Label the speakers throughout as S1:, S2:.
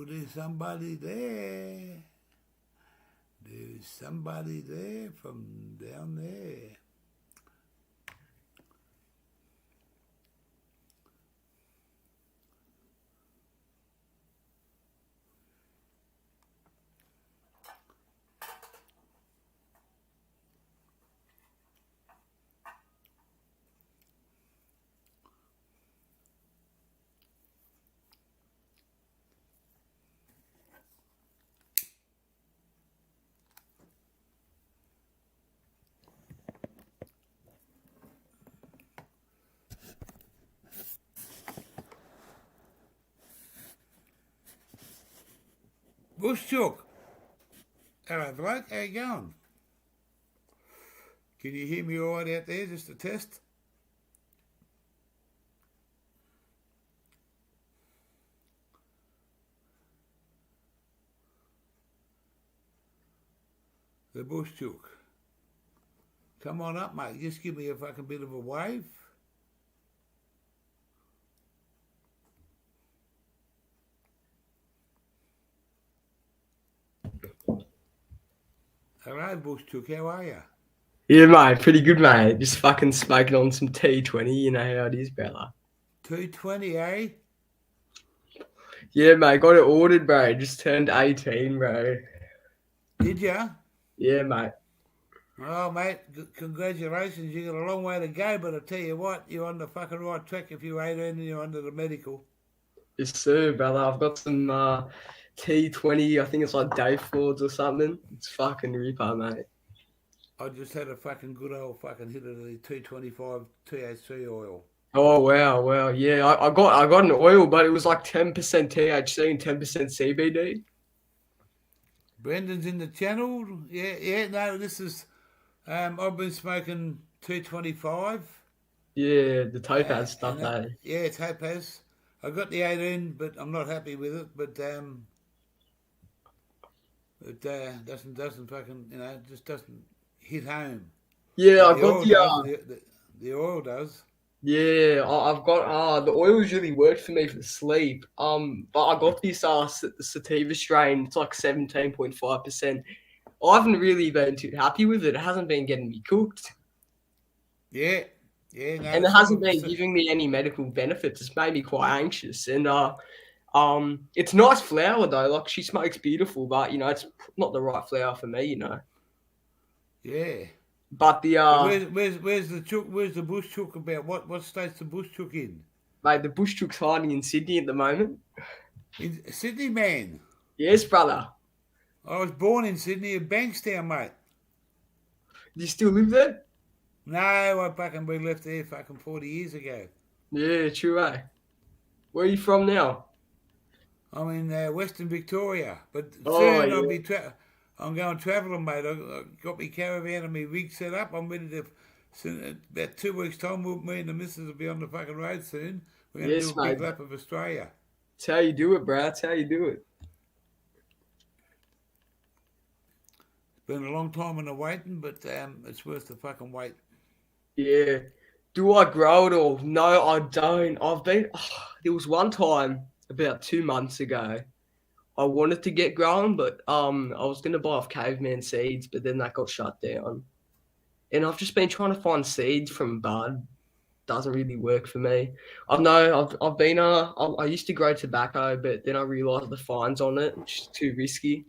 S1: there's somebody there. There's somebody there from down there. Bush Chook. Hello, bloke. How you going? Can you hear me all right out there? Just a test. The Bush Chook. Come on up, mate. Just give me a fucking bit of a wave. Hello, Bush Chook. How are you?
S2: Yeah, mate, pretty good, mate. Just fucking smoking on some T20, you know how it is, brother.
S1: 220, eh?
S2: Yeah, mate, got it ordered, bro. Just turned 18, bro.
S1: Did ya?
S2: Yeah, mate.
S1: Oh, mate, congratulations. You got a long way to go, but I tell you what, you're on the fucking right track if you're 18 and you're under the medical.
S2: Yes, sir, brother. I've got some T20, I think it's like Dayfords or something. It's fucking ripper, mate.
S1: I just had a fucking good old fucking hit of the 225 THC oil.
S2: Oh wow, yeah. I got an oil, but it was like 10% THC and 10% CBD.
S1: Brendan's in the channel. Yeah, no, this is, I've been smoking 225.
S2: Yeah, the Topaz stuff,
S1: And
S2: eh?
S1: yeah, Topaz. I got the 18, but I'm not happy with it. But it doesn't fucking, just doesn't hit home.
S2: Yeah,
S1: But
S2: I
S1: the
S2: got
S1: oil does. The oil does.
S2: Yeah, I've got the oils really worked for me for sleep. But I got this sativa strain. It's like 17.5%. I haven't really been too happy with it. It hasn't been getting me cooked,
S1: Yeah, no,
S2: and it hasn't been giving me any medical benefits. It's made me quite anxious. And it's nice flower though. Like she smokes beautiful, but it's not the right flower for me.
S1: yeah.
S2: But the
S1: So where's the chook? Where's the bush chook about? What state's the bush chook in?
S2: mate, the bush chook's hiding in Sydney at the moment.
S1: In Sydney, man.
S2: Yes, brother.
S1: I was born in Sydney, in Bankstown, mate.
S2: Do you still live there?
S1: No, I fucking we left there fucking 40 years ago.
S2: Yeah, true, eh? Where are you from now?
S1: I'm in Western Victoria, but
S2: Oh,
S1: soon
S2: yeah.
S1: I'm going travelling, mate. I got my caravan and my rig set up. I'm ready to. Soon, about 2 weeks' time, me and the missus will be on the fucking road soon. We're going to
S2: Yes,
S1: do a big
S2: mate.
S1: lap of Australia.
S2: That's how you do it, bro. That's how you do it.
S1: It's been a long time in the waiting, but it's worth the fucking wait.
S2: Yeah. Do I grow it all? No, I don't. There was one time about 2 months ago. I wanted to get growing, but I was gonna buy off Caveman Seeds, but then that got shut down. And I've just been trying to find seeds from bud. Doesn't really work for me. I know I've been I used to grow tobacco, but then I realised the fines on it, which is too risky.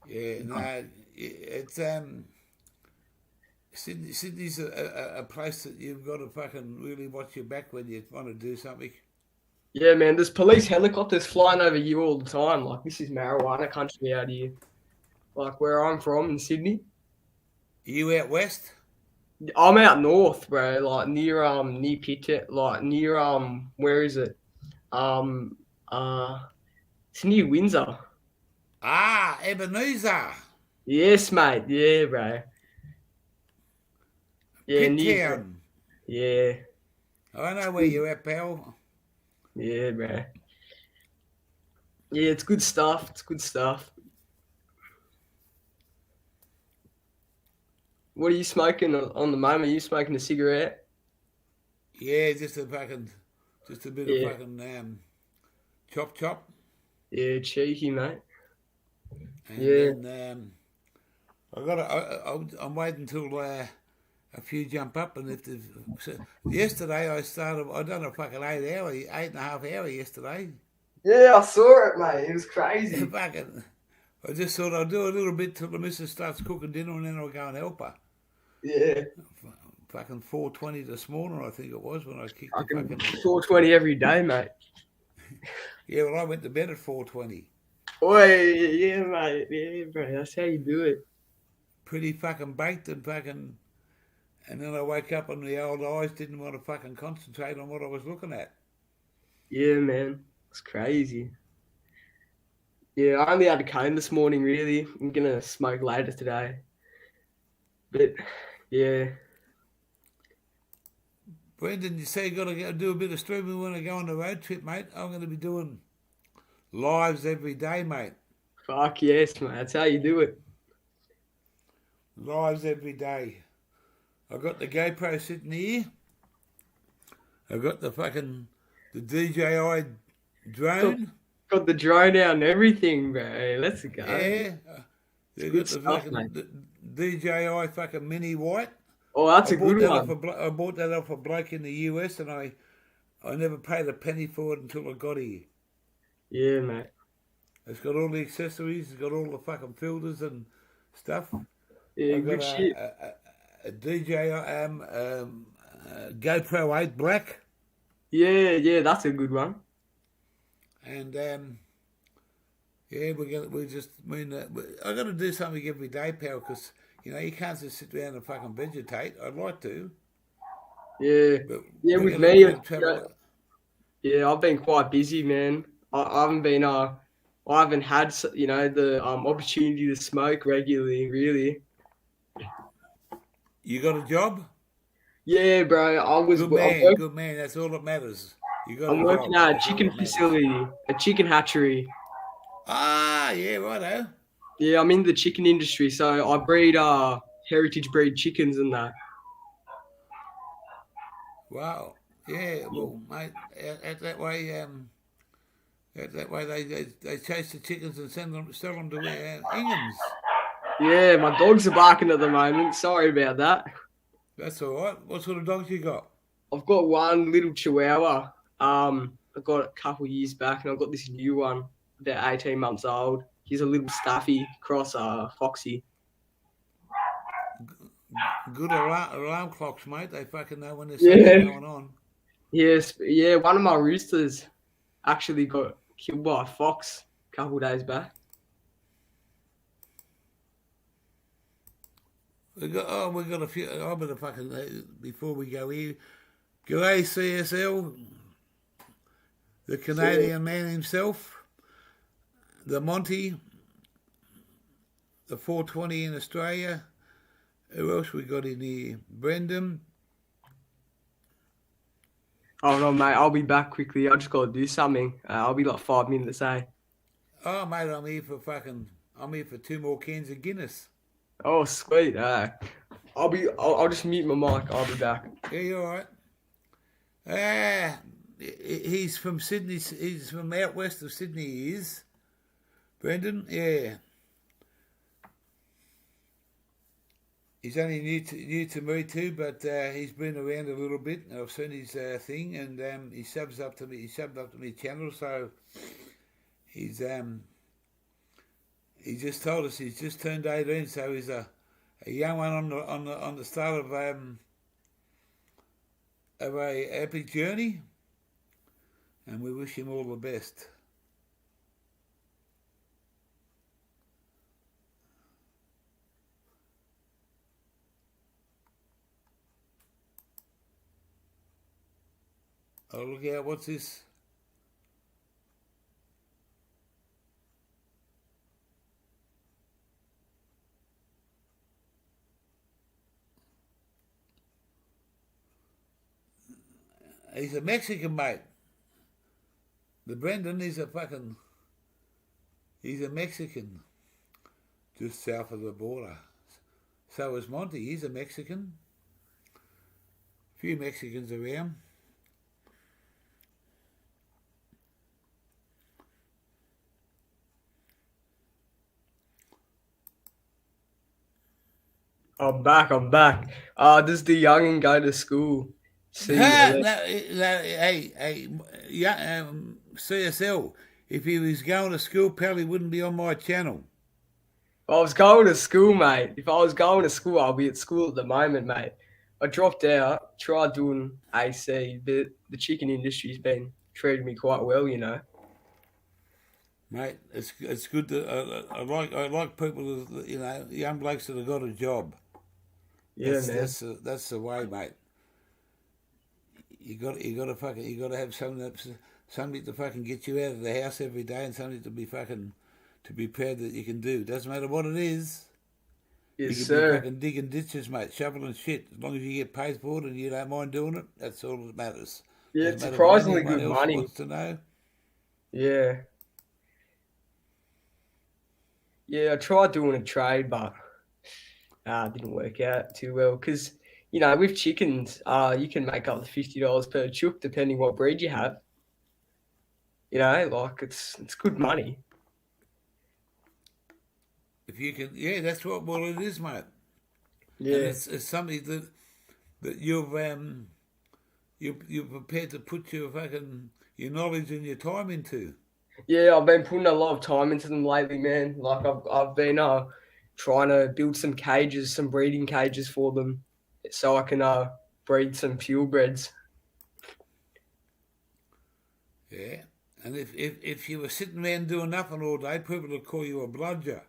S1: Yeah, no, it's Sydney's a place that you've got to fucking really watch your back when you want to do something.
S2: Yeah, man, there's police helicopters flying over you all the time. Like, this is marijuana country out here. Like, where I'm from in Sydney.
S1: Are you out west?
S2: I'm out north, bro. Like, near Pitt, like, near, where is it? Um, uh, it's near Windsor.
S1: Ah, Ebenezer,
S2: Yes, mate. Yeah, bro. Yeah,
S1: Pitt
S2: near there.
S1: Town.
S2: Yeah.
S1: I
S2: It's
S1: know where
S2: good.
S1: you're at, pal.
S2: Yeah, bro. Yeah, it's good stuff. It's good stuff. What are you smoking on the moment? Are you smoking a cigarette?
S1: Yeah, just a bit of
S2: Yeah.
S1: fucking chop chop,
S2: Yeah, cheeky, mate.
S1: and
S2: Yeah.
S1: then I got. I'm waiting till a few jump up, and if there's, so yesterday I started. I done a fucking 8 hour, 8.5 hour yesterday.
S2: Yeah, I saw it, mate. It was crazy.
S1: Fucking, I just thought I'll do a little bit till the missus starts cooking dinner, and then I'll go and help her.
S2: Yeah.
S1: Fucking 4:20 this morning, I think it was, when I kicked the
S2: Fucking
S1: fucking.
S2: 420 every day, mate.
S1: Yeah, well, I went to bed at 4:20.
S2: Oi, yeah, mate. Yeah, bro. That's how you do it.
S1: Pretty fucking baked and fucking. And then I woke up and the old eyes didn't want to fucking concentrate on what I was looking at.
S2: Yeah, man. It's crazy. Yeah, I only had a cane this morning, really. I'm gonna smoke later today. But yeah.
S1: Brendan, you say you got to go do a bit of streaming when I go on the road trip, mate. I'm going to be doing lives every day, mate.
S2: Fuck yes, mate. That's how you do it.
S1: Lives every day. I got the GoPro sitting here. I got the fucking the DJI drone.
S2: Got the drone out and everything, bro. Let's go.
S1: Yeah. They
S2: Good
S1: got the
S2: stuff,
S1: fucking
S2: mate.
S1: the DJI fucking mini white.
S2: Oh, that's
S1: I
S2: a
S1: bought
S2: good
S1: that
S2: one.
S1: I bought that off a bloke in the US, and I never paid a penny for it until I got here.
S2: Yeah, mate.
S1: It's got all the accessories. It's got all the fucking filters and stuff.
S2: Yeah,
S1: I got
S2: good shit.
S1: a DJI GoPro 8 Black,
S2: Yeah, that's a good one.
S1: and yeah, we just I mean I got to do something every day, pal, because you can't just sit down and fucking vegetate. I'd like to,
S2: Yeah.
S1: but
S2: Yeah,
S1: we're
S2: with
S1: gonna
S2: me,
S1: travel.
S2: yeah, I've been quite busy, man. I haven't been I haven't had the opportunity to smoke regularly, really.
S1: You got a job?
S2: Yeah, bro.
S1: Good man. That's all that matters. You got
S2: I'm
S1: a
S2: working
S1: job.
S2: at a
S1: That's all
S2: chicken
S1: that matters.
S2: facility, a chicken hatchery.
S1: Ah, yeah, righto.
S2: Yeah, I'm in the chicken industry, so I breed heritage breed chickens and that.
S1: Wow. Yeah, well, mate, at that way, they chase the chickens and sell them to Inghams.
S2: Yeah, my dogs are barking at the moment. Sorry about that.
S1: That's all right. What sort of dogs you got?
S2: I've got one little Chihuahua. I got it a couple years back, and I've got this new one, about 18 months old. He's a little Staffy cross Foxy.
S1: Good alarm clocks, mate. They fucking know when there's
S2: Yeah.
S1: something going on.
S2: Yes, yeah. One of my roosters actually got killed by a fox a couple days back.
S1: We got a few. I better fucking before we go here. G'day CSL, the Canadian man himself, the Monty, the 420 in Australia. Who else we got in here? Brendan.
S2: Oh no, mate. I'll be back quickly. I just got to do something. I'll be like 5 minutes, eh?
S1: Oh, mate, I'm here for 2 more cans of Guinness.
S2: Oh, sweet. I'll just mute my mic. I'll be back.
S1: Yeah, you're all right. He's from Sydney. He's from out west of Sydney. He is. Brendan, yeah. He's only new to me too, but he's been around a little bit. I've seen his thing, and he subs up to me. He subbed up to my channel, so he's he just told us he's just turned 18, so he's a young one on the start of a epic journey, and we wish him all the best. Oh, look out, what's this? He's a Mexican, mate. The Brendan is he's a Mexican, just south of the border. So is Monty, he's a Mexican. A few Mexicans around.
S2: I'm back. I'm back. Does the youngin go to school? See,
S1: Ha! Hey, yeah, CSL. If he was going to school, probably wouldn't be on my channel.
S2: I was going to school, mate. If I was going to school, I'll be at school at the moment, mate. I dropped out, tried doing AC, but the chicken industry's been treating me quite well, you know.
S1: Mate, it's good that I like people that, young blokes that have got a job.
S2: Yeah, man.
S1: That's the way, mate. You got to have something to fucking get you out of the house every day and something to be proud that you can do. Doesn't matter what it is. You
S2: Yes,
S1: could be
S2: sir.
S1: fucking digging ditches, mate, shoveling shit. As long as you get paid for it and you don't mind doing it, that's all that matters.
S2: Yeah,
S1: Doesn't
S2: it's
S1: matter what
S2: surprisingly
S1: anyone
S2: good
S1: else
S2: money.
S1: wants to know.
S2: Yeah. Yeah, I tried doing a trade, but it didn't work out too well. Because, you know, with chickens, you can make up to $50 per chook, depending what breed you have. You know, like it's good money.
S1: If you can, yeah, that's what well it is, mate. And
S2: Yeah.
S1: it's something that you're prepared to put your knowledge and your time into.
S2: Yeah, I've been putting a lot of time into them lately, man. Like I've been trying to build some cages, some breeding cages for them, so I can breed some purebreds.
S1: Yeah. And if you were sitting around doing nothing all day, people would call you a bludger.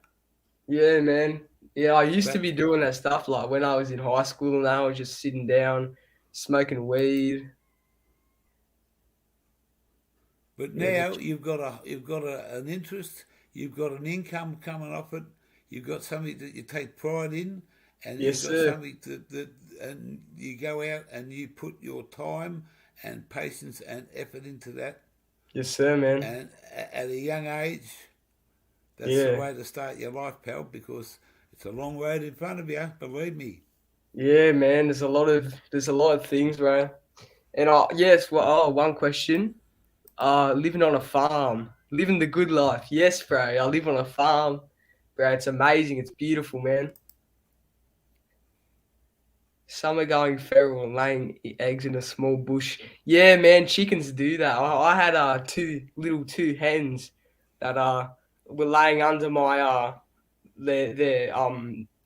S2: Yeah, man. Yeah, I used to
S1: But
S2: be doing that stuff like when I was in high school and I was just sitting down, smoking weed.
S1: but
S2: Yeah, but
S1: now an interest, you've got an income coming off it, you've got something that you take pride in, and
S2: yes,
S1: you've got
S2: sir.
S1: something that and you go out and you put your time and patience and effort into that,
S2: Yes, sir, man.
S1: and at a young age, that's the
S2: Yeah.
S1: way to start your life, pal, because it's a long road in front of you. Believe me.
S2: Yeah, man. There's a lot of things, bro. And yes, well, one question. Living on a farm, living the good life. Yes, bro. I live on a farm, bro. It's amazing. It's beautiful, man. Some are going feral and laying eggs in a small bush. Yeah, man. Chickens do that. I had two hens that were laying under my their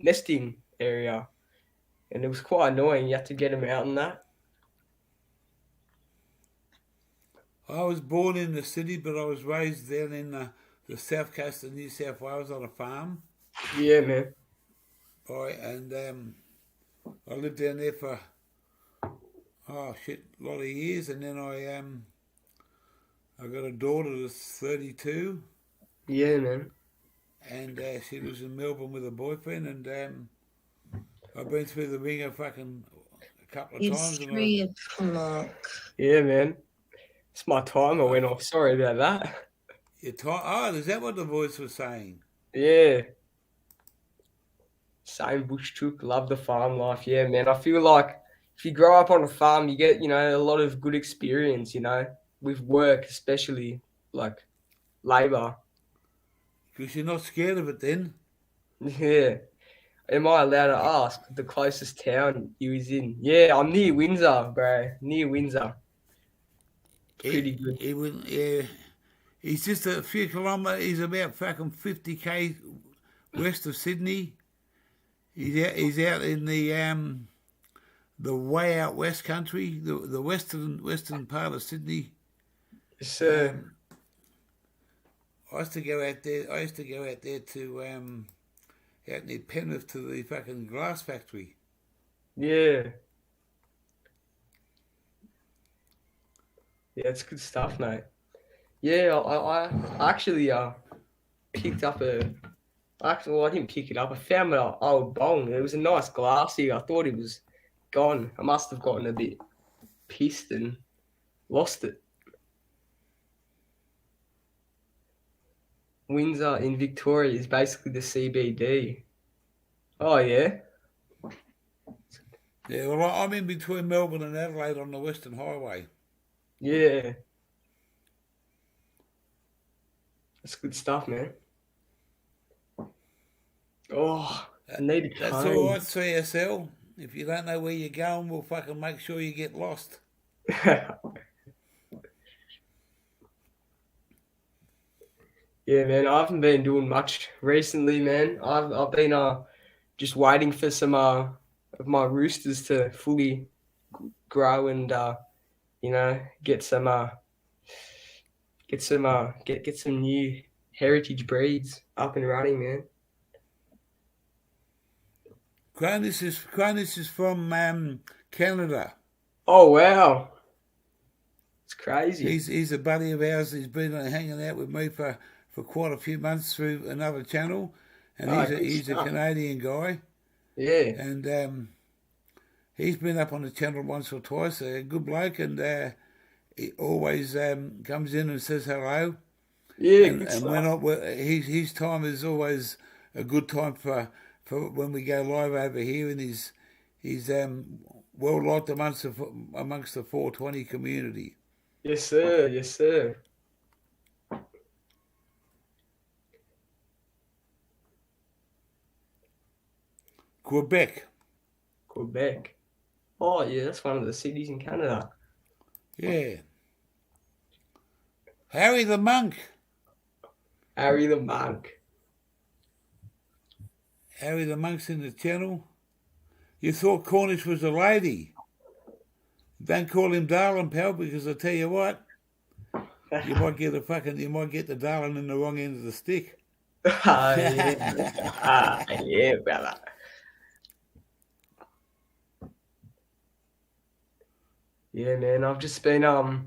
S2: nesting area, and it was quite annoying. You had to get them out and that.
S1: I was born in the city, but I was raised down in the south coast of New South Wales on a farm.
S2: Yeah, man.
S1: And I lived down there for a lot of years, and then I got a daughter that's 32,
S2: Yeah, man.
S1: and she lives in Melbourne with a boyfriend, and I've been through the ringer fucking a couple of
S3: It's
S1: times, and I
S3: 3 o'clock.
S2: Yeah, man. It's my timer went off. Sorry about that.
S1: oh, is that what the voice was saying?
S2: Yeah. Same bush chook, love the farm life. Yeah, man. I feel like if you grow up on a farm, you get, a lot of good experience, with work, especially like labor.
S1: Because you're not scared of it then.
S2: Yeah. Am I allowed to ask the closest town you was in? Yeah, I'm near Windsor, bro. Near Windsor. It's
S1: It,
S2: pretty good.
S1: it would, yeah. He's just a few kilometres. He's about fucking 50k west of Sydney. He's out in the way out west country, the western part of Sydney.
S2: Yes,
S1: Um, I used to go out there. I used to go out there to out near Penrith to the fucking glass factory.
S2: yeah. Yeah, it's good stuff, mate. Yeah, I actually picked up I didn't pick it up. I found my old bong. It was a nice glassy. I thought it was gone. I must have gotten a bit pissed and lost it. Windsor in Victoria is basically the CBD. Oh yeah,
S1: Yeah, well, I'm in between Melbourne and Adelaide on the Western Highway.
S2: yeah. That's good stuff, man. Oh, I need a
S1: That's all right, CSL. If you don't know where you're going, we'll fucking make sure you get lost.
S2: Yeah, man. I haven't been doing much recently, man. I've been just waiting for some of my roosters to fully grow and get some get some new heritage breeds up and running, man.
S1: Cronus is from Canada.
S2: Oh wow, it's crazy.
S1: He's a buddy of ours. He's been hanging out with me for quite a few months through another channel, and he's a Canadian guy.
S2: Yeah,
S1: and he's been up on the channel once or twice. A good bloke, and he always comes in and says hello.
S2: yeah,
S1: and his time is always a good time for when we go live over here, and he's well liked amongst the 420 community.
S2: Yes, sir. Yes, sir.
S1: Quebec.
S2: Oh, yeah, that's one of the cities in Canada.
S1: Yeah. Harry the Monk.
S2: Harry the Monk.
S1: Harry the Monk's in the channel. You thought Cornish was a lady. Don't call him darling, pal, because I tell you what, you might get the darling in the wrong end of the stick.
S2: Yeah, brother. Yeah, man, I've just been oh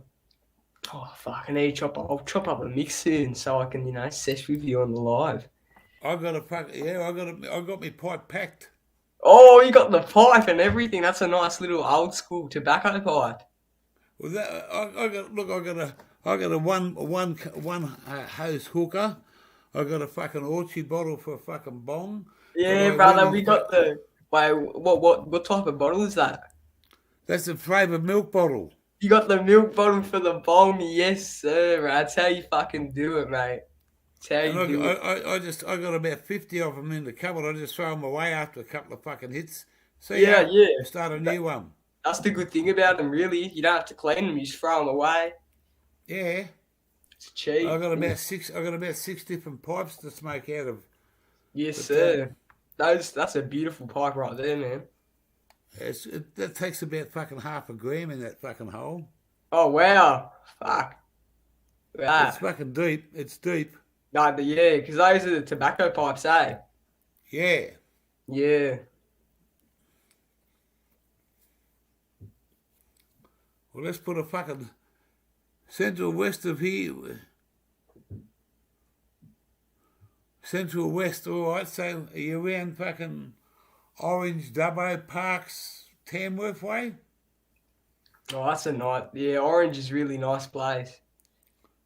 S2: fuck, I need to I'll chop up a mix soon so I can, sesh with you on the live.
S1: I got my pipe packed.
S2: Oh, you got the pipe and everything. That's a nice little old school tobacco pipe.
S1: Well, I got a one hose hooker. I got a fucking orchard bottle for a fucking bong.
S2: Yeah, brother, we got the what type of bottle is that?
S1: That's a flavoured milk bottle.
S2: You got the milk bottle for the bong, yes, sir. That's how you fucking do it, mate. That's how you do it.
S1: I got about 50 of them in the cupboard. I just throw them away after a couple of fucking hits. So
S2: yeah.
S1: Start a new one.
S2: That's the good thing about them, really. You don't have to clean them. You just throw them away.
S1: Yeah.
S2: It's cheap.
S1: I got about six different pipes to smoke out of.
S2: Yes, sir. That's a beautiful pipe right there, man.
S1: That takes about fucking half a gram in that fucking hole.
S2: Oh wow! Fuck. Wow.
S1: It's fucking deep. It's deep.
S2: No, yeah, because those are the tobacco pipes, eh?
S1: Yeah.
S2: Yeah.
S1: Well, let's put a fucking central west of here. Central west, all right. So are you around fucking Orange, Dubbo, Parks, Tamworth way?
S2: Oh, that's a nice. Yeah, Orange is a really nice place.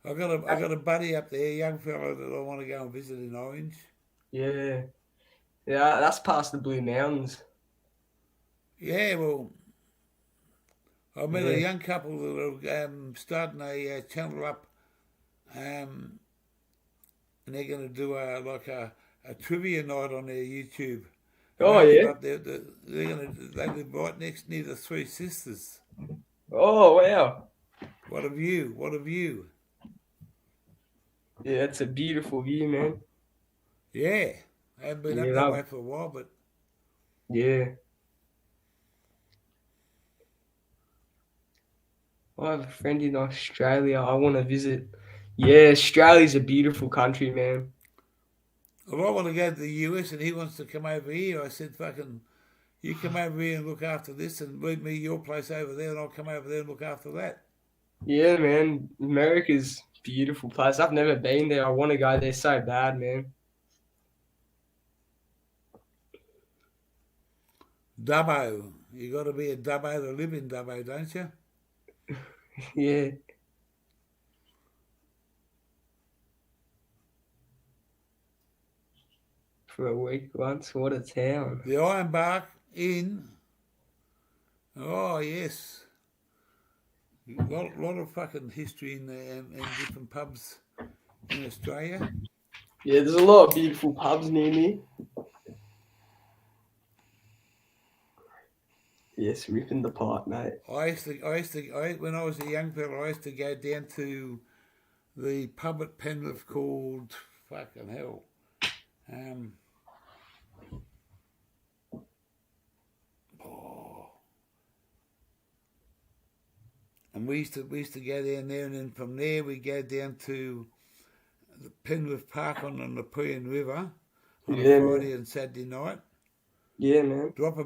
S1: I got a buddy up there, a young fellow that I want to go and visit in Orange.
S2: Yeah. Yeah, that's past the Blue Mountains.
S1: Yeah, well, I met a young couple that are starting a channel up, and they're going to do a trivia night on their YouTube.
S2: Oh yeah.
S1: They live right near the Three Sisters.
S2: Oh wow.
S1: What a view! What a view!
S2: Yeah, it's a beautiful view, man.
S1: Yeah, I haven't been up that way for a while, but
S2: yeah. I have a friend in Australia I want to visit. Yeah, Australia's a beautiful country, man.
S1: Well, I want to go to the US and he wants to come over here. I said, fucking, you come over here and look after this and leave me your place over there and I'll come over there and look after that.
S2: Yeah, man. America's a beautiful place. I've never been there. I want to go there so bad, man.
S1: Dubbo. You got to be a Dubbo to live in Dubbo, don't you?
S2: Yeah. For a week once, what a town.
S1: The Ironbark Inn. Oh, yes. A lot of fucking history in there and different pubs in Australia.
S2: Yeah, there's a lot of beautiful pubs near me. Yes, ripping the pipe, mate.
S1: When I was a young fella, I used to go down to the pub at Penrith called fucking hell. And we used to go down there, and then from there we go down to the Penrith Park on the Nepean River on a Friday and Saturday night.
S2: Yeah, man.
S1: Drop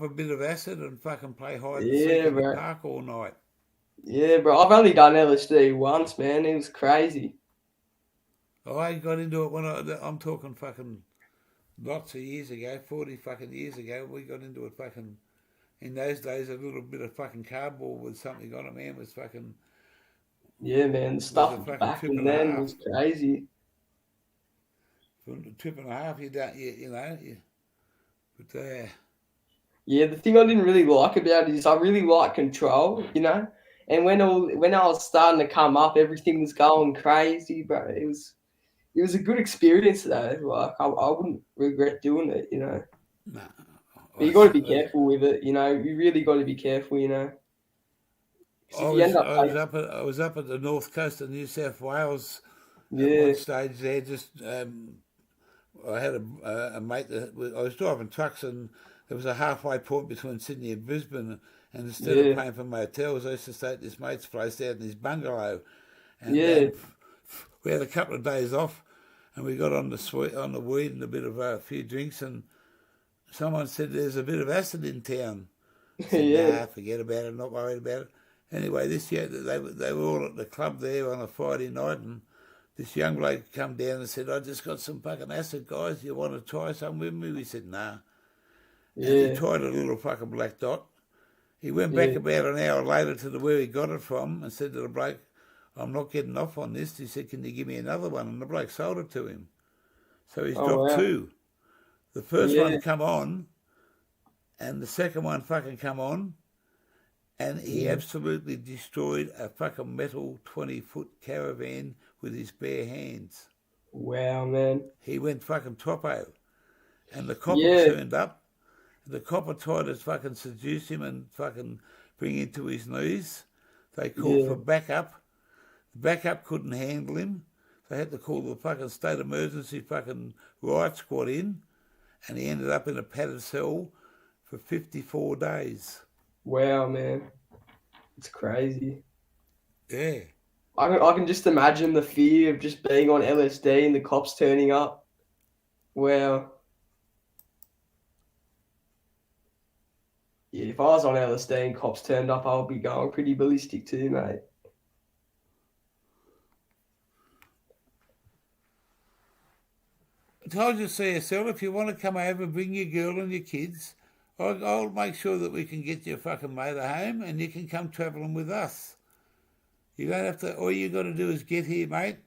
S1: a bit of acid and fucking play hide and
S2: Yeah,
S1: seek in the
S2: bro.
S1: park all night.
S2: Yeah, bro. I've only done LSD once, man. It was crazy.
S1: I got into it when I'm talking fucking lots of years ago, 40 fucking years ago. We got into it fucking, in those days, a little bit of fucking cardboard with something on it, man, was fucking.
S2: Yeah, man. The stuff back in then was crazy.
S1: From the trip and a half, but
S2: yeah, the thing I didn't really like about it is I really like control, you know. And when I was starting to come up, everything was going crazy, bro. It was a good experience though. Like I wouldn't regret doing it, you know.
S1: Nah.
S2: But you got to be careful with it, you know. You really got to be careful, you know.
S1: I was up at the north coast of New South Wales at one stage there. Just I had a mate that I was driving trucks, and there was a halfway point between Sydney and Brisbane. And instead of paying for motels, I used to stay at this mate's place out in his bungalow. And we had a couple of days off, and we got on the weed and a few drinks, and someone said there's a bit of acid in town. I said, nah, forget about it, not worried about it. Anyway, this year they were all at the club there on a Friday night, and this young bloke come down and said, I just got some fucking acid, guys. You want to try some with me? We said, nah. And he tried a little fucking black dot. He went back about an hour later to where he got it from and said to the bloke, I'm not getting off on this. He said, can you give me another one? And the bloke sold it to him. So he's dropped two. The first one come on, and the second one fucking come on, and he absolutely destroyed a fucking metal 20-foot caravan with his bare hands.
S2: Wow, man.
S1: He went fucking topo. And the copper turned up. The copper tried to fucking seduce him and fucking bring him to his knees. They called for backup. The backup couldn't handle him. They had to call the fucking state emergency fucking riot squad in, and he ended up in a padded cell for 54 days.
S2: Wow, man. It's crazy.
S1: Yeah.
S2: I can just imagine the fear of just being on LSD and the cops turning up. Wow. Yeah, if I was on LSD and cops turned up, I would be going pretty ballistic too, mate.
S1: I told you, CSL, if you want to come over, bring your girl and your kids, I'll make sure that we can get your fucking motor home and you can come travelling with us. You don't have to, all you got to do is get here, mate.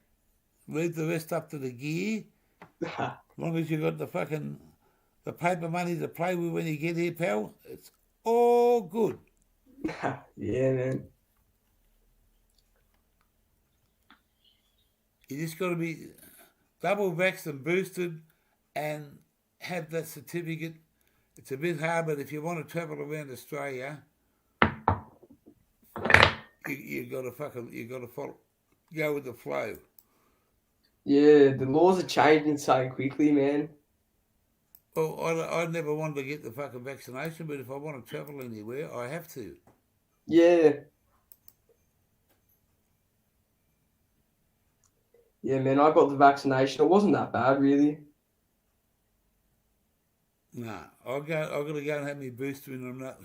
S1: Leave the rest up to the gear. As long as you got the paper money to play with when you get here, pal, it's all good.
S2: Yeah, man.
S1: You just got to be double vaxxed and boosted and have that certificate. It's a bit hard, but if you want to travel around Australia, you got to follow, go with the flow.
S2: Yeah, the laws are changing so quickly, man.
S1: Well, I never wanted to get the fucking vaccination, but if I want to travel anywhere, I have to.
S2: Yeah. Yeah, man, I got the vaccination. It wasn't that bad, really.
S1: Nah, I've got to go and have my booster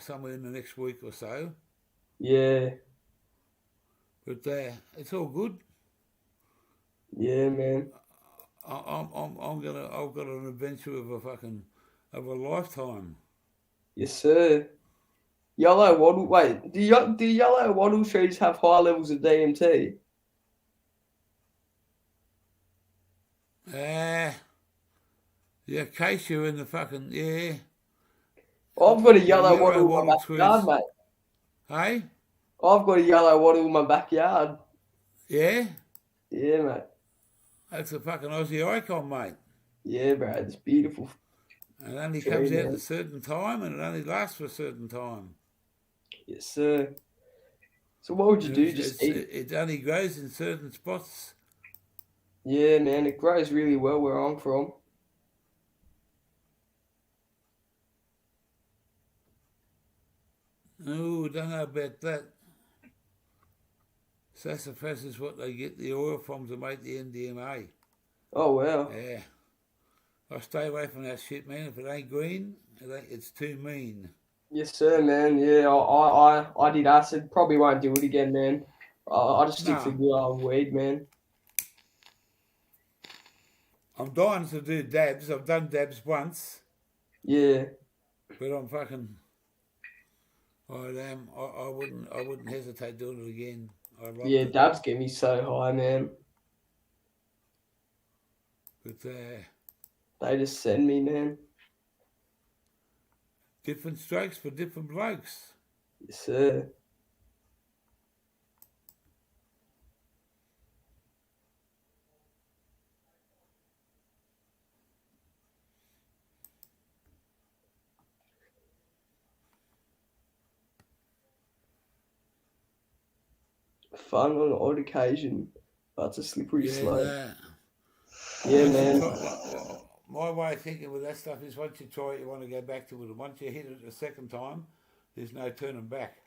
S1: somewhere in the next week or so.
S2: Yeah.
S1: But it's all good.
S2: Yeah, man.
S1: I've got an adventure of a lifetime.
S2: Yes, sir. Yellow wattle. Wait, do yellow wattle trees have high levels of DMT?
S1: The acacia and the fucking
S2: I've got a yellow wattle in my backyard, mate.
S1: Hey?
S2: I've got a yellow wattle in my backyard.
S1: Yeah?
S2: Yeah, mate.
S1: That's a fucking Aussie icon, mate.
S2: Yeah, bro, it's beautiful.
S1: And it only comes out at a certain time, and it only lasts for a certain time.
S2: Yes, sir. So what would you do? Just eat?
S1: It only grows in certain spots.
S2: Yeah, man, it grows really well where I'm from.
S1: Oh, don't know about that. Sassafras is what they get the oil from to make the MDMA.
S2: Oh, wow.
S1: Yeah. I stay away from that shit, man. If it ain't green, it's too mean.
S2: Yes, sir, man. Yeah, I did acid. Probably won't do it again, man. I just stick to
S1: No,
S2: good weed, man.
S1: I'm dying to do dabs. I've done dabs once,
S2: Yeah,
S1: but I'm fucking. I wouldn't hesitate doing it again. I loved
S2: yeah,
S1: it,
S2: dabs get me so high, man.
S1: but
S2: They just send me, man.
S1: different strokes for different blokes.
S2: Yes, sir. Fun on odd occasion, but it's a slippery
S1: Yeah,
S2: slope.
S1: no.
S2: Yeah,
S1: Once you
S2: man.
S1: try, my way of thinking with that stuff is once you try it, you want to go back to it. And once you hit it a second time, there's no turning back.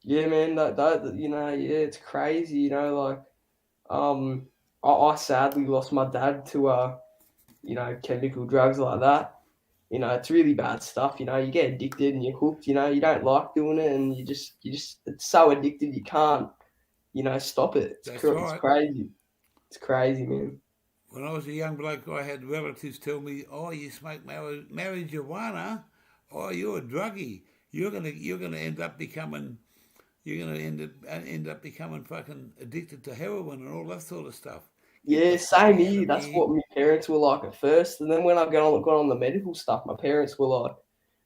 S2: Yeah, man. That yeah, it's crazy. Like um, I sadly lost my dad to chemical drugs like that. It's really bad stuff. You get addicted and you're hooked. You don't like doing it, and you just it's so addicted you can't stop it.
S1: That's
S2: It's
S1: right.
S2: crazy. It's crazy, man.
S1: When I was a young bloke, I had relatives tell me, "Oh, you smoke marijuana? Oh, you're a druggie. You're gonna end up becoming fucking addicted to heroin and all that sort of stuff. Get
S2: Yeah,
S1: the fuck
S2: same
S1: out
S2: here.
S1: of
S2: That's
S1: me."
S2: what my parents were like at first, and then when I got on the medical stuff, my parents were like,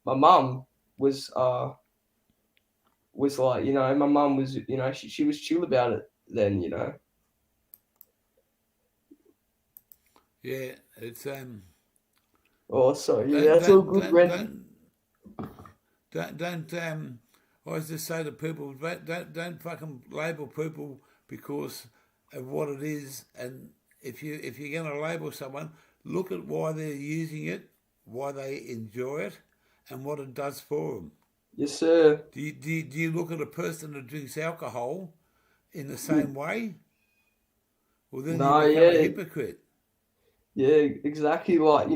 S2: my mum was like, my mum was, she was chill about it then.
S1: Yeah, it's
S2: Oh, sorry. Yeah,
S1: don't
S2: that's all
S1: don't
S2: good,
S1: don't
S2: Brendan.
S1: don't I always just say to people, don't fucking label people because of what it is, and if you're going to label someone, look at why they're using it, why they enjoy it, and what it does for them.
S2: Yes, sir.
S1: Do you look at a person that drinks alcohol in the
S2: Mm.
S1: same way? Well, then you
S2: No,
S1: become a
S2: yeah,
S1: hypocrite.
S2: yeah, exactly. Like,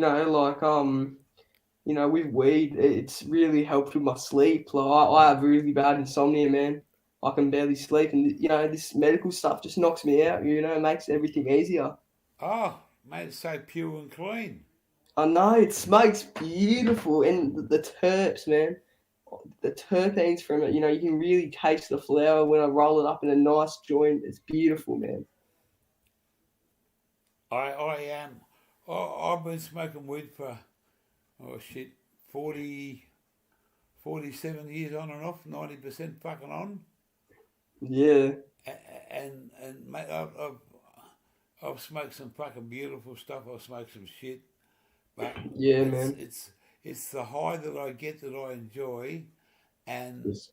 S2: with weed, it's really helped with my sleep. Like, I have really bad insomnia, man. I can barely sleep, and this medical stuff just knocks me out. Makes everything easier.
S1: Oh, mate, it's so pure and clean.
S2: I know it smokes beautiful, and the terps, man, the terpenes from it. You can really taste the flower when I roll it up in a nice joint. It's beautiful, man.
S1: I am. I've been smoking weed for, oh shit, 40, 47 years on and off, 90% fucking on.
S2: Yeah,
S1: And mate, I've smoked some fucking beautiful stuff. I've smoked some shit, but
S2: yeah,
S1: it's
S2: man.
S1: it's it's the high that I get that I enjoy, and
S2: Yes,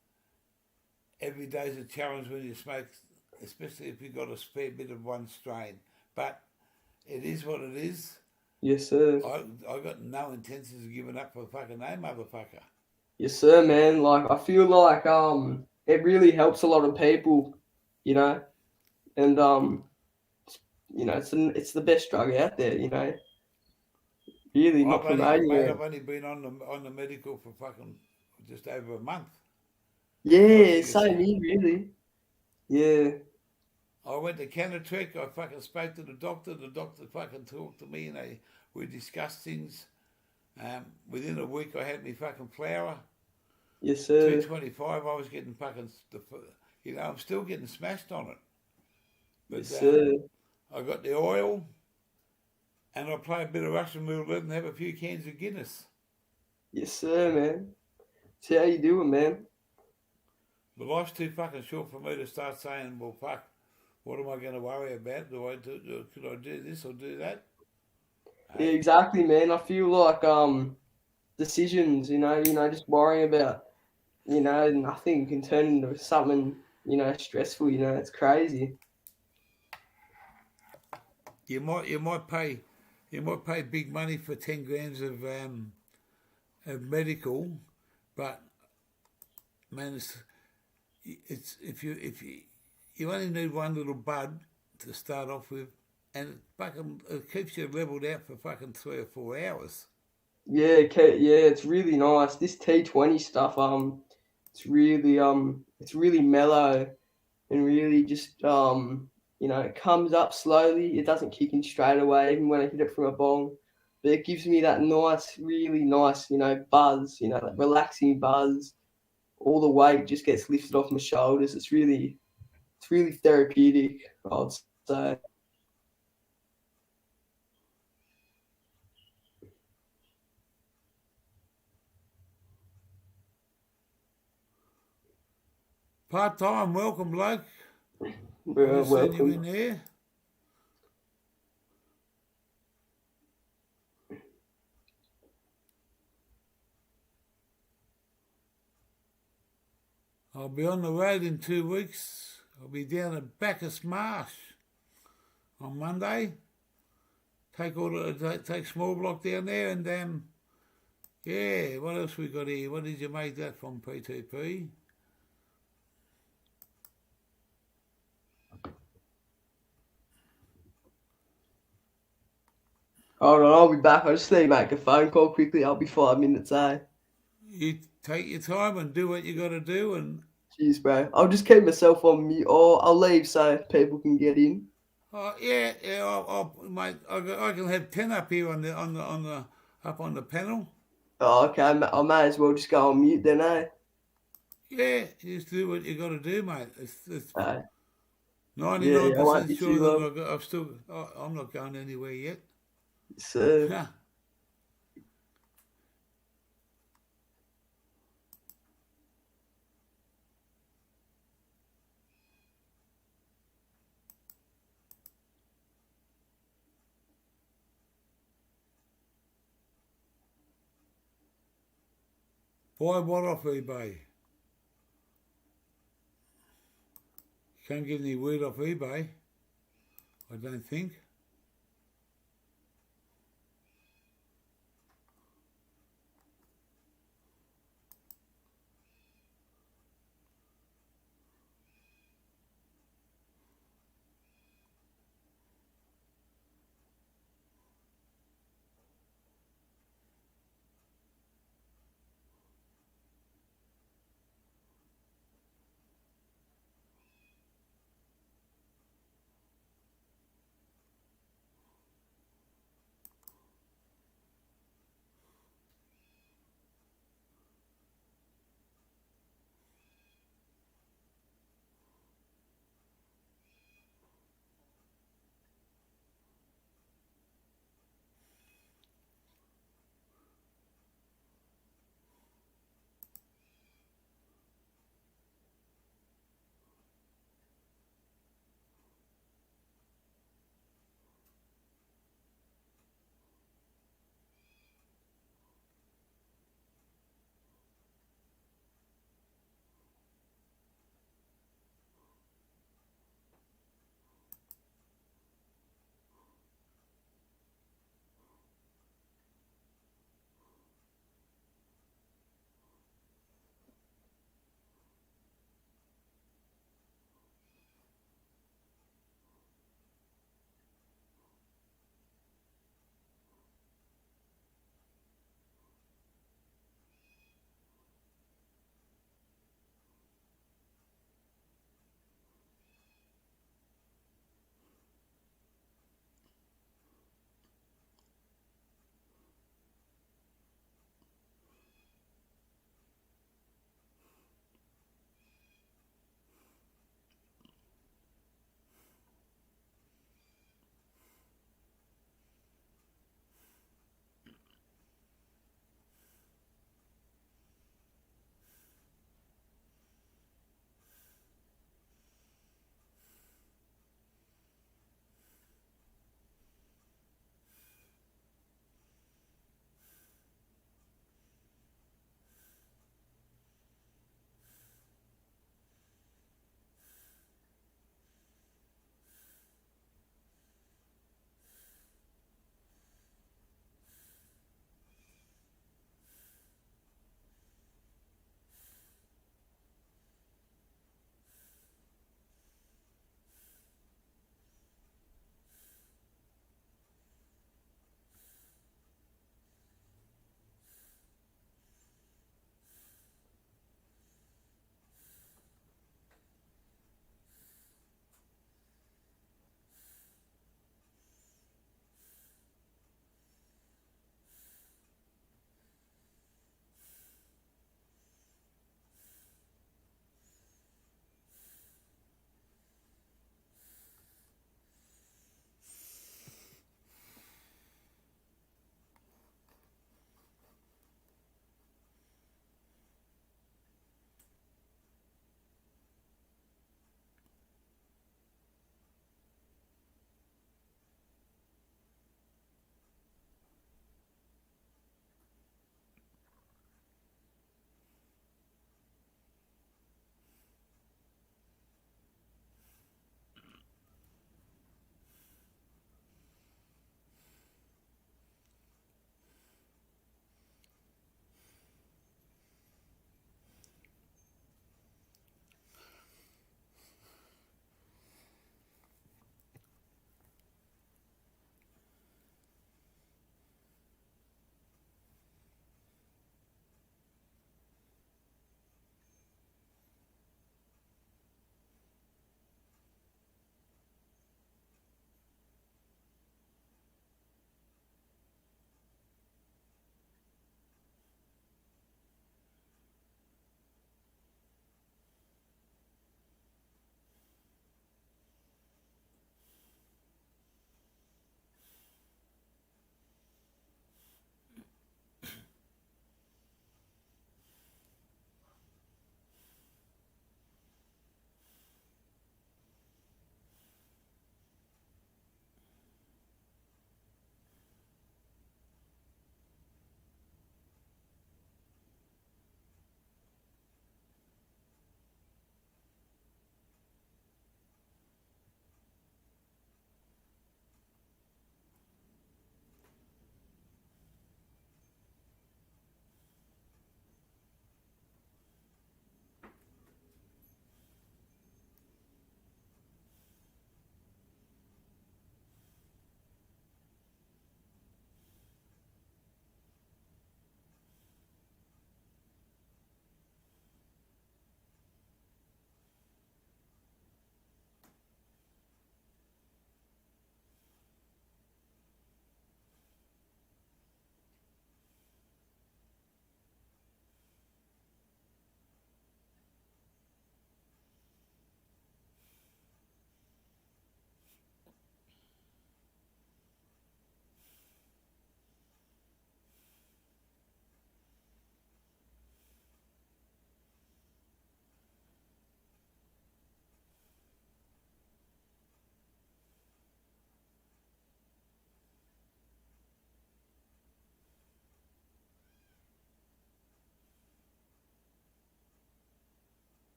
S1: every day's a challenge when you smoke, especially if you've got a spare bit of one strain. But it is what it is.
S2: yes, sir.
S1: I got no intentions of giving up for fucking no motherfucker.
S2: Yes, sir, man. Like I feel like it really helps a lot of people, you know, and it's the best drug out there. Really not promoting
S1: I've
S2: it.
S1: only been on the medical for fucking just over a month. I
S2: Yeah,
S1: think it's.
S2: same here, really. Yeah.
S1: I went to Cannatrek. I fucking spoke to the doctor. The doctor fucking talked to me, and we discussed things. Within a week, I had me fucking flower.
S2: Yes,
S1: Two
S2: sir.
S1: 25. I was getting fucking. I'm still getting smashed on it.
S2: Yes,
S1: But
S2: sir.
S1: I got the oil, and I play a bit of Russian roulette and have a few cans of Guinness.
S2: Yes, sir, man. See how you doing, man.
S1: But life's too fucking short for me to start saying, well, fuck, what am I going to worry about? Could I do this or do that?
S2: Yeah,
S1: Hey,
S2: exactly, man. I feel like decisions, just worrying about, nothing can turn into something, stressful. It's crazy.
S1: You might pay big money for 10 grams of medical, but man, it's if you only need one little bud to start off with, and it keeps you leveled out for fucking 3 or 4 hours.
S2: Yeah, it's really nice. This T20 stuff, it's really mellow and really just, it comes up slowly. It doesn't kick in straight away, even when I hit it from a bong. But it gives me that nice, really nice, buzz, that relaxing buzz. All the weight just gets lifted off my shoulders. It's really therapeutic, I'd say.
S1: Part time, welcome, bloke.
S2: Well,
S1: Just seen you in
S2: welcome.
S1: here. I'll be on the road in 2 weeks. I'll be down at Bacchus Marsh on Monday. Take small block down there, and yeah. What else we got here? What did you make that from, P2P?
S2: Hold on, I'll be back. I just need to make a phone call quickly. I'll be 5 minutes, eh?
S1: You take your time and do what you got to do, and
S2: Cheers, bro. I'll just keep myself on mute, or I'll leave so people can get in.
S1: yeah. Mate, I can have 10 up here up on the panel.
S2: Oh, okay. I may as well just go on mute then, eh?
S1: Yeah, you just do what you got to do, mate. It's
S2: Uh, yeah, I won't
S1: 99%
S2: be
S1: sure
S2: too long.
S1: that I'm not going anywhere yet.
S2: So,
S1: Huh. Buy what off eBay? You can't get any weed off eBay, I don't think.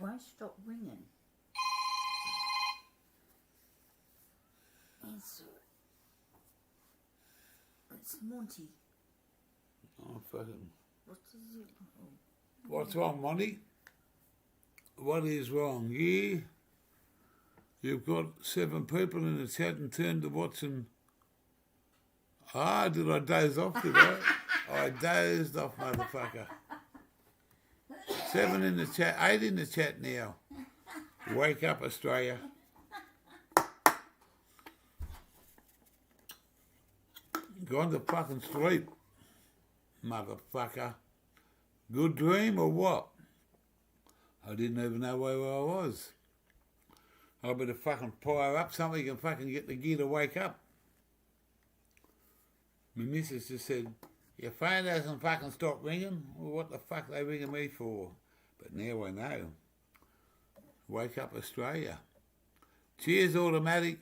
S3: won't stop ringing. It's Monty.
S1: Oh, fucking.
S3: What is it? Oh.
S1: What's wrong, Monty? What is wrong? Yeah? You've got 7 people in the chat and turned to watching. Ah, did I doze off, did I? I dozed off, motherfucker. 7 in the chat, 8 in the chat now. Wake up, Australia. Gone to fucking sleep, motherfucker. Good dream or what? I didn't even know where I was. I better fucking fire up something and fucking get the gear to wake up. My missus just said, your phone doesn't fucking stop ringing. Well, what the fuck are they ringing me for? But now I know. Wake up, Australia. Cheers, automatic.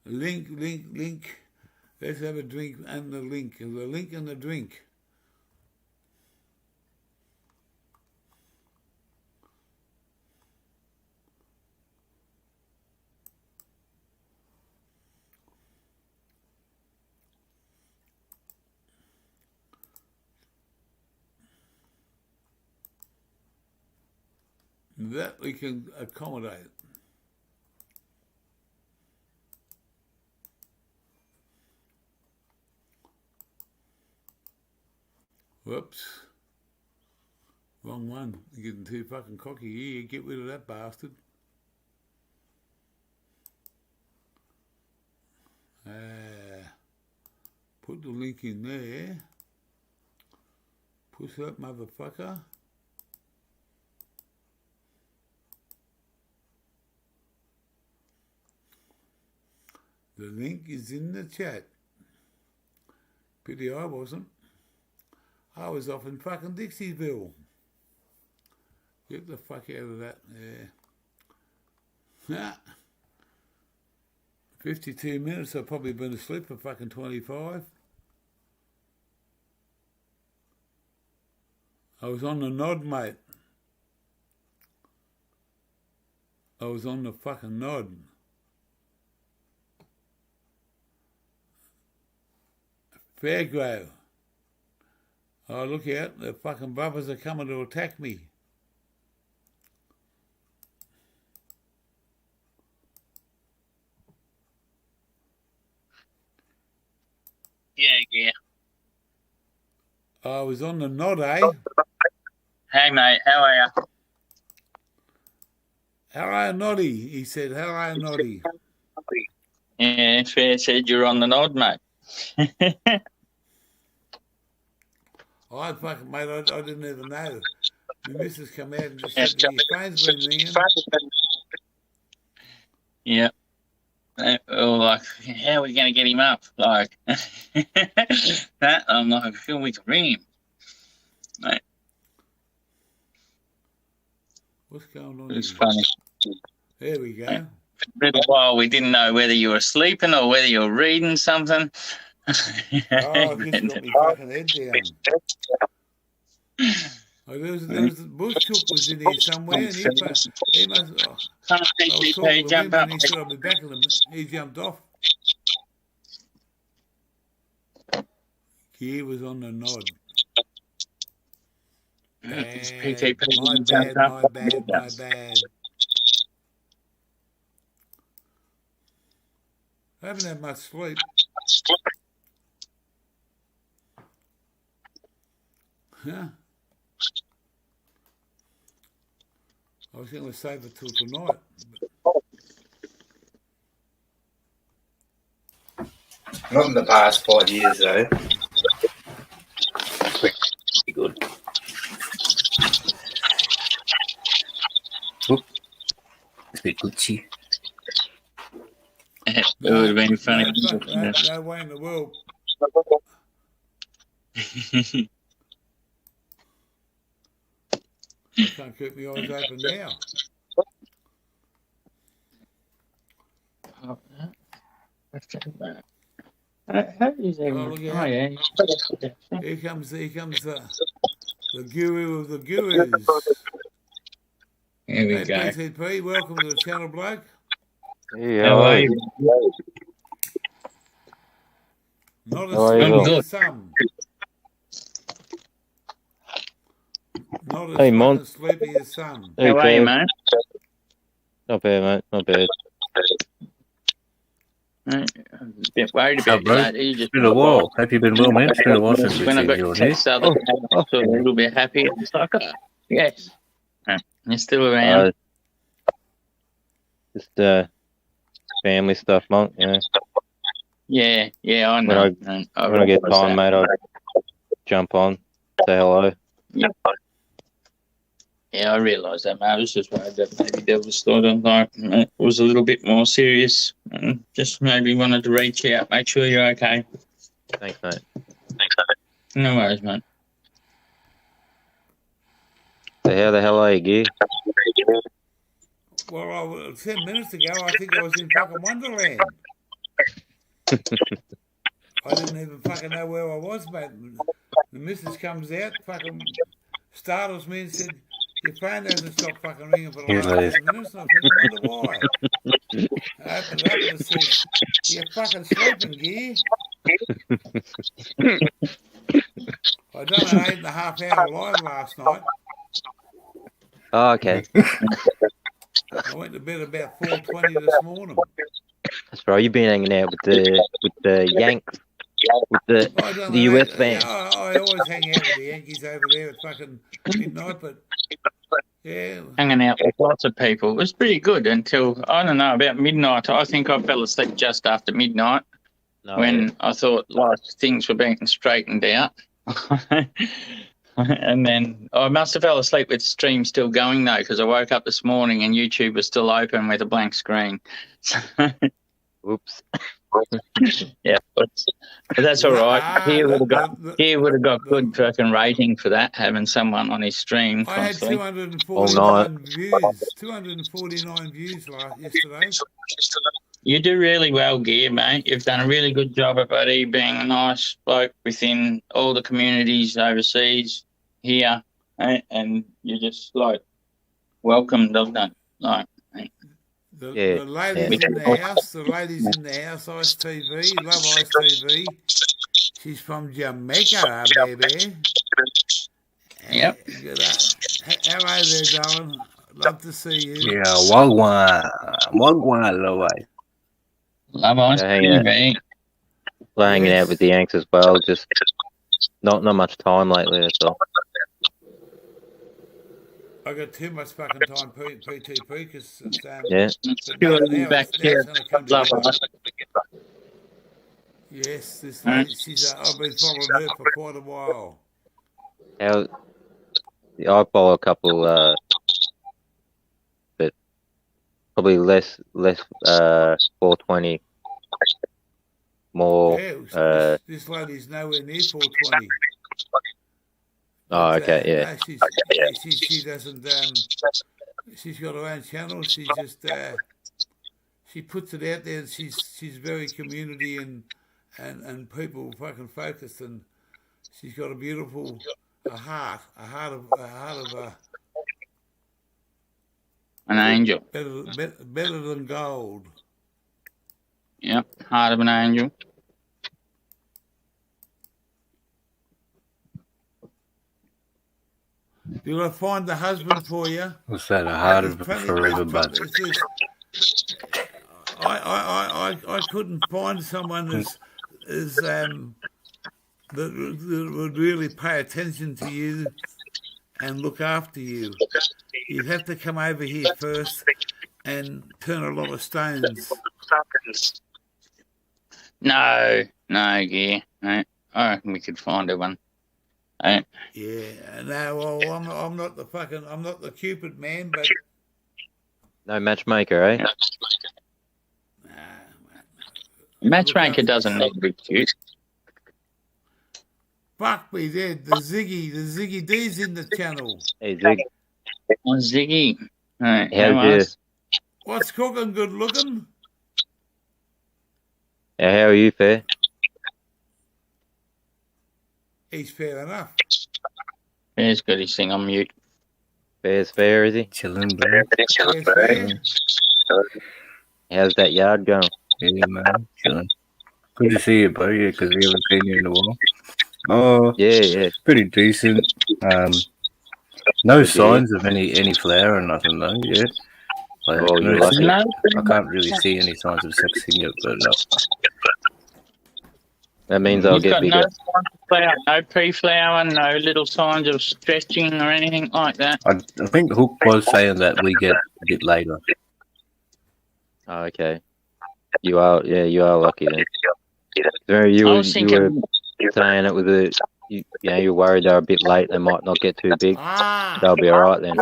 S1: Link. Let's have a drink and the link. The link and the drink. That we can accommodate. Whoops. Wrong one. You're getting too fucking cocky here. Get rid of that bastard. Put the link in there. Push that motherfucker. The link is in the chat. Pity I wasn't. I was off in fucking Dixieville. Get the fuck out of that there. 52 minutes, I've probably been asleep for fucking 25. I was on the nod, mate. I was on the fucking nod. Fairgrow. Oh, look out, the fucking brothers are coming to attack me.
S4: Yeah.
S1: I was on the nod, eh?
S4: Hey, mate, how are you?
S1: Hello, Noddy. He said, hello, Noddy.
S4: Yeah, Fair said you're on the nod, mate.
S1: I fucking, mate, I didn't even know. My missus come out and just said, your phone's been ringing.
S4: Yeah. Well, like, how are we going to get him up? Like, that, I'm like, I feel we can ring him. Mate.
S1: What's going on
S4: It's
S1: here?
S4: funny.
S1: There we go.
S4: For a little while, we didn't know whether you were sleeping or whether you were reading something.
S1: Oh, I've just got my fucking head down. Oh, there was Bush Chook was in here somewhere, and he must. I was talking to him, and he said I'll be back in a minute. He jumped off. He was on the nod. Bad. My bad. I haven't had much sleep. Huh? I was going to save it till tonight.
S5: Not in the past 5 years, though.
S4: Pretty good.
S5: It's a bit glitchy.
S4: It would have been funny.
S1: No way in the world. I can't keep my eyes open now.
S4: Oh, how is
S1: Oh,
S4: everyone?
S1: look
S4: Oh,
S1: out.
S4: yeah.
S1: Here comes the guru of the gurus.
S4: Here we
S1: Hey,
S4: go.
S1: PTP, welcome to the channel, bloke.
S5: Yeah,
S4: How are you?
S1: Not as
S5: How are you,
S1: sleepy
S4: Bill?
S1: as some. Not as
S5: Hey,
S1: fucking
S5: Mon.
S1: sleepy as some.
S5: Hey,
S4: How are you,
S5: Joe.
S4: mate?
S5: Not bad, mate. Not bad.
S4: I'm a bit worried
S6: What's up,
S4: about you,
S6: bro?
S4: lad. You
S6: It's
S4: just
S6: been a while. Hope you've been well, man. It's been a while since we've
S4: when I
S6: seen
S4: got
S6: you
S4: your
S6: on here.
S4: text the other day, I was a little bit happy. It's like, oh, yes. You're still around.
S5: Just family stuff, Monk. You know,
S4: Yeah, I
S5: when
S4: know.
S5: when I get time, mate, I'll jump on, say hello.
S4: Yeah, I realise that, mate. I was just worried that maybe there was sort of like it was a little bit more serious. And just maybe wanted to reach out, make sure you're okay.
S5: Thanks, mate.
S4: No worries, mate.
S5: So how the hell are you, Gear?
S1: Well, 10 minutes ago, I think I was in fucking Wonderland. I didn't even fucking know where I was, mate. The missus comes out, fucking startles me and said, your phone hasn't stopped fucking ringing for the
S6: Here,
S1: last
S6: ladies.
S1: 10 minutes. And I think, I wonder why. I opened it up and it says, you're fucking sleeping, Gear. I done an 8.5 hour live last night.
S5: Oh, okay.
S1: I went to bed about 4:20 this morning.
S5: That's right. You've been hanging out with the Yanks, with
S1: I done
S5: the
S1: an
S5: US
S1: eight-
S5: band.
S1: I always hang out with the Yankees over there at fucking midnight, but yeah.
S4: Hanging out with lots of people. It was pretty good until, I don't know, about midnight. I think I fell asleep just after midnight
S5: No,
S4: when I thought like things were being straightened out. And then I must have fell asleep with the stream still going though, because I woke up this morning and YouTube was still open with a blank screen.
S5: Oops.
S4: Yeah, but that's all right. He would have got good fucking rating for that, having someone on his stream
S1: I had
S4: constantly.
S1: 249 views. 249 views yesterday.
S4: You do really well, Gear, mate. You've done a really good job of buddy being a nice bloke within all the communities overseas here, and you're just like welcomed of that. Like,
S1: The ladies in the house, Ice TV, love Ice TV. She's from Jamaica, baby.
S4: Yep.
S1: Hello there, darling. Love to see you.
S6: Yeah, wagwan, Lowe.
S4: love Ice TV.
S5: Hanging out with the Yanks as well. Just not much time lately. That's all.
S1: I got too much fucking time PTP because it's
S5: Yeah.
S4: Purely back here. Love Ice.
S1: Yes, this lady, I've been following her for quite a while.
S5: I follow a couple, but probably less 420, more.
S1: Yeah, this lady's nowhere near 420.
S5: Oh, okay, yeah.
S1: No, she doesn't. She's got her own channel. She just she puts it out there. And she's very community and people fucking focused, and she's got a beautiful heart of
S4: An angel.
S1: better than gold.
S4: Yep, heart of an angel.
S1: You're gonna find the husband for you.
S6: What's that? A heart of a forever bud.
S1: I couldn't find someone that would really pay attention to you and look after you. You'd have to come over here first and turn a lot of stones.
S4: No, Gear. No, I reckon we could find her one.
S1: Yeah, no, well, I'm not the Cupid man, but
S5: No matchmaker, eh?
S4: Matchmaker doesn't need to be cute.
S1: fuck me dead. The Ziggy D's in the channel.
S5: Hey, Zig.
S4: Oh, Ziggy. Right,
S5: How's
S4: how
S5: you?
S4: was?
S1: What's cooking? Good looking?
S5: How are you, Fair?
S1: He's fair enough.
S4: He's got his thing on mute.
S5: Fair's fair, is he?
S6: Chilling, bro.
S1: Fair's fair.
S5: How's that yard going?
S6: Yeah, man. Chilling. Good to see you, bro. Yeah, because we haven't seen you in a while. Oh,
S5: Yeah.
S6: pretty decent. No
S5: Good
S6: signs of any flower or nothing though yet. Like,
S5: Oh, you're
S6: honestly,
S5: lucky.
S4: No,
S6: I can't really see any signs of sexing yet, but
S5: That means I'll
S4: you've
S5: get
S4: got
S5: bigger.
S4: no signs of flower, no pre-flower, no little signs of stretching or anything like that.
S6: I think Hook was saying that we get a bit later.
S5: Oh, okay. You are lucky then. So you
S4: I
S5: were
S4: was thinking,
S5: saying it was you're worried they're a bit late. They might not get too big.
S1: Ah.
S5: They'll be all right then.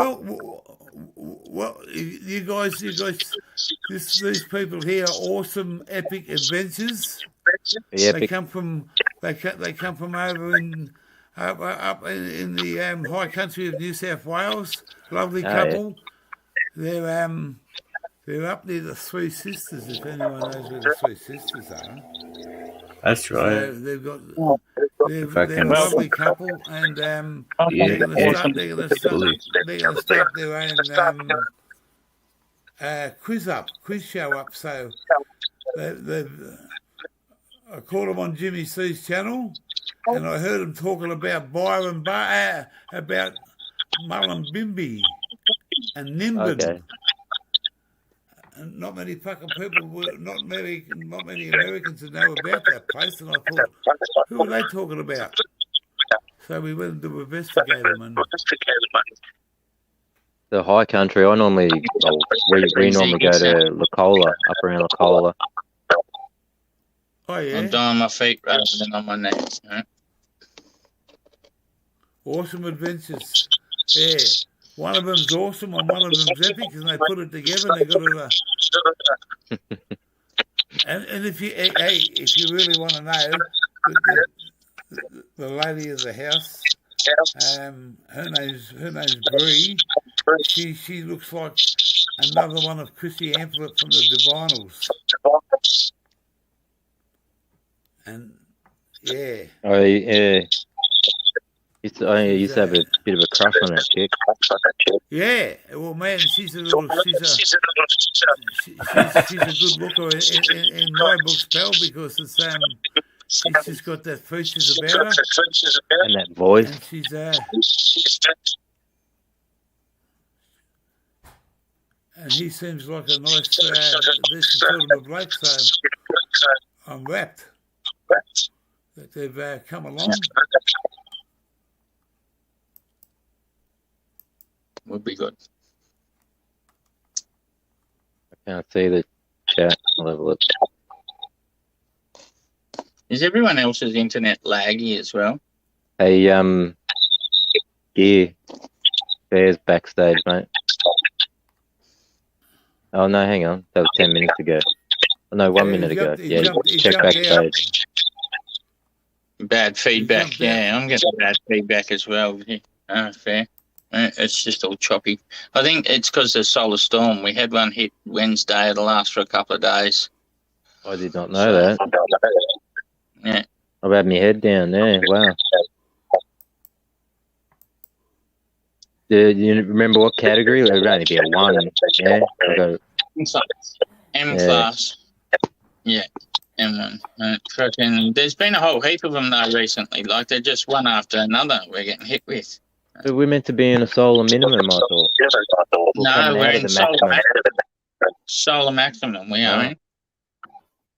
S1: Well, you guys, these people here are awesome, epic adventures.
S5: Yeah,
S1: They come from over in up in the high country of New South Wales. Lovely
S5: Oh, yeah.
S1: couple. They're up near the Three Sisters. If anyone knows where the Three Sisters are.
S6: That's
S1: So
S6: right.
S1: they've got
S6: If I
S1: they're a
S6: can-
S1: lovely couple, and
S6: Yeah,
S1: they're going
S6: awesome.
S1: to start their own quiz show up. So I caught them on Jimmy C's channel, and I heard them talking about Byron about Mullumbimby and Nimbin.
S5: Okay.
S1: And not many fucking people, not many Americans would know about that place. And I thought, who are they talking about? So we went to investigate them. And
S5: The high country. We normally go to Lacola, up around Lacola.
S1: oh yeah,
S4: I'm down on my feet rather than on my neck. Right?
S1: awesome adventures. Yeah, one of them's awesome and one of them's epic, and they put it together. And they got it. And if you really want to know, the lady of the house, her name's Bree. She looks like another one of Chrissy Amplet from the Divinals. And yeah,
S5: Oh yeah. I used to have a bit of a crush on that chick.
S1: yeah. Well, man, she's a good looker in my books, pal, because it's she's just got that features about her,
S5: And that voice.
S1: and she's and he seems like a nice, decent sort of a bloke. So I'm rapt that they've come along.
S4: Would be good.
S5: I can't see the chat. I'll have a look.
S4: Is everyone else's internet laggy as well?
S5: Hey, yeah. Bears backstage, mate. Oh no, hang on. That was 10 minutes ago. Oh, no, 1 minute ago. Yeah, check backstage.
S4: Bad feedback.
S1: jumped
S4: Yeah, I'm getting bad feedback as well. Yeah, fair. It's just all choppy. I think it's because of Solar Storm. We had one hit Wednesday. It'll last for a couple of days.
S5: I did not know that.
S4: Yeah.
S5: I've had my head down there. Wow. Do you remember what category? It would only be a 1. Yeah. I got
S4: M class. Yeah. M1. There's been a whole heap of them though recently. Like they're just one after another we're getting hit with.
S5: But we're meant to be in a solar minimum, I thought.
S4: No, we're in
S5: the maximum.
S4: solar maximum. We are in.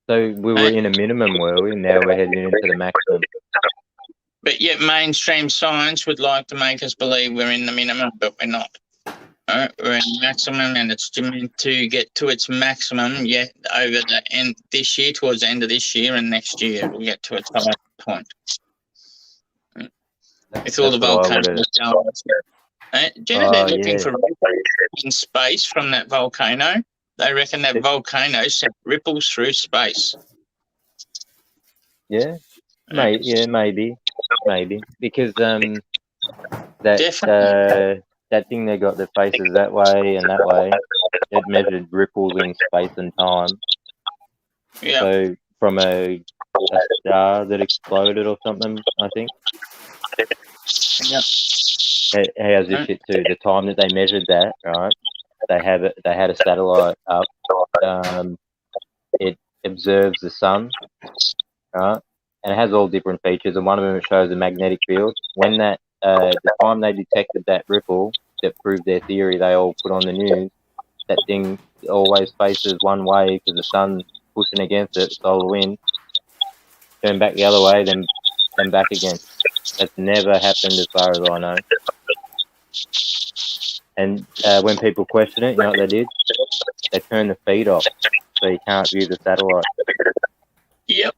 S5: So we were in a minimum, were we? Now we're heading into the maximum.
S4: But yet mainstream science would like to make us believe we're in the minimum, but we're not. We're in maximum, and it's meant to get to its maximum yet over the end this year, towards the end of this year, and next year we'll get to its high point. With all the volcanoes going. Do you know they're looking for in space from that volcano? They reckon that volcano sent ripples through space.
S5: Yeah, maybe, because that thing they got that faces that way and that way, it measured ripples in space and time.
S4: Yeah.
S5: So from a star that exploded or something, I think.
S4: Yep.
S5: He has this shit too. The time that they measured that, right? They had a satellite up. It observes the sun, right? And it has all different features. And one of them it shows a magnetic field. When the time they detected that ripple that proved their theory, they all put on the news. That thing always faces one way because the sun's pushing against it, solar wind. Turn back the other way, then back again. That's never happened as far as I know. And when people question it, you know what they did? They turned the feed off, so you can't view the satellite.
S4: Yep.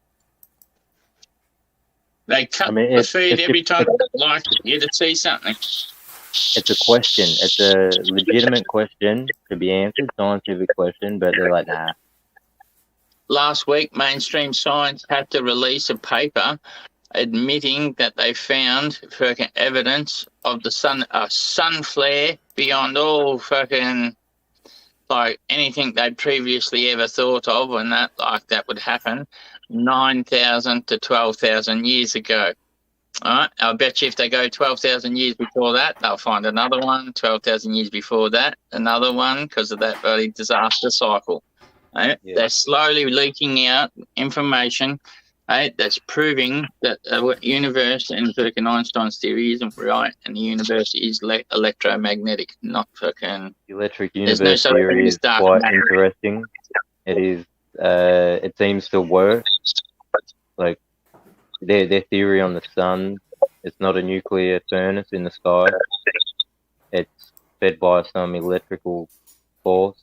S4: They cut
S5: I mean,
S4: the feed every time they'd like you to see something.
S5: It's a question. It's a legitimate question to be answered, scientific question, but they're like, nah.
S4: Last week, Mainstream Science had to release a paper admitting that they found fucking evidence of the sun flare beyond all fucking like anything they'd previously ever thought of, and that would happen 9,000 to 12,000 years ago. All right, I'll bet you if they go 12,000 years before that, they'll find another one. 12,000 years before that, another one, because of that bloody disaster cycle. Right?
S5: Yeah.
S4: They're slowly leaking out information. Right? That's proving that the universe and fucking Einstein's theory isn't right, and the universe is electromagnetic, not fucking.
S5: The electric
S4: There's
S5: universe
S4: no such
S5: theory
S4: thing
S5: is
S4: as dark
S5: quite
S4: matter.
S5: interesting. It is. It seems to work. Like their theory on the sun, it's not a nuclear furnace in the sky. It's fed by some electrical force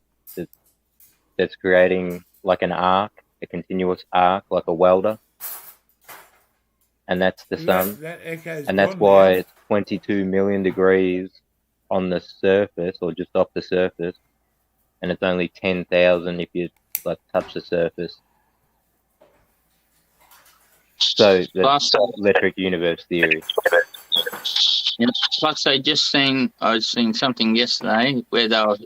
S5: that's creating like an arc, a continuous arc, like a welder. And that's the sun.
S1: That echoes
S5: And that's
S1: gone
S5: why
S1: now.
S5: it's 22 million degrees on the surface, or just off the surface, and it's only 10,000 if you like touch the surface. So that's
S4: Plus,
S5: electric universe theory.
S4: yeah, plus I was seeing something yesterday where they were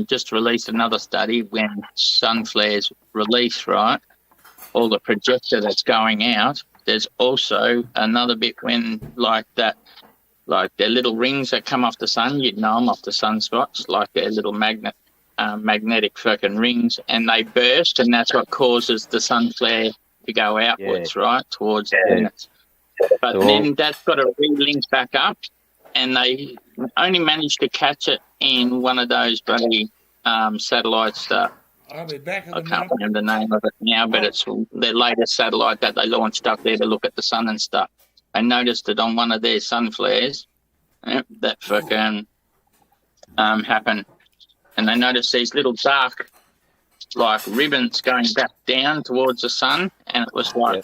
S4: just released another study when sun flares release, right? All the projector that's going out. There's also another bit when like their little rings that come off the sun, you'd know them off the sunspots, like their little magnetic fucking rings, and they burst, and that's what causes the sun flare to go outwards, right, towards the planets. But
S5: So
S4: then that's got to re-link back up, and they only managed to catch it in one of those bloody satellites that
S1: I'll be back in
S4: I
S1: a
S4: can't
S1: minute.
S4: remember the name of it now, but it's their latest satellite that they launched up there to look at the sun and stuff. I noticed it on one of their sun flares that fucking happened, and they noticed these little dark like ribbons going back down towards the sun, and it was like,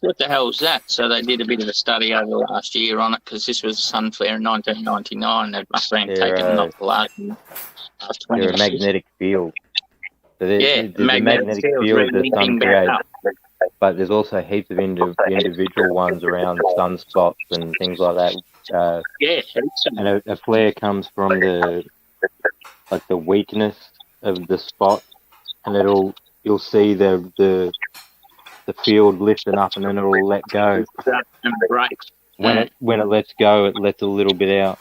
S4: what the hell was that? So they did a bit of a study over the last year on it, because this was a sun flare in 1999. It must have been taken off the last 20
S5: They're a
S4: years.
S5: magnetic field. So there's a
S4: magnetic
S5: field
S4: field
S5: that the sun
S4: linking back
S5: creates,
S4: up.
S5: but there's also heaps of individual ones around sunspots and things like that.
S4: Yeah,
S5: And a flare comes from the weakness of the spot, and you'll see the field lifting up, and then it'll let go.
S4: and break.
S5: When it lets go, it lets a little bit out.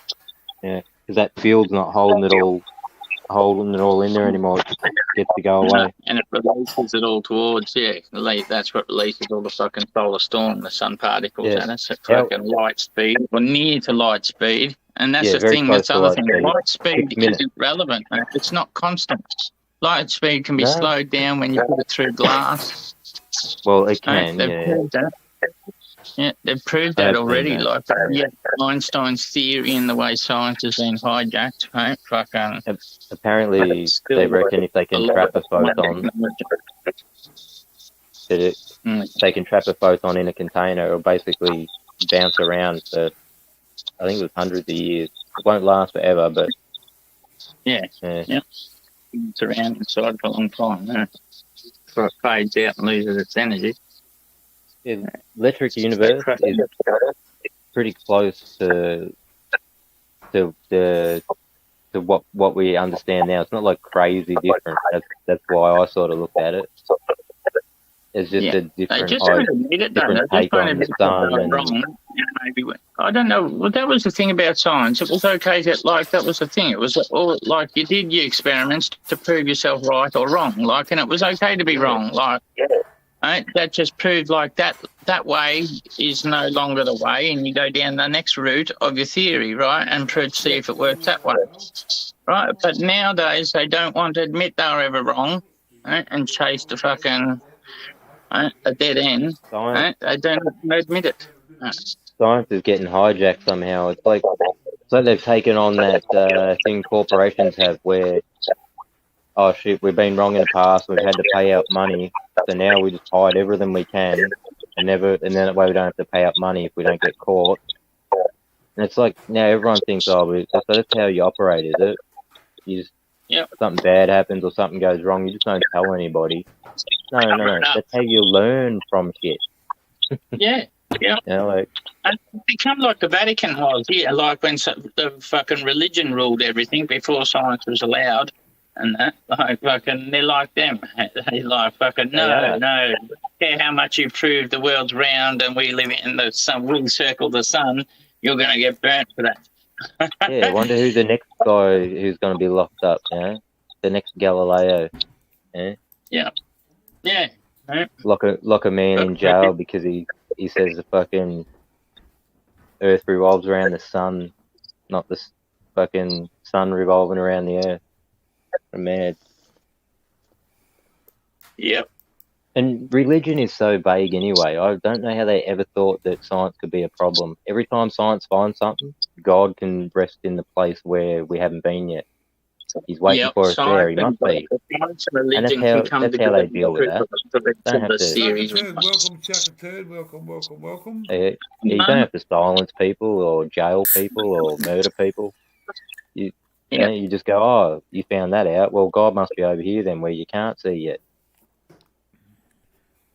S5: Yeah, because that field's not holding it all in there anymore. It just gets to go away.
S4: And it releases it all towards, that's what releases all the fucking solar storm, the sun particles,
S5: Yeah.
S4: and it's at fucking light speed, or near to light speed. And that's
S5: Yeah,
S4: the
S5: very
S4: thing,
S5: close
S4: that's the
S5: to
S4: other
S5: light
S4: thing.
S5: speed.
S4: Light speed
S5: 6 minutes.
S4: isn't relevant, man. It's not constant. Light speed can be
S5: No.
S4: slowed down when you put it through glass.
S5: Well, it
S4: Right?
S5: can,
S4: They've
S5: yeah.
S4: proved that. Yeah, they've proved that
S5: I've seen
S4: already.
S5: that.
S4: Like, Einstein's theory and the way science has been hijacked, right? Fucking.
S5: Apparently, they reckon if they can trap a photon, they can trap a photon in a container, it'll basically bounce around for, I think it was hundreds of years. It won't last forever, but
S4: Yeah. It's around inside for a long time, before it fades out and loses its energy.
S5: electric universe is pretty close to what we understand now. It's not like crazy different. That's why I sort of look at it. It's just
S4: Yeah.
S5: a
S4: They
S5: different
S4: just don't admit it, though.
S5: different
S4: They just
S5: take
S4: don't
S5: on the
S4: admit they've
S5: sun
S4: done
S5: and
S4: wrong. Maybe I don't know. Well, that was the thing about science. It was okay to that was the thing. It was all like you did your experiments to prove yourself right or wrong. Like, and it was okay to be wrong. Like, that just proved like that way is no longer the way, and you go down the next route of your theory, right, and see if it works that way, right? But nowadays they don't want to admit they were ever wrong, right, and chase the fucking a dead end.
S5: science.
S4: They don't admit it.
S5: Science is getting hijacked somehow. It's like they've taken on that thing corporations have where, oh shit, we've been wrong in the past, we've had to pay out money, so now we just hide everything we can and then that way we don't have to pay out money if we don't get caught. And it's like now everyone thinks, oh, that's how you operate, is it? You just something bad happens or something goes wrong, you just don't tell anybody. No. That's how you learn from shit.
S4: Yeah.
S5: You know, like,
S4: and become like the Vatican was, like when the fucking religion ruled everything before science was allowed, and that, like fucking, they're like them. They like fucking no, don't care how much you prove the world's round and we live in the sun, we circle the sun, you're going to get burnt for that.
S5: I wonder who the next guy who's going to be locked up. The next Galileo.
S4: Yeah.
S5: Lock a man in jail because he says the fucking Earth revolves around the sun, not the fucking sun revolving around the Earth. I'm mad.
S4: Yep.
S5: And religion is so vague anyway. I don't know how they ever thought that science could be a problem. Every time science finds something, God can rest in the place where we haven't been yet. He's waiting for us there. He must be. And that's how they deal with that. Don't have to.
S1: Welcome, Chuck a Turd. Welcome.
S5: You don't have to silence people or jail people or murder people. You just go, oh, you found that out. Well, God must be over here then, where you can't see yet.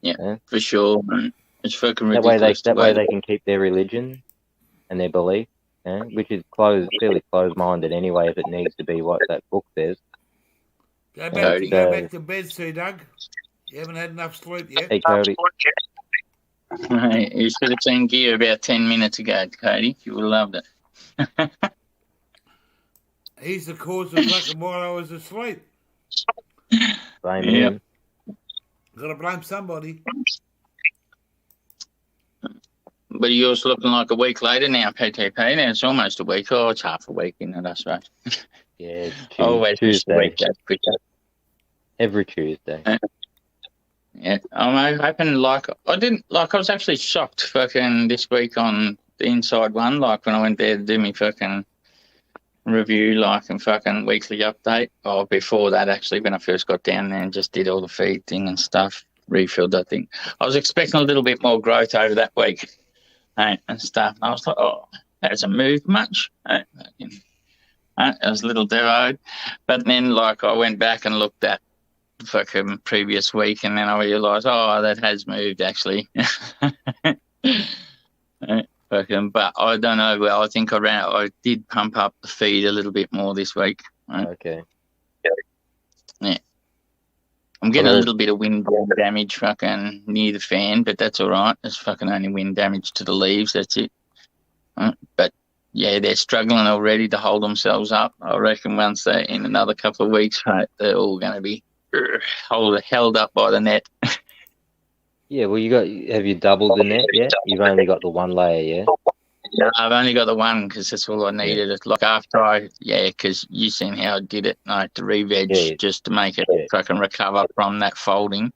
S4: Yeah, for sure. Man. It's fucking ridiculous.
S5: That way they can keep their religion and their belief. Which is fairly closed-minded anyway, if it needs to be what that book says.
S1: Go back to bed, Sir Doug. You haven't had enough sleep yet.
S5: Hey, Cody.
S4: You should have seen Gear about 10 minutes ago, Cody. You would have loved it.
S1: He's the cause of fucking while I was asleep.
S5: Blame him.
S1: Got to blame somebody.
S4: But yours looking like a week later now, PTP. Now it's almost a week. Oh, it's half a week, isn't it? That's right.
S5: Yeah,
S4: always
S5: Tuesday. Every Tuesday.
S4: I'm hoping, I was actually shocked fucking this week on the Inside One, like when I went there to do my fucking review, and fucking weekly update. Oh, before that, actually, when I first got down there and just did all the feed thing and stuff, refilled that thing. I was expecting a little bit more growth over that week. And stuff. And I was like, oh, that hasn't moved much. It was a little devoed. But then, I went back and looked at the fucking previous week, and then I realised, oh, that has moved, actually. But I don't know. Well, I think I did pump up the feed a little bit more this week.
S5: Okay.
S4: Yeah. I'm getting a little bit of wind damage fucking near the fan, but that's all right. It's fucking only wind damage to the leaves. That's it. But, yeah, they're struggling already to hold themselves up. I reckon once they're in another couple of weeks, they're all going to be held up by the net.
S5: Yeah, well, have you doubled the net yet? You've only got the one layer, yeah?
S4: No, I've only got the one because that's all I needed. It's after because you seen how I did it. I had to re-veg just to make it fucking recover from that folding.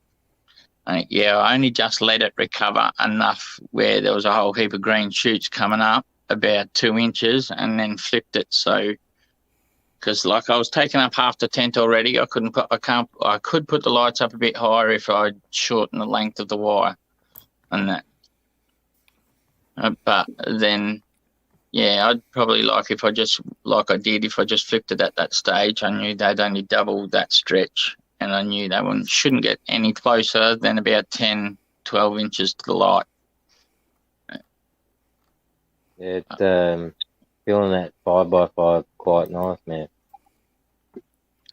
S4: I only just let it recover enough where there was a whole heap of green shoots coming up about 2 inches, and then flipped it. So, because I was taking up half the tent already, I could put the lights up a bit higher if I'd shorten the length of the wire and that. But then, I'd probably if I just, if I just flipped it at that stage, I knew they'd only double that stretch, and I knew they shouldn't get any closer than about 10, 12 inches to the light.
S5: Yeah, it's feeling that 5x5 quite nice, man.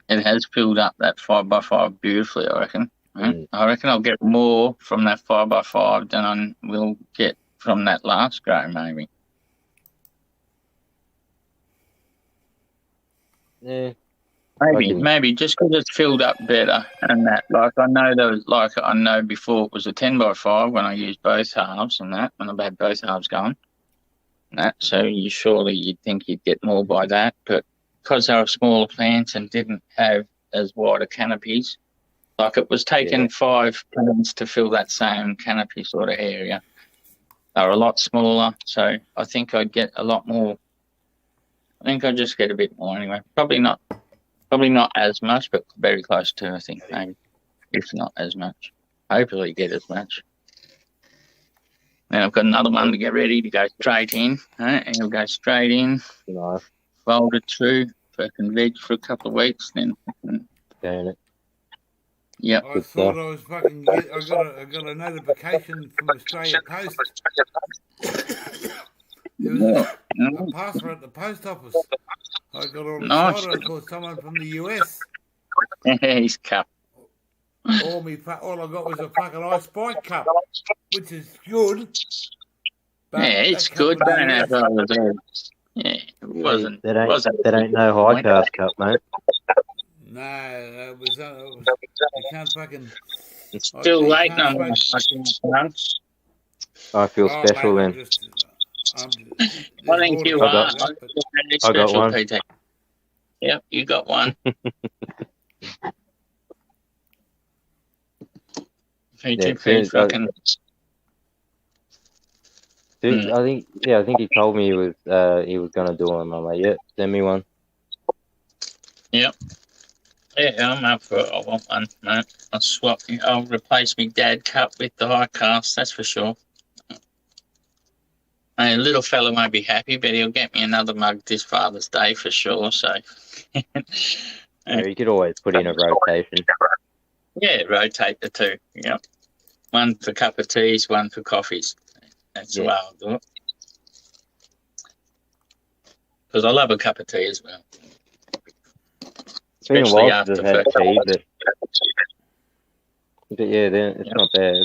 S4: It has filled up that 5x5 beautifully, I reckon. I reckon I'll get more from that 5x5 than I will get from that last grow, maybe.
S5: Yeah.
S4: Maybe just because it's filled up better and that. Like I know before it was a 10x5 when I used both halves and that, when I've had both halves going. And that, so you'd think you'd get more by that, but because they were smaller plants and didn't have as wide a canopies, like it was taking 5 plants to fill that same canopy sort of area. They were a lot smaller, so I think I'd get a lot more. I think I'd just get a bit more anyway. Probably not as much, but very close to, I think, maybe, if not as much. Hopefully get as much. Then I've got another one to get ready to go straight in, and he'll go straight in,
S5: Nice.
S4: fold it through, fucking veg for a couple of weeks, then.
S5: Doing it.
S4: Yep.
S1: I thought I was fucking. I got a notification from Australia Post. There was a parcel at the post office. I got all
S4: Nice.
S1: excited. I thought someone from the US.
S4: He's cup.
S1: All I got was a fucking ice spike cup, which is good. But
S4: Yeah, it's
S1: that
S4: good.
S1: couple of
S4: Don't have
S1: days-
S4: all of that. Yeah, it wasn't.
S5: That ain't no high cast cup, mate.
S1: No, it was. You can't fucking.
S4: It's still
S1: you
S4: waiting
S1: can't
S4: on
S1: smoke-
S4: that.
S5: I feel
S1: Oh,
S5: special
S1: mate,
S5: then.
S4: I think you
S5: I
S4: are.
S5: got-
S4: It's
S5: I got
S4: special,
S5: one.
S4: Peter. Yep, you got one. Peter,
S5: Yeah,
S4: please fucking.
S5: Dude, I think he told me he was gonna do one. I'm like, yeah, send me one.
S4: Yep. Yeah, I'm up for it. I want one, mate. I'll replace my dad cup with the high cast, that's for sure. A little fella won't be happy, but he'll get me another mug this Father's Day for sure. So,
S5: Yeah, you could always put in a rotation.
S4: yeah, rotate the two. Yep. One for cup of teas, one for coffees. That's the way I'll do it. Because I love a cup of tea as well.
S5: It's been a
S4: Especially
S5: while
S4: after
S5: since I've had
S4: first.
S5: tea, but yeah, then it's not bad.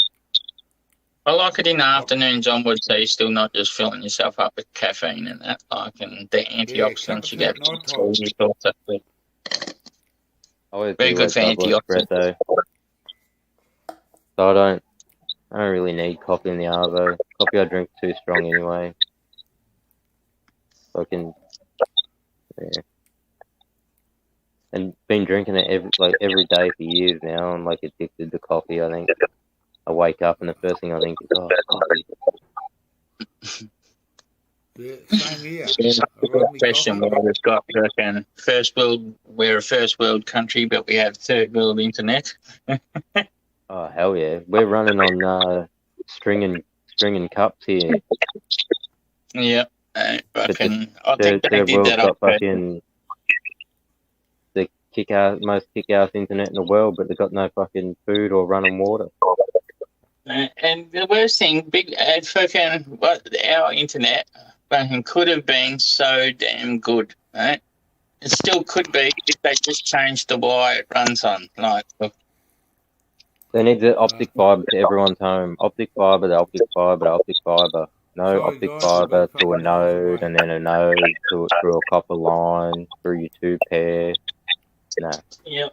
S4: I like it in the afternoons onwards, so you're still not just filling yourself up with caffeine and that, like, and the antioxidants you get.
S1: cup of tea at night time.
S4: You thought that was
S5: I always
S4: Very
S5: do
S4: good for
S5: a double
S4: antioxidants.
S5: espresso. So I don't really need coffee in the arvo. Coffee I drink too strong anyway. So I can, yeah. And been drinking it every day for years now. I'm like addicted to coffee. I think I wake up and the first thing I think is, oh, coffee.
S1: Yeah, same here.
S4: Yeah,
S1: I love me
S4: question
S1: coffee.
S4: where we've got we're a first world country, but we have third world internet.
S5: Oh hell yeah, we're running on stringing cups here.
S4: Yeah, I
S5: But
S4: think they
S5: Third
S4: did
S5: world's
S4: that
S5: got
S4: up there.
S5: fucking the most kick-ass internet in the world, but they've got no fucking food or running water.
S4: And the worst thing, our internet fucking could have been so damn good, right? It still could be if they just changed the wire it runs on. Like,
S5: They need the optic fibre to everyone's home. Optic fibre, the optic fibre, the optic fibre. No
S1: Sorry,
S5: optic
S1: guys,
S5: fibre
S1: I've got
S5: to a
S1: fucking miles
S5: node,
S1: away.
S5: and then a node through a copper line, through your 2 pair. No.
S4: yeah.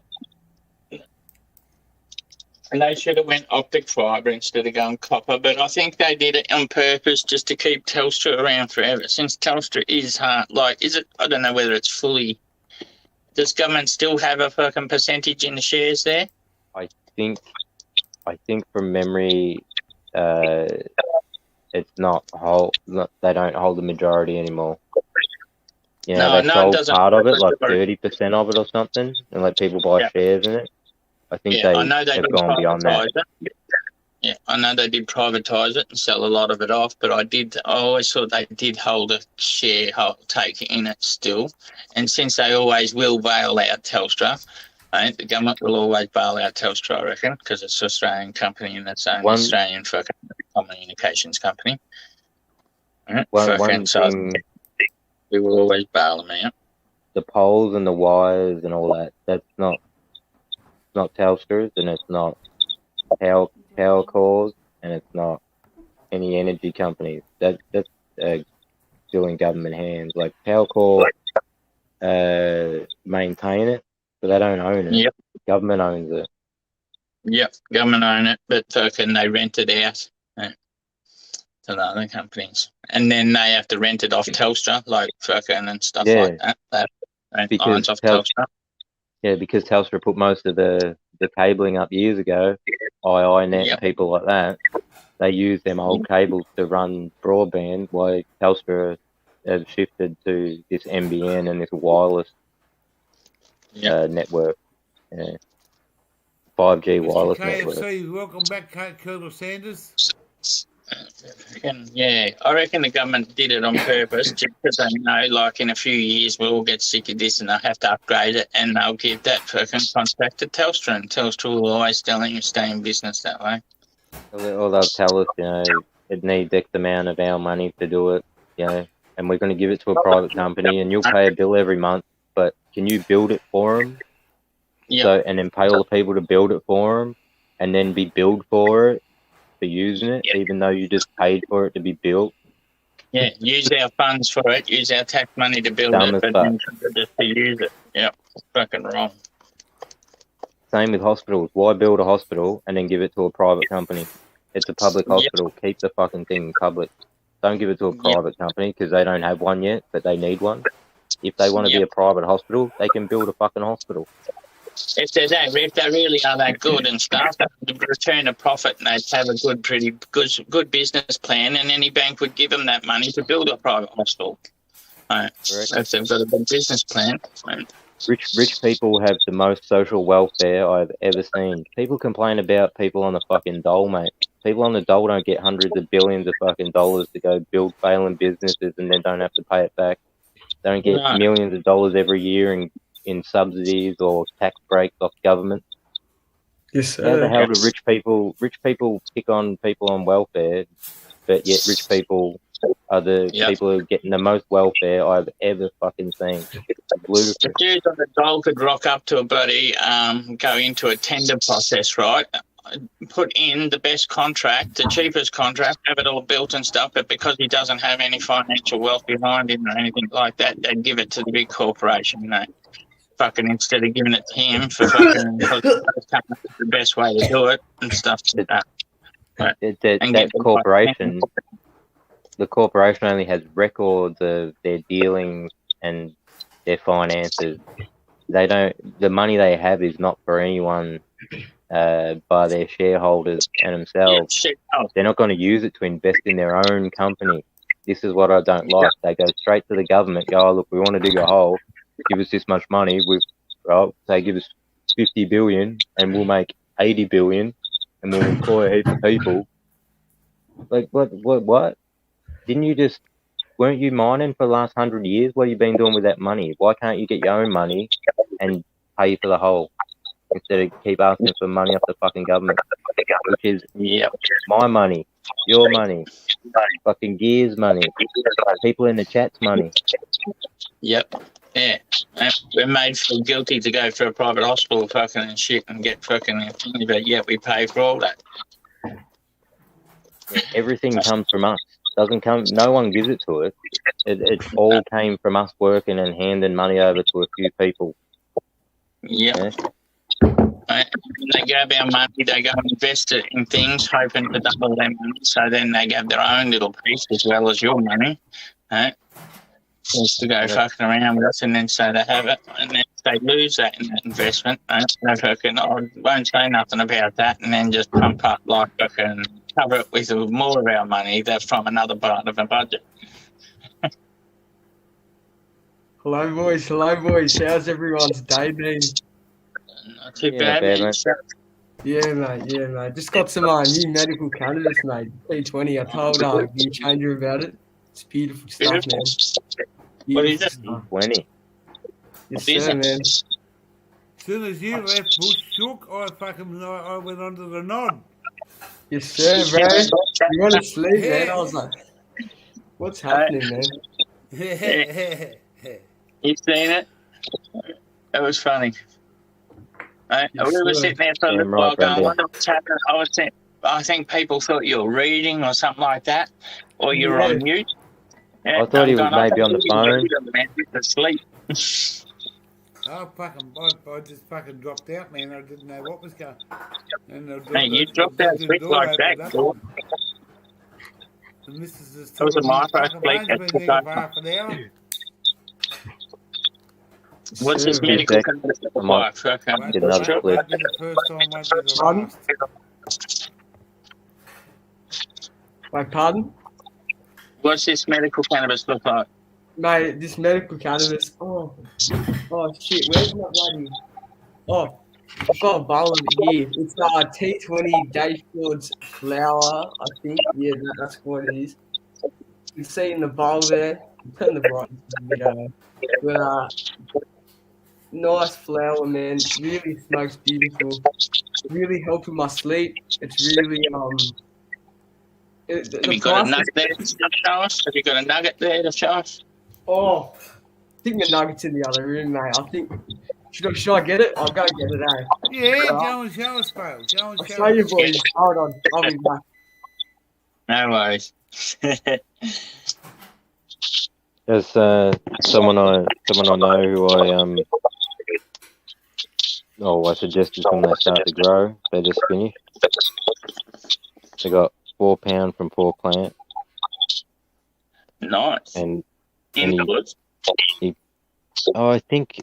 S4: And they should have went optic fibre instead of going copper, but I think they did it on purpose just to keep Telstra around forever. Since Telstra is hard, I don't know whether it's fully. Does government still have a fucking percentage in the shares there?
S5: I think from memory, it's not they don't hold the majority anymore. You know,
S4: No,
S5: they
S4: no, it
S5: sold
S4: doesn't.
S5: part of it, like 30% of it or something, and let people buy
S4: Yeah.
S5: shares in it. I think
S4: Yeah, I know they
S5: they've
S4: did
S5: gone beyond that.
S4: privatise it. Yeah, I know they did privatise it and sell a lot of it off, but I always thought they did hold a take in it still. And since they always will bail out Telstra, I think the government will always bail out Telstra, I reckon, because it's an Australian company and it's an Australian fucking communications company.
S5: One
S4: So
S5: thing,
S4: we will always bail them out.
S5: the poles and the wires and all that, that's not Telstra's, and it's not power cores, and it's not any energy companies. That's still in government hands. Like Powercore maintain it, but they don't own it.
S4: Yep.
S5: Government owns it.
S4: Yep, government own it, but fucking they rent it out to the other companies, and then they have to rent it off Telstra, like fucking and stuff like that. They rent
S5: Because
S4: lines off Telstra.
S5: Yeah, because Telstra put most of the cabling up years ago, IINet,
S4: Yep.
S5: people like that, they use them old cables to run broadband, while Telstra have shifted to this NBN and this wireless network. Yeah. 5G wireless network.
S1: KFC, welcome back, Colonel Sanders.
S4: I reckon the government did it on purpose just because they know, like, in a few years we'll all get sick of this and they'll have to upgrade it, and they'll give that fucking contract to Telstra, and Telstra will always stay in business that way.
S5: Or they'll tell us, it needs X amount of our money to do it, and we're going to give it to a private company, and you'll pay a bill every month, but can you build it for them?
S4: Yeah.
S5: So, and then pay all the people to build it for them, and then be billed for it, for using it, even though you just paid for it to be built.
S4: Yeah, use our funds for it, use our tax money to build
S5: Dumb
S4: it,
S5: as
S4: but
S5: fuck.
S4: then just to use it. Yeah, fucking wrong.
S5: Same with hospitals. Why build a hospital and then give it to a private company? It's a public hospital. Keep the fucking thing public. Don't give it to a private company because they don't have one yet, but they need one. If they want to be a private hospital, they can build a fucking hospital.
S4: If they really are that good and stuff, they'd return a profit and they'd have a pretty good business plan, and any bank would give them that money to build a private hospital. If they've got a good business plan.
S5: Rich people have the most social welfare I've ever seen. People complain about people on the fucking dole, mate. People on the dole don't get hundreds of billions of fucking dollars to go build failing businesses and then don't have to pay it back. They don't get millions of dollars every year in subsidies or tax breaks off government.
S2: Yes, sir.
S5: How the hell do rich people pick on people on welfare, but yet rich people are the people who are getting the most welfare I've ever fucking seen? Ludicrous.
S4: The dudes on the dole could rock up to a buddy, go into a tender process, right? Put in the best contract, the cheapest contract, have it all built and stuff, but because he doesn't have any financial wealth behind him or anything like that, they'd give it to the big corporation, fucking instead of giving it to him for fucking the best way to do it and stuff like that.
S5: That corporation, the corporation only has records of their dealings and their finances. The money they have is not for anyone by their shareholders and themselves. They're not going to use it to invest in their own company. This is what I don't like. They go straight to the government, go, oh, look, we want to dig a hole, give us this much money, say give us 50 billion and we'll make 80 billion and we'll employ a heap of people. Like, what? Weren't you mining for the last 100 years? What have you been doing with that money? Why can't you get your own money and pay for the hole instead of keep asking for money off the fucking government? Which is my money, your money, fucking Gears money, people in the chat's money.
S4: Yep. Yeah. We're made feel guilty to go for a private hospital fucking and shit and get fucking but we pay for all that.
S5: Everything comes from us. No one gives it to us. It all came from us working and handing money over to a few people.
S4: Yep. They grab our money, they go and invest it in things, hoping to double their money, so then they get their own little piece as well as your money. Just to go fucking around with us, and then so they have it, and then if they lose that in that investment, they fucking won't say nothing about that, and then just pump up like fucking cover it with more of our money that's from another part of the budget.
S2: Hello, boys. How's everyone's day been?
S4: Not too bad, mate.
S2: Yeah, mate. Just got some new medical cannabis, mate. P20. I told you changer about it. It's beautiful stuff, man.
S4: What is it?
S5: 20.
S2: Yes, sir, man.
S1: As soon as you left Bush Shook, I went onto the nod.
S2: Yes, sir, bro. You want to sleep, man? I was like, what's happening, man?
S4: You seen it? It was funny. Right?
S2: Yes,
S4: We were
S2: sir.
S4: sitting there for a
S5: Damn
S4: little
S5: right,
S4: while going, I
S5: Brandon.
S4: wonder what's happening. I think people thought you were reading or something like that, or you were
S2: Yeah.
S4: on mute.
S5: I thought he was
S4: I
S5: maybe on the phone.
S4: Man, asleep.
S1: I just fucking dropped out, man. I didn't know what was going. And
S4: Hey, you dropped out quick like that. Cool.
S1: The missus is
S4: That was
S1: telling
S4: a
S1: me,
S4: micro
S1: fucking
S4: sleep.
S1: Ryan's been there for half an hour.
S4: What's this
S2: Sir.
S4: medical
S5: Sec.
S4: cannabis look
S1: Won't-
S4: like? Okay.
S1: won't-
S5: Get another
S1: won't
S5: clip.
S1: be the first time, won't be the
S2: Pardon?
S1: last.
S2: Like, pardon?
S4: What's this medical cannabis look like?
S2: Mate, this medical cannabis. Oh shit, where's my bloody. Oh, I've got a bowl of it here. It's T20 Dayfield's flour, I think. Yeah, that's what it is. You can see in the bowl there. Turn the brightness a bit over. But, nice flour, man. Really smokes beautiful. Really helping my sleep. It's really
S4: Have you got a nugget there to show us? Have you got a nugget there to show us?
S2: Oh, I think the nugget's in the other room, mate. I think. Should I get it? I'll go get it, eh?
S1: Yeah, go and show us, bro. Go and
S2: I'll
S1: show
S2: show you,
S1: us.
S2: boys. Hold on. I'll be back.
S4: No worries.
S5: There's someone I know who I suggested when they start to grow. They just finished. They got 4 pound from 4 plants,
S4: Nice.
S5: and
S4: Indoors.
S5: I think.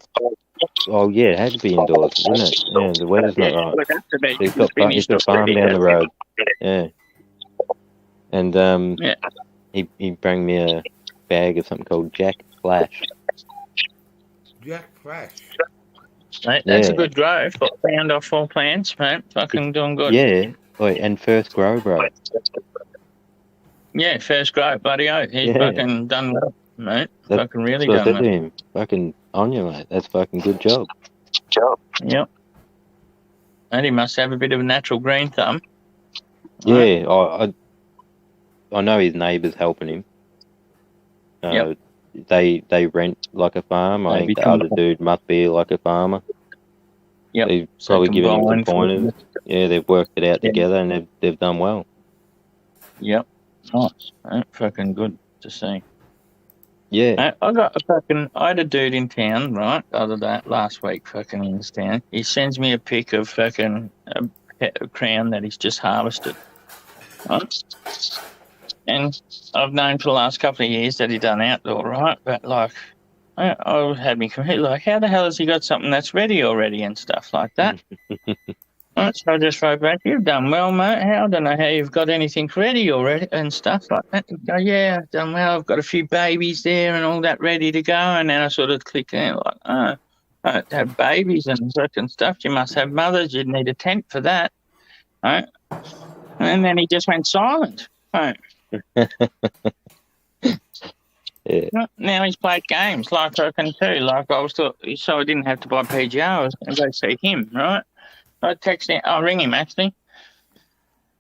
S5: Oh yeah, it had to be indoors, didn't it? Yeah, the weather's not right.
S4: Would have to be.
S5: He's got a farm down the road. Yeah, and
S4: Yeah.
S5: he bring me a bag of something called Jack Flash.
S1: Jack Flash.
S4: Mate, that's a
S5: Yeah.
S4: good grow. 4 pound off 4 plants, mate. Fucking doing good.
S5: Yeah, and first grow, bro.
S4: Yeah, first grow, buddy. Oh, he's
S5: Yeah.
S4: fucking done well, mate.
S5: That-
S4: Fucking really
S5: So I
S4: done
S5: said to
S4: well.
S5: him, "Fucking on you, mate. That's fucking good job."
S4: Yep. And he must have a bit of a natural green thumb.
S5: Yeah, I know his neighbours helping him.
S4: Yep.
S5: They rent like a farm. I
S4: They
S5: think the
S4: become-
S5: other dude must be like a farmer.
S4: Yep.
S5: They've
S4: So
S5: probably given him some
S4: combined for-
S5: pointers. Yeah, they've worked it out
S4: Yeah.
S5: together and they've done well.
S4: Yep. Nice. Mate. Fucking good to see.
S5: Yeah.
S4: I had a dude in town, right, last week, fucking in this town. He sends me a pic of fucking a crown that he's just harvested. Right? And I've known for the last couple of years that he done outdoor, right? But like, I had me completely like, how the hell has he got something that's ready already and stuff like that? Right, so I just wrote back, you've done well, mate. I don't know how you've got anything ready already and stuff like that. He'd go, yeah, I've done well. I've got a few babies there and all that ready to go. And then I sort of clicked in like, oh, to have babies and certain stuff. You must have mothers. You'd need a tent for that. Right? And then he just went silent. Right?
S5: Yeah.
S4: Now he's played games like I can too. Like I was thought, so I didn't have to buy PGR. I was going to go see him, right? I text him. I'll ring him actually,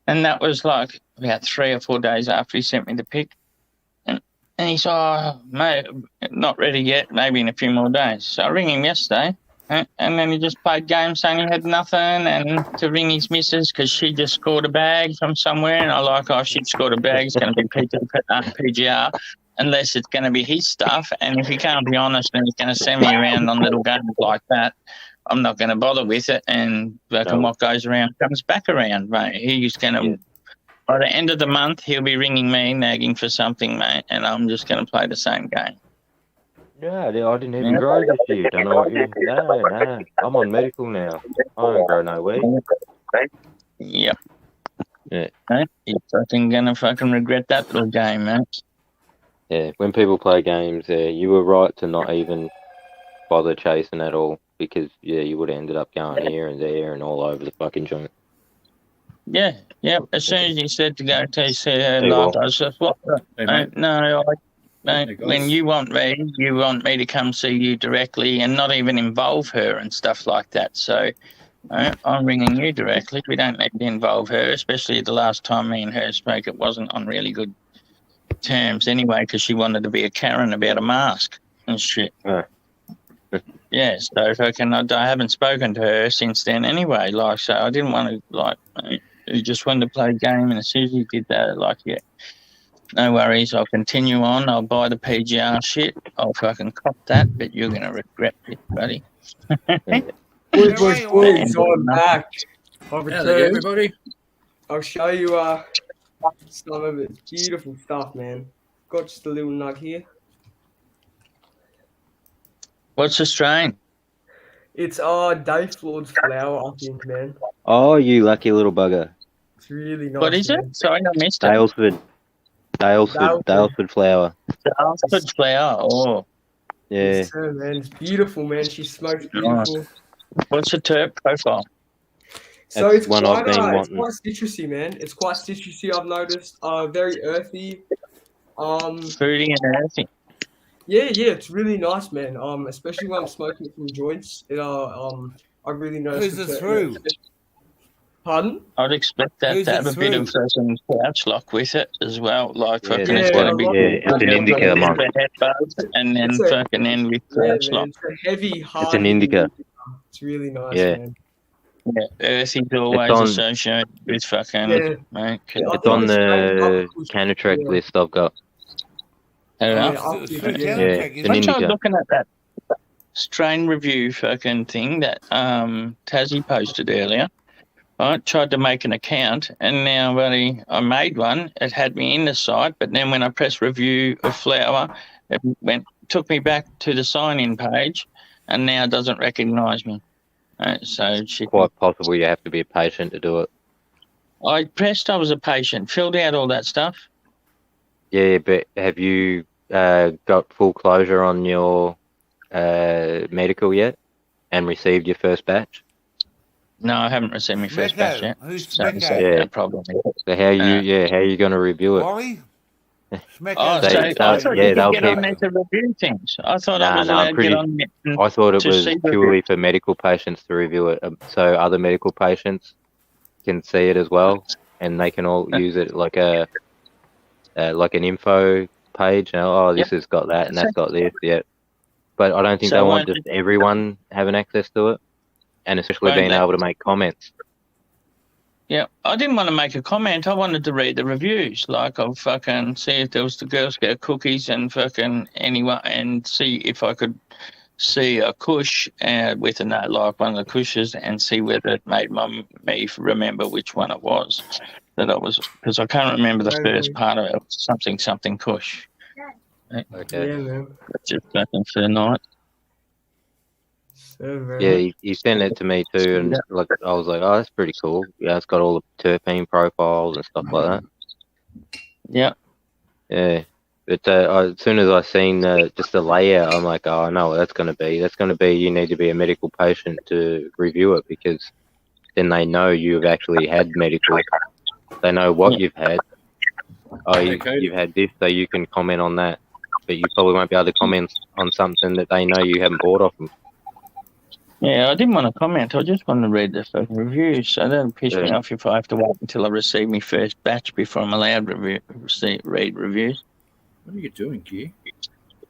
S4: and that was like about 3 or 4 days after he sent me the pic. And he said, "Oh, mate, not ready yet. Maybe in a few more days." So I ring him yesterday, and then he just played games saying he had nothing, and to ring his missus because she just scored a bag from somewhere, and I like, oh, she scored a bag. It's going to be PGR. Unless it's going to be his stuff, and if he can't be honest and he's going to send me around on little games like that, I'm not going to bother with it. And what goes around comes back around, mate. He's going to, by the end of the month, he'll be ringing me, nagging for something, mate, and I'm just going to play the same game.
S5: Yeah, I didn't even grow this year. Don't know what you. No. I'm on medical now. I don't grow no weed.
S4: Yep.
S5: Yeah.
S4: Mate, he's fucking going to fucking regret that little game, mate.
S5: Yeah, when people play games, you were right to not even bother chasing at all because, you would have ended up going here and there and all over the fucking joint.
S4: Yeah. As soon as he said to go to
S5: Hey,
S4: live,
S5: Will.
S4: I was just, what?
S6: Hey, mate.
S4: No,
S6: Hey,
S4: mate,
S6: guys.
S4: when you want me to come see you directly and not even involve her and stuff like that. So I'm ringing you directly. We don't need to involve her, especially the last time me and her spoke. It wasn't on really good terms anyway because she wanted to be a Karen about a mask and shit. Yeah, so fucking, I haven't spoken to her since then anyway. Like, so I didn't want to, like, you just wanted to play a game, and as soon as you did that, like, yeah, no worries, I'll continue on. I'll buy the PGR shit. I'll fucking cop that, but you're going to regret it, buddy.
S2: Boys, I'm back. I've
S6: Hello,
S2: returned.
S6: everybody.
S2: I'll show you some of it. Beautiful stuff, man. Got just a little nug here.
S4: What's the strain?
S2: It's Dayflord's flower, I think, man.
S5: Oh, you lucky little bugger.
S2: It's really nice.
S4: What is
S2: man.
S4: it? Sorry, I missed it.
S5: Dalesford flower.
S4: Dalesford flower. Oh,
S5: Yeah.
S2: Yes, sir, man. It's beautiful, man. She smokes beautiful.
S4: what's the terp profile?
S2: So
S5: That's
S2: it's
S5: one
S2: quite,
S5: I've been
S2: it's
S5: wanting.
S2: quite citrusy, man. It's quite citrusy, I've noticed. Very earthy.
S4: Fruity and earthy.
S2: Yeah, it's really nice, man. Especially when I'm smoking it from joints. I really notice.
S1: Who's it through?
S2: Pardon?
S4: I'd expect that
S1: Who's
S4: to
S1: it
S4: have a bit
S1: through?
S4: of some couch lock with it as well. Like,
S5: Yeah,
S4: fucking,
S2: that's
S4: it's
S2: what
S4: got
S2: I
S4: to be
S2: like.
S5: Yeah, it's an indica,
S4: with
S5: man.
S4: the headphones and then
S2: It's a-
S4: fucking end with
S2: Yeah,
S4: couch
S2: man.
S4: lock.
S2: It's a heavy, hard.
S5: an indica.
S2: It's really nice,
S5: Yeah.
S2: man.
S4: Yeah, earthy's always
S5: on-
S4: associated with fucking,
S2: Yeah.
S4: mate.
S5: It's on the Canatrek
S2: Yeah.
S5: list I've got.
S4: Fair
S2: Yeah,
S4: enough.
S2: I'll
S1: It's
S2: keep
S1: for
S2: it, yeah.
S1: Canada,
S5: Yeah,
S1: isn't
S5: it's an
S1: it?
S4: I tried
S5: indica.
S4: looking at that strain review fucking thing that Tassie posted earlier. I tried to make an account, and now, buddy, I made one. It had me in the site, but then when I pressed review of flower, it took me back to the sign-in page, and now it doesn't recognise me. So shit.
S5: Quite possible you have to be a patient to do it.
S4: I pressed I was a patient, filled out all that stuff.
S5: Yeah, but have you got full closure on your medical yet and received your first batch?
S4: No, I haven't received my first batch yet.
S1: Who's
S4: So
S1: Smecko?
S5: Yeah.
S4: no problem.
S5: So how are you going to review it?
S1: Wally? Smecko.
S4: Oh,
S5: They-
S4: so
S5: they'll-
S4: I thought
S5: yeah,
S4: you could
S5: they'll
S4: get on
S5: keep-
S4: there to review things. I thought I
S5: Nah,
S4: was
S5: nah, I'm
S4: allowed to
S5: pretty-
S4: get on there.
S5: I thought it
S4: to
S5: was
S4: see the-
S5: purely for medical patients to review it, so other medical patients can see it as well, and they can all use it like an info page. You know, oh, this has got that and that's got this. Yeah, but I don't think
S4: So
S5: they want
S4: won't-
S5: just everyone having access to it, and especially
S4: Won't
S5: being
S4: they?
S5: able to make comments.
S4: Yeah, I didn't want to make a comment. I wanted to read the reviews. Like, I'll fucking see if there was the Girl Scout cookies and fucking anyone, and see if I could see a kush with a note, like one of the kushes, and see whether it made me remember which one it was that I was, because I can't remember the first part of it. It was something kush.
S5: Okay.
S2: Yeah, man.
S4: Just fucking for the night.
S2: So very
S5: Yeah, he sent it to me too, and like I was like, oh, that's pretty cool. Yeah, it's got all the terpene profiles and stuff like that.
S4: Yeah.
S5: Yeah, but as soon as I seen just the layout, I'm like, oh, I know what that's going to be. That's going to be you need to be a medical patient to review it, because then they know you've actually had medical. They know what you've had. Oh, you've had this, so you can comment on that. But you probably won't be able to comment on something that they know you haven't bought off them.
S4: Yeah, I didn't want to comment. I just wanted to read the fucking reviews. So that'll piss me
S5: Yeah.
S4: off if I have to wait until I receive my first batch before I'm allowed to read reviews.
S6: What are you doing, Gear?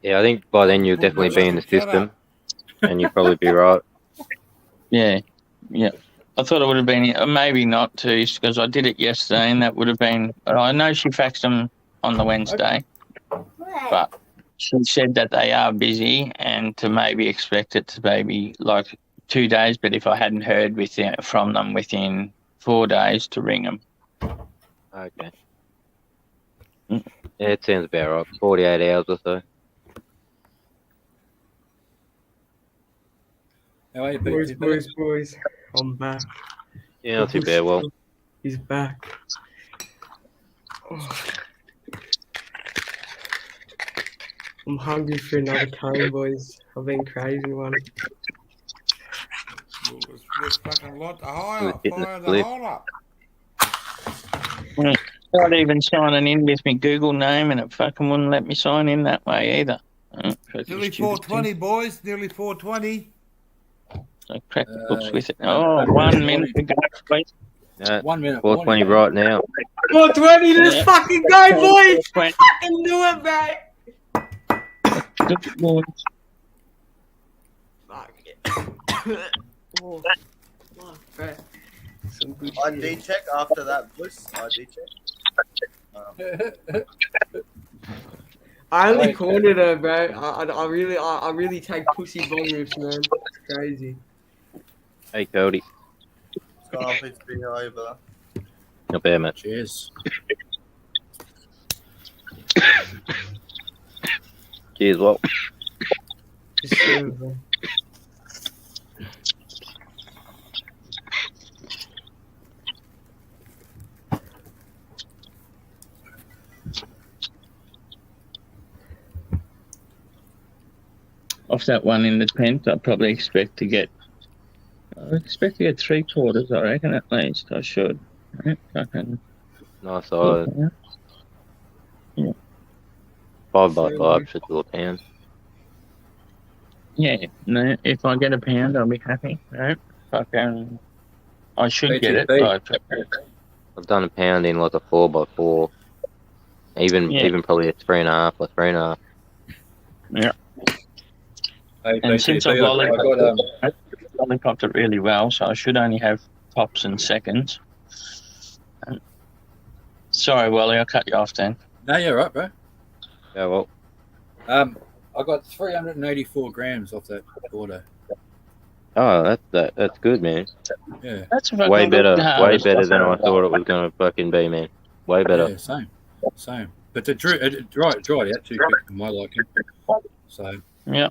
S5: Yeah, I think by then you'll definitely be in the system, and you'll probably be right.
S4: Yeah. I thought it would have been, maybe not too, because I did it yesterday, and that would have been. I know she faxed them on the Wednesday, but she said that they are busy and to maybe expect it to maybe like 2 days. But if I hadn't heard from them within 4 days, to ring them.
S5: Okay. Yeah, it sounds about right. 48 hours or so.
S6: How are you,
S2: boys,
S6: Pete?
S2: boys. I'm back.
S5: Yeah, not too bad. Well,
S2: He's back. Oh. I'm hungry for another cone, boys. I've been crazy one.
S1: There's fucking lot to hire.
S5: Hitting the
S1: Fire the
S5: split.
S1: hole up.
S4: Not even signing in with my Google name, and it fucking wouldn't let me sign in that way either.
S1: Nearly 420, boys. Nearly 420.
S4: So crack the books with it. Oh, 1 minute to go, please.
S6: 1 minute.
S5: 420 right now.
S2: 420, let's
S4: Yeah.
S2: fucking go, boys!
S4: 420.
S2: Fucking do it, mate! Fuck. Oh, fuck, bro. Some good
S7: ID
S2: shit.
S7: check after that, boys. ID check.
S2: I only
S6: Wait,
S2: cornered her, bro. I really take pussy bong rips, man. It's crazy.
S5: Hey, Cody.
S7: What's going on, P2P? How are you, brother?
S5: Not bad, mate.
S6: Cheers.
S5: Cheers, well.
S2: Just chill, bro.
S4: Off that one in the tent, I probably expect to get. I expect to get 3/4. I reckon at least. I should. Right? Fucking.
S5: Nice size. 5x5 should do a pound.
S4: Yeah. No. If I get a pound, I'll be happy. Right? Fucking. I should get it.
S6: PTP.
S5: I've done a pound in like a 4x4. Even probably a 3.5 or 3.5.
S6: Hey,
S4: And since I've
S6: PTP, I got
S4: lollipopped it really well, so I should only have pops and seconds. Sorry, Wally, I cut you off then.
S6: no, you're right, bro.
S5: Yeah, well,
S6: I got 384 grams off that order.
S5: oh, that's good, man.
S6: Yeah,
S4: That's
S5: Way better than I thought it was gonna fucking be, man. Way better.
S6: yeah, same. But it dried out too quick for my liking. So
S4: Yeah.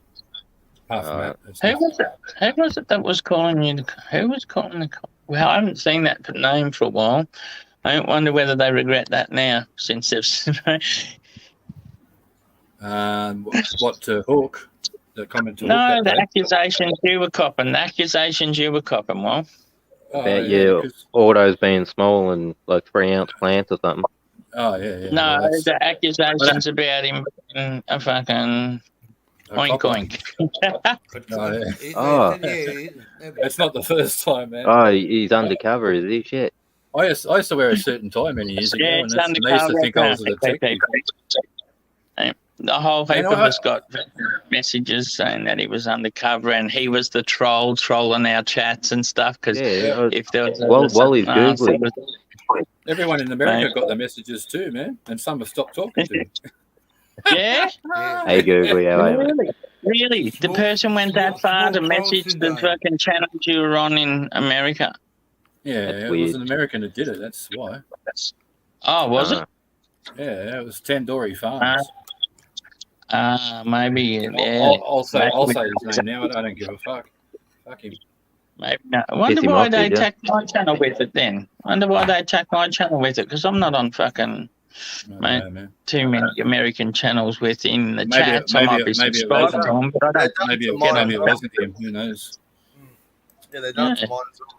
S6: apart from that, it's
S4: Who
S6: not-
S4: was it? Who was it that was calling you? Who was calling the? Well, I haven't seen that name for a while. I don't wonder whether they regret that now since they've.
S6: what to Hawk? The comment to
S4: No,
S6: Hawk.
S4: the
S6: that day?
S4: accusations you were copping. Well,
S6: Oh,
S5: About your
S6: because-
S5: autos being small and like 3-ounce plants or something.
S6: oh yeah.
S4: no,
S6: well, that's
S4: the accusations about him being a fucking
S6: a
S4: oink
S6: copper.
S4: oink.
S6: Oh, yeah.
S5: Oh.
S6: It's not the first time, man.
S5: Oh, he's undercover, is he? Shit.
S6: I used to wear a suit and tie many years ago,
S4: Yeah,
S6: and
S4: it's
S6: that's, they used to think I was a
S4: undercover.
S6: detective.
S4: The whole heap
S6: You know
S4: of
S6: what?
S4: us got messages saying that he was undercover and he was the troll trolling our chats and stuff. Because
S5: Yeah.
S4: if there was
S5: Wally's googly.
S6: Everyone in America got the messages too, man, and some have stopped talking to me.
S4: Yeah,
S5: Hey, Googly, how are you, mate?
S4: really. The person went that far to message the fucking channels you were on in America.
S6: Yeah,
S5: That's
S6: it
S5: weird.
S6: was an American that did it. That's why.
S4: Oh, was it?
S6: Yeah, it was Tandoori Farms.
S4: Maybe. Yeah.
S6: I'll say his name now. I don't give a fuck. Fuck him.
S4: Maybe not. I wonder
S5: Piss him
S4: why
S5: off,
S4: they
S5: did ya?
S4: attacked my channel with it then. Wonder why they attacked my channel with it, because I'm not on fucking
S6: No,
S4: Mate.
S6: no, man.
S4: too many American channels within the
S6: Maybe
S4: chats. I might be
S6: it
S4: subscribed to
S6: wasn't.
S4: them, but I don't.
S6: Maybe it
S7: Mine.
S6: wasn't him. Who knows?
S7: Yeah, they done
S4: Yeah.
S7: some mine as well.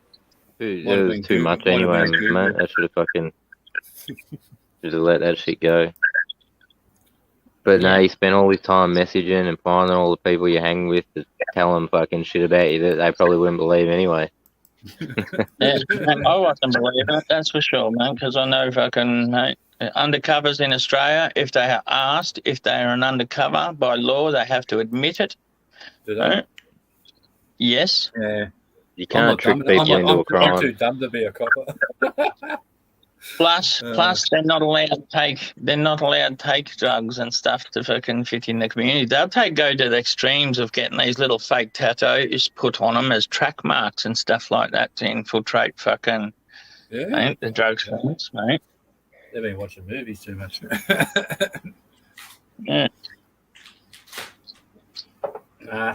S5: Dude,
S6: Might
S5: it
S6: have
S5: was
S6: been
S5: too
S6: Google-
S5: much
S6: might have
S5: anyway,
S6: been Google.
S5: mate. I should have let that shit go. But no,
S4: Yeah.
S5: you spend all this time messaging and finding all the people you hang with to tell them fucking shit about you that they probably wouldn't believe anyway.
S4: Yeah, mate, I wasn't believing it, that's for sure, man, because I know fucking, mate, undercovers in Australia, if they are asked if they are an undercover by law, they have to admit it.
S6: Do they?
S4: Right? Yes.
S6: Yeah.
S5: You
S6: I'm
S5: can't
S6: not
S5: trick
S6: dumb.
S5: people into a
S6: I'm
S5: crime.
S6: too dumb to be a copper.
S4: Plus, they're not allowed to take drugs and stuff to fucking fit in the community. They'll go to the extremes of getting these little fake tattoos put on them as track marks and stuff like that to infiltrate fucking
S6: Yeah.
S4: mate, the drugs firms, mate.
S6: They've been watching movies too much.
S4: Yeah.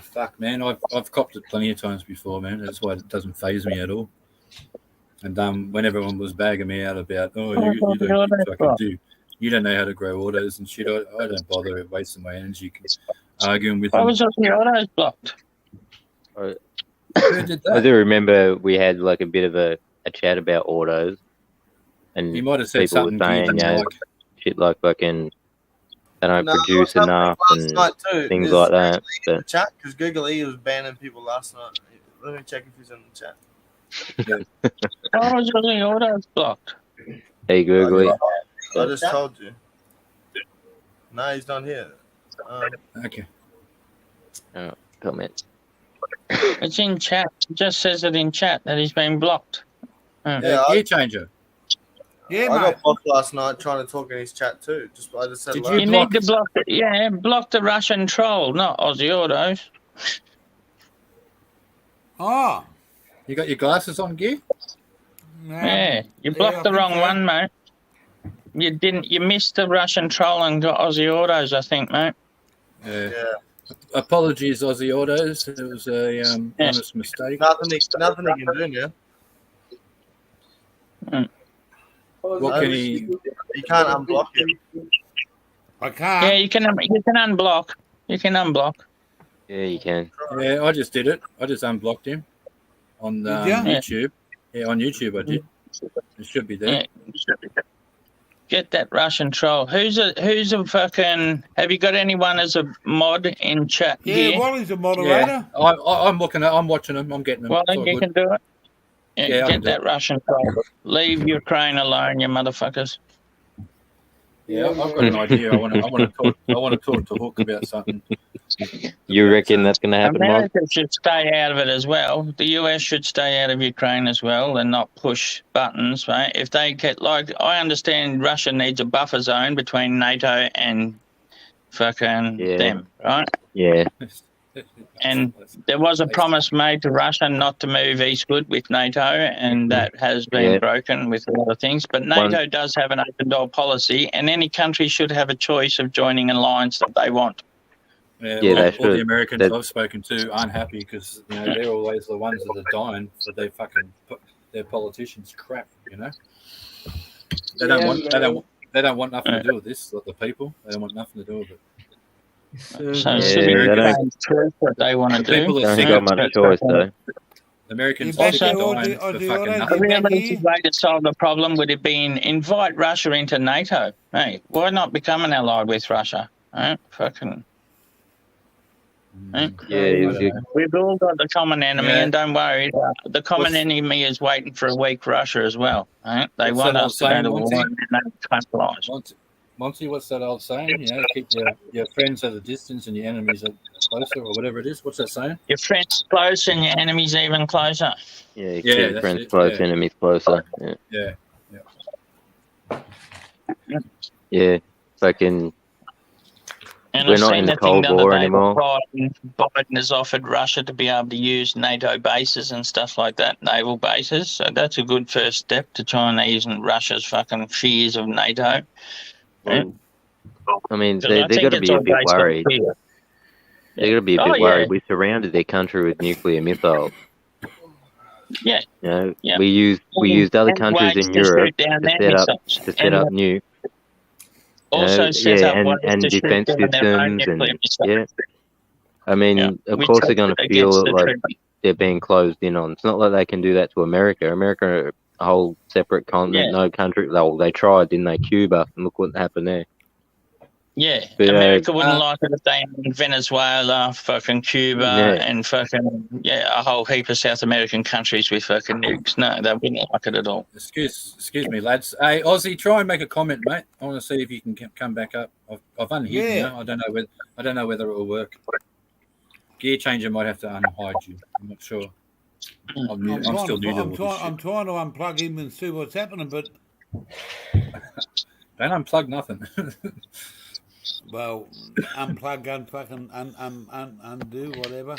S6: Fuck, man. I've copped it plenty of times before, man. That's why it doesn't faze me at all. And when everyone was bagging me out about, you don't know how to grow autos and shit, I don't bother wasting my energy arguing with
S4: Why
S6: them.
S4: was all your autos blocked?
S6: Who did
S5: I
S6: that?
S5: do remember we had like a bit of a chat about autos, and
S6: You might have said
S5: people were
S6: something
S5: saying,
S6: you didn't like.
S5: shit like fucking they don't
S7: No,
S5: produce
S7: what's happening
S5: enough
S7: last
S5: and
S7: night too,
S5: things
S7: is
S5: like that.
S7: actually in the
S5: But
S7: chat, because Google E was banning people last night. Let me check if he's in the chat.
S4: Why was all your autos blocked?
S5: hey, Googly,
S7: I just told you. No, he's not here.
S6: Okay.
S5: comment.
S4: It's in chat. It just says it in chat that he's been blocked.
S7: Yeah,
S6: Gear changer.
S1: Yeah,
S7: I
S1: mate.
S7: got blocked last night trying to talk in his chat too. I just said
S6: Did
S7: hello.
S4: You
S6: block
S4: need to block it. Yeah, block the Russian troll, not Aussie Autos.
S1: Oh.
S6: You got your glasses on, Gear?
S4: Yeah, you
S1: I
S4: blocked the
S1: think
S4: wrong
S1: so.
S4: one, mate. You didn't. You missed the Russian troll and got Aussie Autos, I think, mate.
S6: Yeah.
S7: Yeah.
S6: Apologies, Aussie Autos. It was a honest mistake.
S7: Nothing he can do now.
S6: What can he?
S7: You can't unblock him.
S1: I
S4: Yeah,
S1: can't.
S4: you can unblock. You can unblock.
S5: Yeah, you can.
S6: Yeah, I just did it. I just unblocked him on
S1: Did ya?
S6: YouTube. Yeah, on YouTube I did. It should be there.
S4: Yeah. Get that Russian troll. Who's a fucking? Have you got anyone as a mod in chat
S1: Yeah,
S4: here?
S1: Wally's a moderator.
S6: Yeah, I'm looking at. I'm watching them. I'm getting them.
S4: Well,
S6: It's
S4: then
S6: all
S4: you
S6: good.
S4: can do it.
S6: Yeah, I
S4: Yeah,
S6: can
S4: get
S6: do
S4: that Russian troll. Leave Ukraine alone, you motherfuckers.
S6: Yeah, I've got an idea. I want to talk to Hook about something.
S5: You reckon that's going to happen, Mike?
S4: America should stay out of it as well. The US should stay out of Ukraine as well and not push buttons, right? If they get, like, I understand Russia needs a buffer zone between NATO and fucking
S5: Yeah.
S4: them, right?
S5: Yeah.
S4: And there was a promise made to Russia not to move eastward with NATO, and that has been
S5: Yeah.
S4: broken with a lot of things. But NATO does have an open door policy, and any country should have a choice of joining an alliance that they want.
S6: Yeah,
S5: Yeah,
S6: all,
S5: they
S6: all the
S5: should.
S6: Americans
S5: That-
S6: I've spoken to aren't happy because they're always the ones that are dying for their politicians crap. They don't
S2: Yeah,
S6: want
S2: man.
S6: they don't want nothing to do with this. Like the people, they don't want nothing to do with it.
S4: So
S5: Yeah,
S4: it should be
S5: they don't-
S4: Ukraine's choice what they want to
S6: The people
S4: do.
S6: are
S5: Don't
S6: sick
S5: got
S6: of
S5: much choice, though.
S6: Americans
S1: You
S6: are
S1: bet
S6: sick of
S1: you all
S6: dying
S1: do-
S6: for
S1: all
S6: fucking
S1: do- all do-
S6: nothing.
S4: The
S1: back
S4: realistic
S1: here.
S4: way to solve the problem would have been invite Russia into NATO. Hey, why not become an ally with Russia? Right? Fucking. Right?
S5: Yeah, you-
S4: We've all got the common enemy,
S6: Yeah.
S4: and don't worry, the common
S6: What's-
S4: enemy is waiting for a weak Russia as well. Right? They
S6: What's
S4: want
S6: that
S4: us to
S6: old
S4: go
S6: saying,
S4: to war
S6: Monty?
S4: and then they capitalize.
S6: Monty, what's that old saying? Keep your friends at a distance and your enemies at closer, or whatever it is. What's that saying?
S4: Your friends close and your enemies even closer.
S5: Yeah, you
S6: Yeah,
S5: keep
S6: that's
S5: friends
S6: it,
S5: close,
S6: yeah.
S5: enemies closer. Yeah. Yeah. Fucking.
S4: And
S5: We're
S4: I've
S5: not
S4: seen
S5: in the
S4: the thing
S5: Cold
S4: other
S5: War
S4: day
S5: anymore.
S4: where Biden has offered Russia to be able to use NATO bases and stuff like that, naval bases. So that's a good first step to Chinese and Russia's fucking fears of NATO.
S5: I mean,
S4: 'Cause
S5: they're
S4: I
S5: going
S4: think
S5: to
S4: it's
S5: be a
S4: all
S5: bit
S4: based on
S5: worried.
S4: fear.
S5: They're going to be a
S4: Oh,
S5: bit
S4: yeah.
S5: worried. We surrounded their country with nuclear missiles.
S4: Yeah.
S5: Yeah.
S4: Yeah.
S5: We used other
S4: And
S5: countries
S4: ways
S5: in
S4: to shoot
S5: Europe
S4: down
S5: to
S4: their
S5: set up
S4: missiles.
S5: to set up nukes.
S4: Also set
S5: yeah,
S4: up ways
S5: and
S4: to shoot
S5: defense
S4: down their own
S5: systems and
S4: nuclear missiles.
S5: yeah. I mean,
S4: Yeah.
S5: of
S4: We
S5: course
S4: took
S5: they're going
S4: it
S5: to
S4: against
S5: feel
S4: the
S5: like
S4: treaty.
S5: they're being closed in on. It's not like they can do that to America. America are a whole separate continent,
S4: Yeah.
S5: no country. They tried, didn't they? Cuba, and look what happened there.
S4: Yeah,
S5: But,
S4: America wouldn't like it if they in Venezuela, fucking Cuba,
S5: Yeah.
S4: and fucking a whole heap of South American countries with fucking nukes. No, they wouldn't like it at all.
S6: Excuse me, lads. Hey, Aussie, try and make a comment, mate. I want to see if you can come back up. I've unhidden
S1: Yeah.
S6: you. I don't know whether it will work. Gear changer might have to unhide you. I'm not sure. I'm still new to all this
S1: I'm
S6: shit.
S1: trying to unplug him and see what's happening, but
S6: Don't unplug nothing.
S1: well, unplug and fucking undo whatever.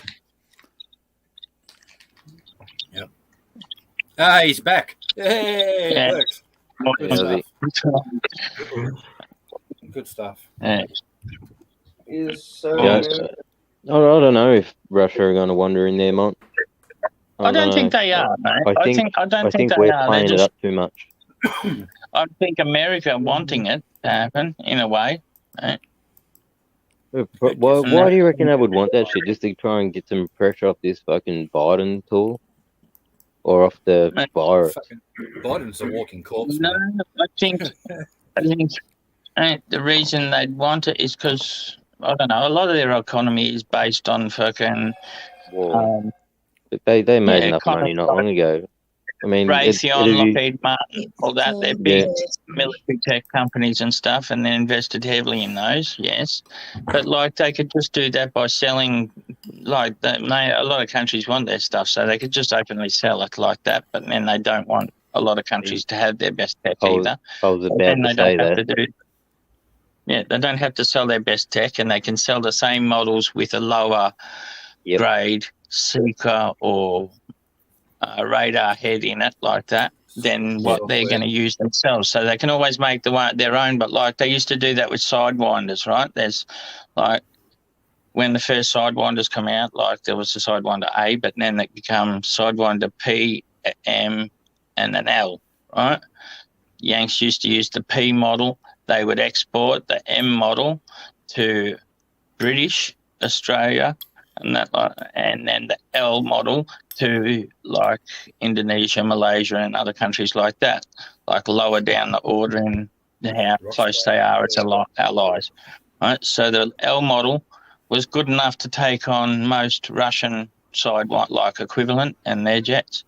S6: He's back. Hey,
S4: Yeah.
S6: it works. Good
S5: Yeah,
S6: stuff. Good stuff.
S4: Yeah.
S2: Is so.
S5: Yeah. I don't know if Russia are going to wander in there, Mont.
S4: I don't
S5: know.
S4: think they are, mate.
S5: I
S4: I
S5: think-
S4: think
S5: I think
S4: they
S5: we're
S4: are. They're
S5: playing it
S4: just,
S5: up too much.
S4: I think America wanting it to happen in a way.
S5: But why do you reckon they would want that shit? Just to try and get some pressure off this fucking Biden tool? Or off the
S4: Mate,
S5: virus?
S6: Fucking Biden's a walking corpse.
S4: No,
S6: man.
S4: I think the reason they'd want it is because I don't know. A lot of their economy is based on fucking
S5: War. But they made
S4: yeah,
S5: enough
S4: kind
S5: money
S4: of
S5: not
S4: like
S5: long ago. I mean,
S4: Raytheon,
S5: it'd be-
S4: Lockheed Martin, all that. They're big military tech companies and stuff, and they invested heavily in those. Yes, but like they could just do that by selling like that, a lot of countries want their stuff, so they could just openly sell it like that. But then they don't want a lot of countries to have their best tech either.
S5: I was
S4: But
S5: about
S4: then
S5: to
S4: they
S5: say
S4: don't have
S5: that.
S4: to do. Yeah, they don't have to sell their best tech, and they can sell the same models with a lower
S5: Yep.
S4: grade Seeker or radar head in it, like that, than what they're going to use themselves. So they can always make their own. But like they used to do that with Sidewinders, right? There's like when the first Sidewinders come out, like there was the Sidewinder A, but then it became Sidewinder P, M, and an L, right? Yanks used to use the P model. They would export the M model to British Australia, and then the L model to like Indonesia, Malaysia, and other countries like that, like lower down the order in how close they are to allies. Right? So the L model was good enough to take on most Russian like equivalent and their jets.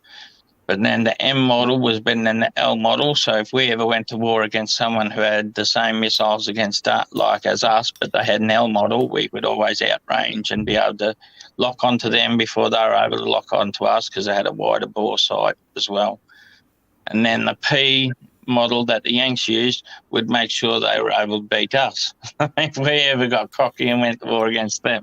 S4: But then the M model was better than the L model. So if we ever went to war against someone who had the same missiles against like as us, but they had an L model, we would always outrange and be able to lock onto them before they were able to lock onto us because they had a wider bore sight as well. And then the P model that the Yanks used would make sure they were able to beat us if we ever got cocky and went to war against them.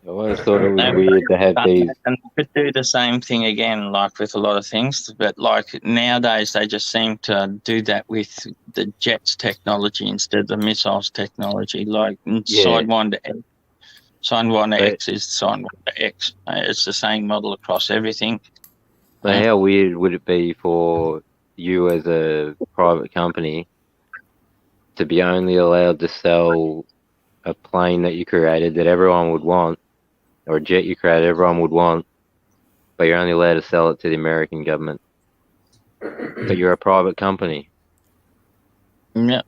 S5: I always thought it was weird to have these.
S4: And they could do the same thing again, like with a lot of things. But like nowadays, they just seem to do that with the jets technology instead of the missiles technology. Like Sidewinder X. Sidewinder X is Sidewinder X. It's the same model across everything.
S5: So how weird would it be for you as a private company to be only allowed to sell a plane that you created that everyone would want, or a jet you created everyone would want, but you're only allowed to sell it to the American government? But you're a private company.
S4: Yeah.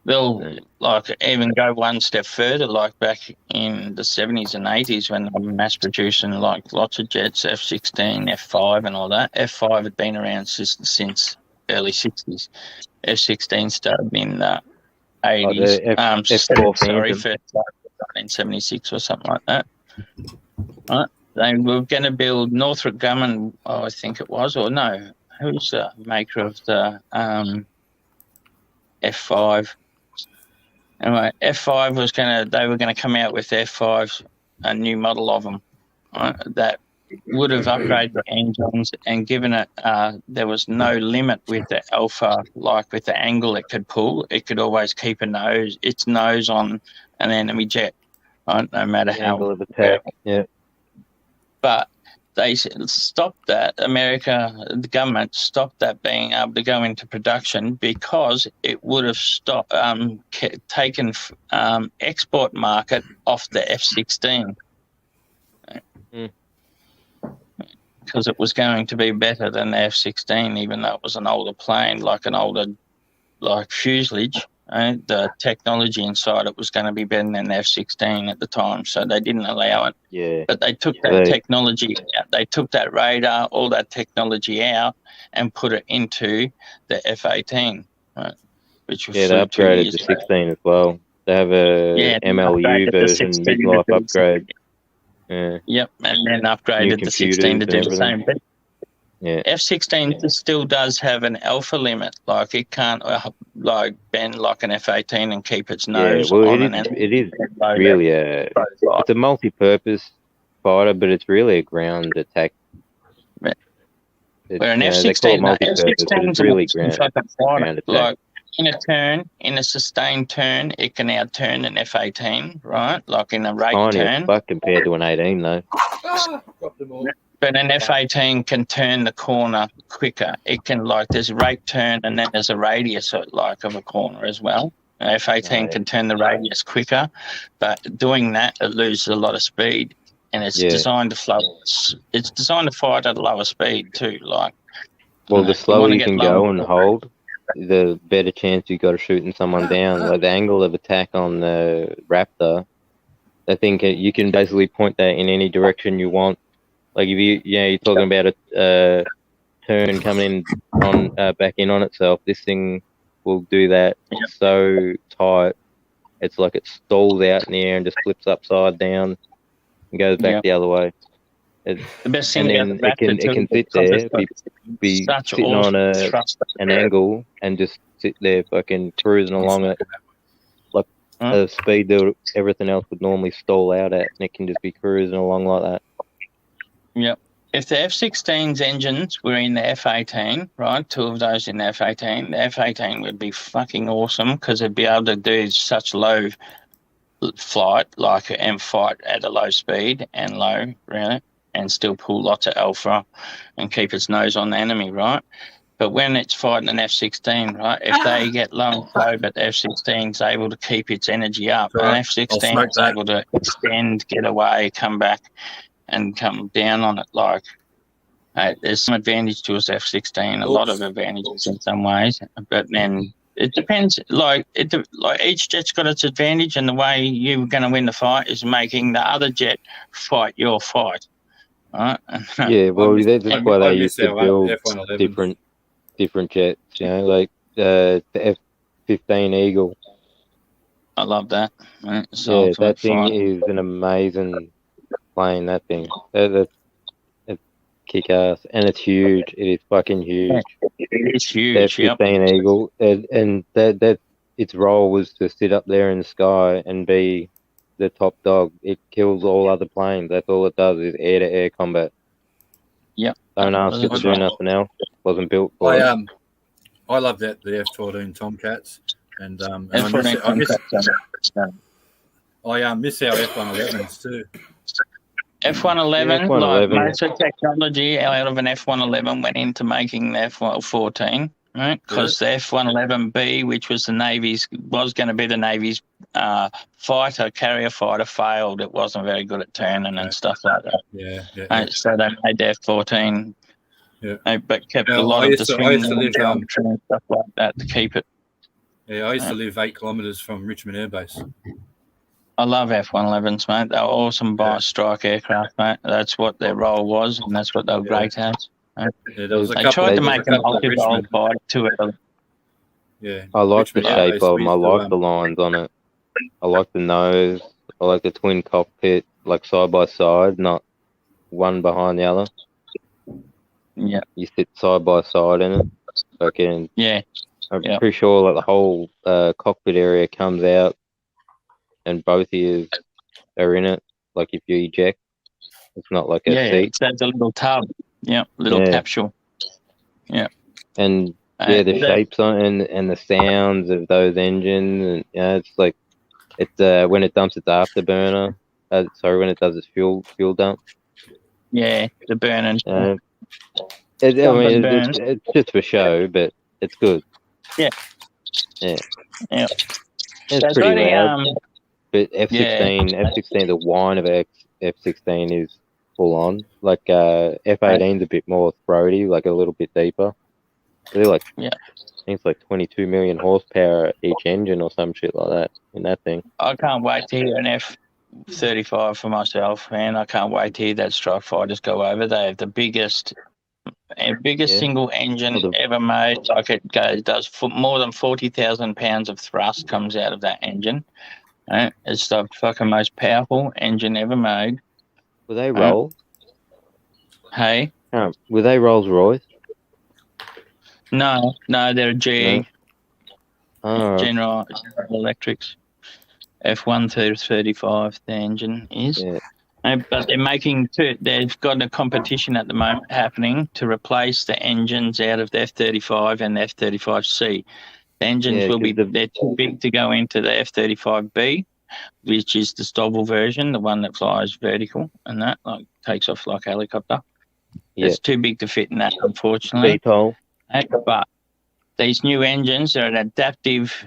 S4: They'll like even go one step further, like back in the 70s and 80s when they were mass producing like lots of jets, F-16, F-5 and all that. F-5 had been around since early 60s. F-16 started in the 80s.
S5: F4
S4: sorry,
S5: Phantom.
S4: first started in 1976 or something like that. Right. They were going to build Northrop Grumman, I think it was, or no, who's the maker of the F5? Anyway, F5 they were going to come out with F5s, a new model of them, right, that would have upgraded the engines and given it, there was no limit with the Alpha, like with the angle it could pull. It could always keep its nose on an enemy jet, right, no matter how.
S5: Angle of attack, yeah.
S4: But they stopped that. The government stopped that being able to go into production because it would have taken export market off the F-16. Because it was going to be better than the F-16, even though it was an older plane, like an older fuselage. The technology inside it was going to be better than the F-16 at the time, so they didn't allow it.
S5: Yeah.
S4: But they took that technology out. They took that radar, all that technology out, and put it into the F-18, right? Which was
S5: they upgraded to 16 as well. They have a MLU version, midlife upgrade. Yeah. Yep,
S4: and then upgraded the 16 to do the same. But F-16 still does have an alpha limit. Like it can't bend like an F-18 and keep its nose on an enemy.
S5: It is really it's a multi-purpose fighter, but it's really a ground attack.
S4: Where an F-16 is really ground attack. Like in a sustained turn, it can outturn an F-18, right? Like in a rate turn.
S5: Tiny compared to an 18 though.
S4: But an F-18 can turn the corner quicker. It can there's a rate turn and then there's a radius of a corner as well. An F-18 can turn the radius quicker, but doing that it loses a lot of speed, and it's designed to flow. It's designed to fight at a lower speed too.
S5: The slower you can go and hold, the better chance you got of shooting someone down. Like the angle of attack on the Raptor, I think you can basically point that in any direction you want. Like if you're talking about a turn coming in on back in on itself, this thing will do that so tight it's like it stalls out in the air and just flips upside down and goes back the other way.
S4: The best thing
S5: And
S4: about
S5: then
S4: the
S5: it can sit there, be
S4: such
S5: sitting
S4: awesome
S5: on
S4: thrust.
S5: an angle and just sit there fucking cruising along at the speed that everything else would normally stall out at, and it can just be cruising along like that.
S4: Yep. If the F-16's engines were in the F-18, right, 2 of those in the F-18, the F-18 would be fucking awesome because it'd be able to do such low flight, and fight at a low speed and low, really, and still pull lots of alpha and keep its nose on the enemy, right? But when it's fighting an F-16, right, if they get low and slow, but the F-16's able to keep its energy up,
S6: Right.
S4: and F-16 is able to extend, get away, come back, and come down on it. There's some advantage to us F-16, a lot of advantages in some ways, but then it depends. Each jet's got its advantage, and the way you're going to win the fight is making the other jet fight your fight. Right?
S5: Yeah, well, that's why they used to build
S6: F-111.
S5: different jets. You know, like the F-15 Eagle.
S4: I love that. Right?
S5: So that thing is an amazing plane. That thing, that's kick ass, and it's huge. It is fucking huge.
S4: It's huge.
S5: F-15 Eagle, and that its role was to sit up there in the sky and be the top dog. It kills all other planes. That's all it does is air-to-air combat.
S4: Yep.
S5: Don't ask it to do nothing else. Wasn't built for it.
S6: I love the F-14 Tomcats, and I miss our F-111s too.
S4: F-111, most of the technology out of an F-111 went into making the F-14, right? Because the F-111B, which was going to be the Navy's carrier fighter, failed. It wasn't very good at turning and stuff like that.
S6: Yeah.
S4: So they made the F-14, but kept a lot of the swing and stuff like that to keep it.
S6: Yeah, I used to live 8 kilometres from Richmond Air Base.
S4: I love F-111s, mate. They're awesome strike aircraft, mate. That's what their role was, and that's what they were great at.
S6: Yeah, there was
S4: they tried to make a multi-role fighter to it.
S6: Yeah,
S5: I like the shape of them. I like the lines on it. I like the nose. I like the twin cockpit, like side by side, not one behind the other.
S4: Yeah.
S5: You sit side by side in it. Fucking.
S4: Yeah.
S5: I'm pretty sure that the whole cockpit area comes out, and both ears are in it. Like if you eject, it's not like a seat.
S4: It's a little tub. Yeah, little capsule. Yeah.
S5: And the shapes on and the sounds of those engines, and it's like when it dumps its afterburner. When it does its fuel dump.
S4: Yeah, the burning.
S5: It's just for show, but it's good.
S4: Yeah.
S5: It's pretty loud. But F-16, the whine of F-16 is full on. Like F-18's a bit more throaty, like a little bit deeper. They're like, I think it's like 22 million horsepower each engine or some shit like that in that thing.
S4: I can't wait to hear an F-35 for myself, man. I can't wait to hear that strike fighters go over. They have the biggest single engine ever made. Like it does more than 40,000 pounds of thrust comes out of that engine. It's the fucking most powerful engine ever made.
S5: Were they Rolls?
S4: Hey?
S5: Were they Rolls Royce?
S4: No, they're GE.
S5: No?
S4: General Electrics. F-135, the engine is.
S5: Yeah.
S4: But they've got a competition at the moment happening to replace the engines out of the F-35 and the F-35C. The engines they're too big to go into the F-35B, which is the Stovall version, the one that flies vertical and that, like takes off like a helicopter. Yeah. It's too big to fit in that, unfortunately.
S5: VTOL.
S4: But these new engines are an adaptive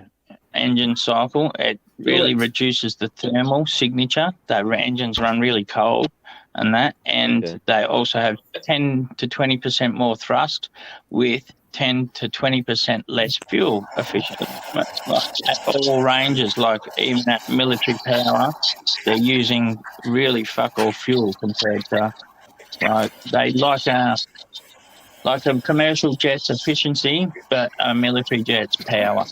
S4: engine cycle. It really reduces the thermal signature. The engines run really cold and that, and they also have 10 to 20% more thrust with 10 to 20% less fuel efficient. Like at all ranges, like even at military power, they're using really fuck all fuel compared to they like a commercial jet's efficiency, but a military jet's power.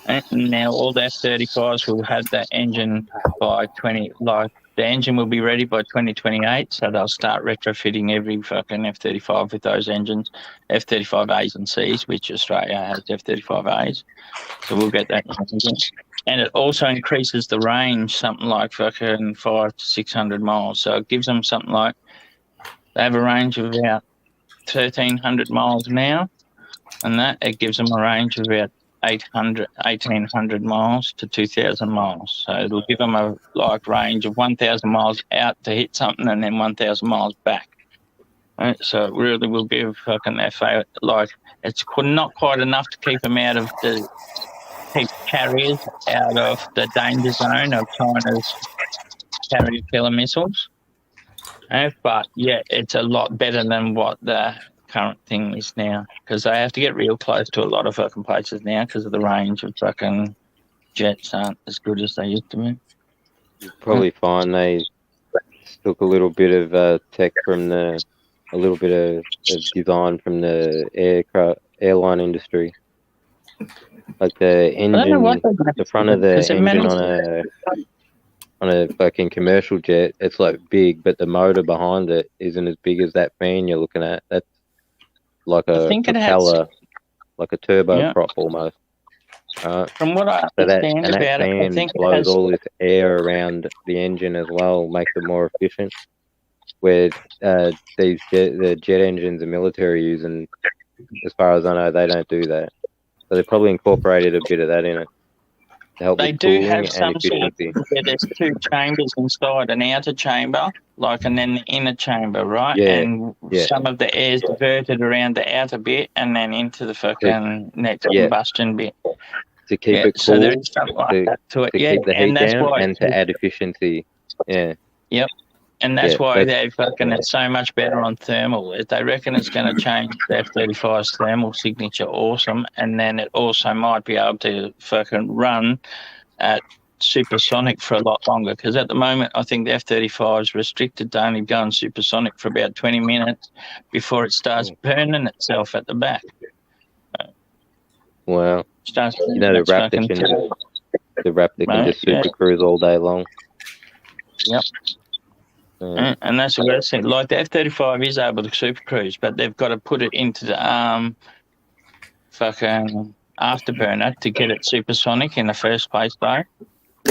S4: And now all the F-35s will have that engine by the engine will be ready by 2028, so they'll start retrofitting every fucking F-35 with those engines, F-35As and Cs, which Australia has F-35As. So we'll get that engine. And it also increases the range, something like fucking 500 to 600 miles. So it gives them something like, they have a range of about 1,300 miles now, and that it gives them a range of about 1,800 miles to 2,000 miles. So it'll give them a range of 1,000 miles out to hit something and then 1,000 miles back. Right? So it really will give fucking FA, it's not quite enough to keep them out of keep carriers out of the danger zone of China's carrier killer missiles. But yeah, it's a lot better than what the current thing is now, because they have to get real close to a lot of fucking places now because of the range of fucking jets aren't as good as they used to be.
S5: Probably find they took a little bit of tech from a little bit of design from the airline industry. Like the engine, the front of the engine on a fucking commercial jet, it's like big, but the motor behind it isn't as big as that fan you're looking at. That's like a propeller, like a turboprop almost.
S4: From what I understand about it, I think
S5: blows all this air around the engine as well, makes it more efficient. Where the jet engines the military use, and as far as I know, they don't do that. So they probably incorporated a bit of that in it to help with cooling and efficiency.
S4: There's two chambers inside, an outer chamber, and then the inner chamber, right?
S5: Yeah,
S4: and some of the air is diverted around the outer bit and then into the fucking next combustion bit.
S5: To keep it cool,
S4: so there's stuff like that to it.
S5: keep the heat down and to add efficiency. Yeah.
S4: Yep. And that's why they fucking it's so much better on thermal. They reckon it's going to change the F-35's thermal signature awesome, and then it also might be able to fucking run at supersonic for a lot longer, because at the moment I think the F-35 is restricted to only going supersonic for about 20 minutes before it starts burning itself at the back.
S5: Wow. The Raptor can just super cruise all day long.
S4: Yep. And that's what I said. Like the F-35 is able to super cruise, but they've got to put it into the fucking afterburner to get it supersonic in the first place, though.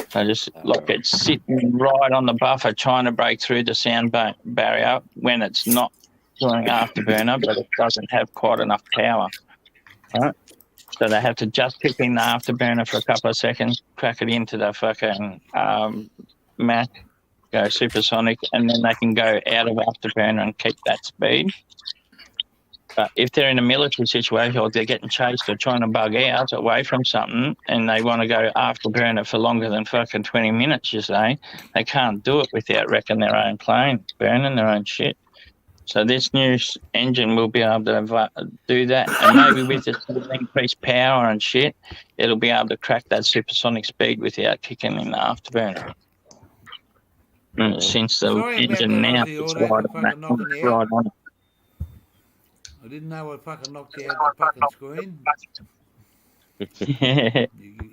S4: So just it's sitting right on the buffer trying to break through the sound barrier when it's not doing afterburner, but it doesn't have quite enough power. Right? So they have to just kick in the afterburner for a couple of seconds, crack it into the fucking Mach, go supersonic, and then they can go out of afterburner and keep that speed. But if they're in a military situation or they're getting chased or trying to bug out away from something and they want to go afterburner for longer than fucking 20 minutes, you say, they can't do it without wrecking their own plane, burning their own shit. So this new engine will be able to do that, and maybe with its increased power and shit, it'll be able to crack that supersonic speed without kicking in the afterburner. Since the engine now is right on it.
S1: I didn't know I fucking knocked out the fucking screen.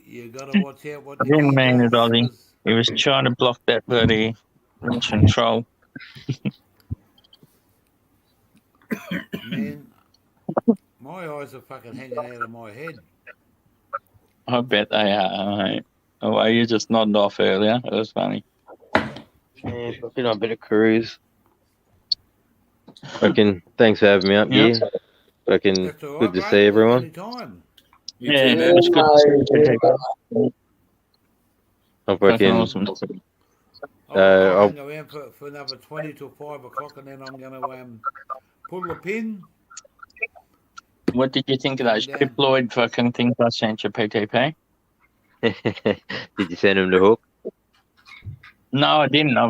S1: You got to watch out what
S4: I didn't mean it, Ozzy. He was trying to block that bloody control.
S1: Man, my eyes are fucking hanging out of my head.
S4: I bet they are, mate. Oh, well, you just nodded off earlier. It was funny.
S5: Yeah, been on a bit of cruise. Thanks for having me up here. Good to see everyone.
S4: Yeah, it was good to see you.
S5: I'm fucking
S1: awesome. I'll hang around for another 20 till 5 o'clock, and then I'm going to pull the pin.
S4: What did you think of those triploid fucking things I sent you, PTP?
S5: Did you send him the hook?
S4: No, I didn't. I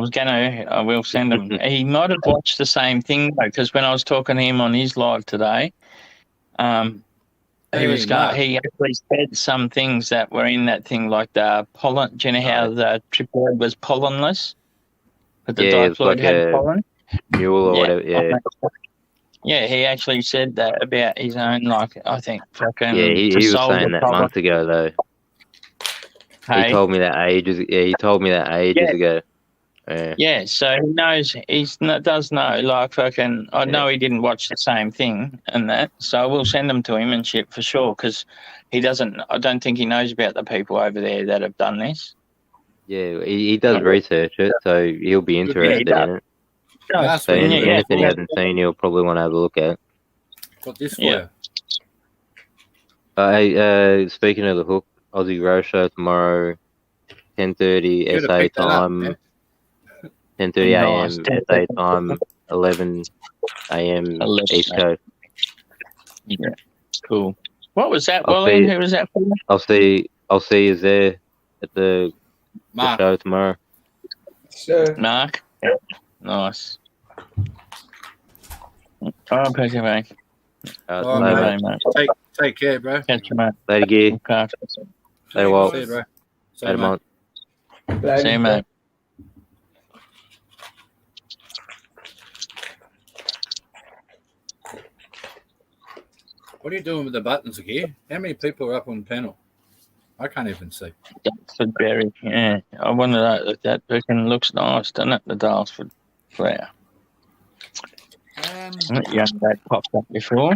S4: will send him. He might have watched the same thing, though, because when I was talking to him on his live today, he actually said some things that were in that thing, like the pollen. Do you know how the triploid was pollenless? But the diploid had pollen?
S5: Mule or whatever, yeah.
S4: Yeah, he actually said that about his own, I think, fucking...
S5: Yeah, he was saying that months ago, though. He
S4: Hey,
S5: told me that ages. Yeah, he told me that ages ago. Yeah.
S4: yeah. So he knows. Does know. Like fucking. I know he didn't watch the same thing and that. So I will send them to him and shit for sure because he doesn't. I don't think he knows about the people over there that have done this.
S5: Yeah, he does research it, so he'll be interested
S4: does.
S5: in it.
S6: That's
S5: So
S6: what
S4: Yeah,
S5: anything he
S4: yeah.
S5: hasn't seen, he'll probably want to have a look at.
S6: got this for
S4: Yeah.
S6: you.
S5: Hey, speaking of the Hook, Aussie Roast Show tomorrow, 10:30
S6: You gotta
S5: SA
S6: pick that up,
S5: time,
S6: man.
S5: 10:30
S4: Nice.
S5: a.m. SA time, 11 a.m.
S4: 11
S5: East Coast.
S4: Yeah. Cool. What was that,
S5: I'll
S4: Wally?
S5: see-
S4: Who was that for?
S5: I'll see you there at the
S6: Mark,
S5: show tomorrow.
S2: So,
S4: Mark. Nice. Oh, thank you, mate.
S6: Oh,
S5: Later,
S6: mate.
S4: Mate.
S6: take care, bro.
S4: Catch you, mate.
S5: later, gear.
S4: Look after
S5: Later, Walt.
S6: See you, bro. See you,
S5: Later,
S6: mate.
S5: Mont.
S4: See you, mate.
S6: What are you doing with the buttons again? How many people are up on the panel? I can't even see.
S4: Dalesford berry. Yeah. I wonder that freaking looks nice, doesn't it? The Dalesford flower. That young dad popped up before.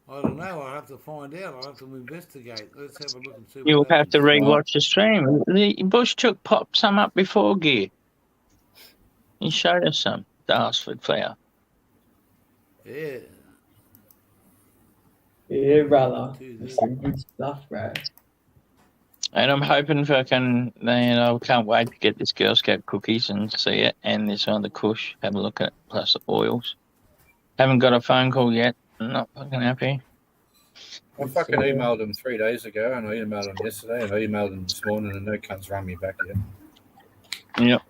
S1: I don't know. I'll have to find out. I'll have to investigate. Let's have a look and see.
S4: You'll
S1: what
S4: have to
S1: happens.
S4: re-watch the stream. The Bush Chook popped some up before, Gear. He showed us some Dalesford flower.
S1: Yeah.
S2: yeah, brother. That's some good stuff, bro.
S4: And I'm hoping fucking, I can't wait to get this Girl Scout cookies and see it, and this other Kush, have a look at it, plus the oils. Haven't got a phone call yet. I'm not fucking happy.
S6: I fucking emailed him 3 days ago, and I emailed him yesterday, and I emailed him this morning, and no cunt's rung me back yet.
S4: Yep.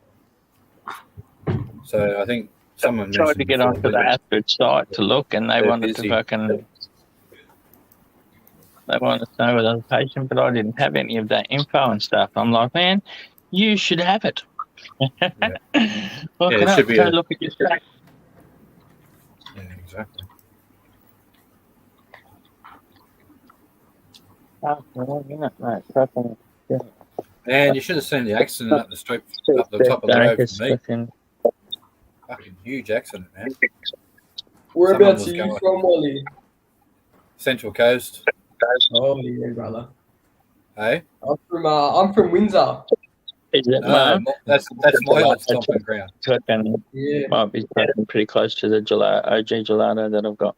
S6: So I think someone
S4: Tried to
S6: mentioned
S4: get
S6: before,
S4: onto the Astrid site to look, and they
S6: They're
S4: wanted
S6: busy.
S4: to fucking. They wanted to know whether I was a patient, but I didn't have any of that info and stuff. I'm like, man, you should have it. Look
S6: Yeah,
S4: it
S6: it
S4: up,
S6: should be
S4: go
S6: a-
S4: look at your stack.
S6: Yeah, exactly.
S4: Oh, well, you know, mate, fucking.
S6: And you should have seen the accident up the straight, up the top of the road for me.
S4: Fucking-
S6: Fucking huge accident, man.
S2: Whereabouts
S6: was
S2: are you
S6: going-
S2: from, Wally?
S6: Central Coast.
S2: Oh, yeah, brother.
S6: Hey,
S2: I'm from Windsor.
S4: Is it, mate?
S6: that's my old stomping ground.
S4: Fucking
S2: Yeah.
S4: might be pretty close to the OG gelato that I've got.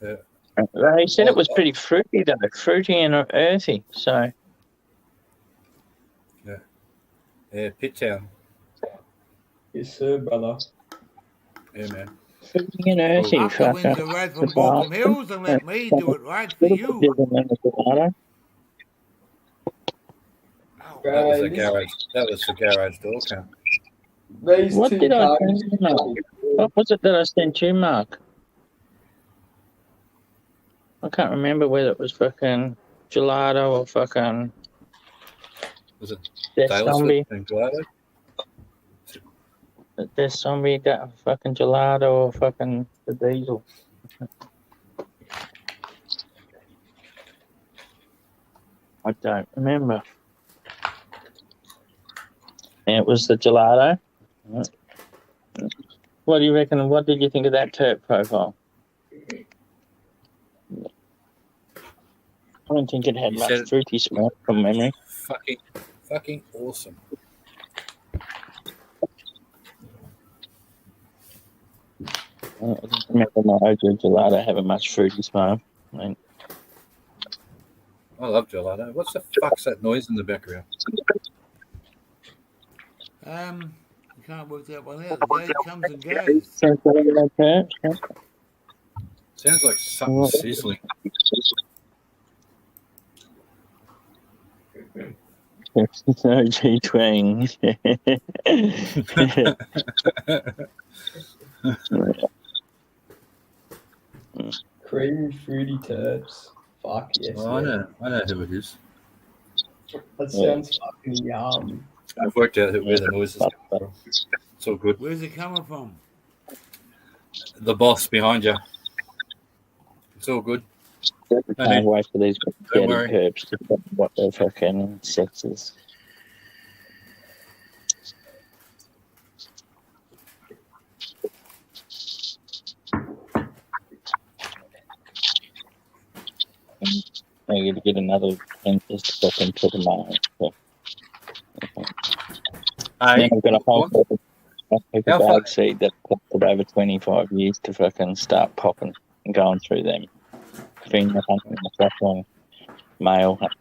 S6: Yeah.
S4: He said it was pretty fruity though, fruity and earthy. So
S6: Yeah, Pit Town.
S2: Yes, sir, brother.
S6: Yeah, man.
S4: fruity and earthy.
S1: Up the
S4: fucker.
S1: Windsor Road from
S4: That's
S1: Balcombe
S4: awesome.
S1: Hills and let me do it right for you.
S4: Gelato.
S1: Oh,
S6: That was the
S2: Right.
S6: garage. That was the garage door count.
S2: These
S4: What
S2: two
S4: did I
S2: cars.
S4: send you, Mark? What was it that I sent you, Mark? I can't remember whether it was fucking gelato or fucking
S6: Was it
S4: Death Zombie.
S6: Dalesford and Glasgow?
S4: Death Zombie got fucking gelato or fucking the diesel. I don't remember. And it was the gelato. What do you reckon? What did you think of that terp profile? I don't think it had
S6: You
S4: much
S6: said-
S4: fruity smell from memory.
S6: Fucking awesome.
S4: I don't remember my OG gelato having much fruity smell. I mean,
S6: I love gelato. What's the fuck's that noise in the background?
S1: I can't work that one out. The day comes and goes.
S4: sounds like that terp, yeah.
S6: Sounds like something sizzling.
S4: OG twang.
S2: Creamy, fruity turps. Fuck yes.
S6: Oh,
S2: man.
S6: I know who it is.
S2: That sounds fucking yum.
S6: I've worked out where the noise is coming from. It's all good.
S1: Where's it coming from?
S6: The boss behind you. It's all good.
S4: Can't wait for these
S6: Don't
S4: dirty
S6: worry.
S4: perps to find what their fucking sex is. I got to get another pen just to fucking put them on. So,
S6: Hey,
S4: then I've got a whole heap
S6: How
S4: of
S6: far-
S4: bag seed that lasted over 25 years to fucking start popping and going through them. Female hunting, the fucking male hunting.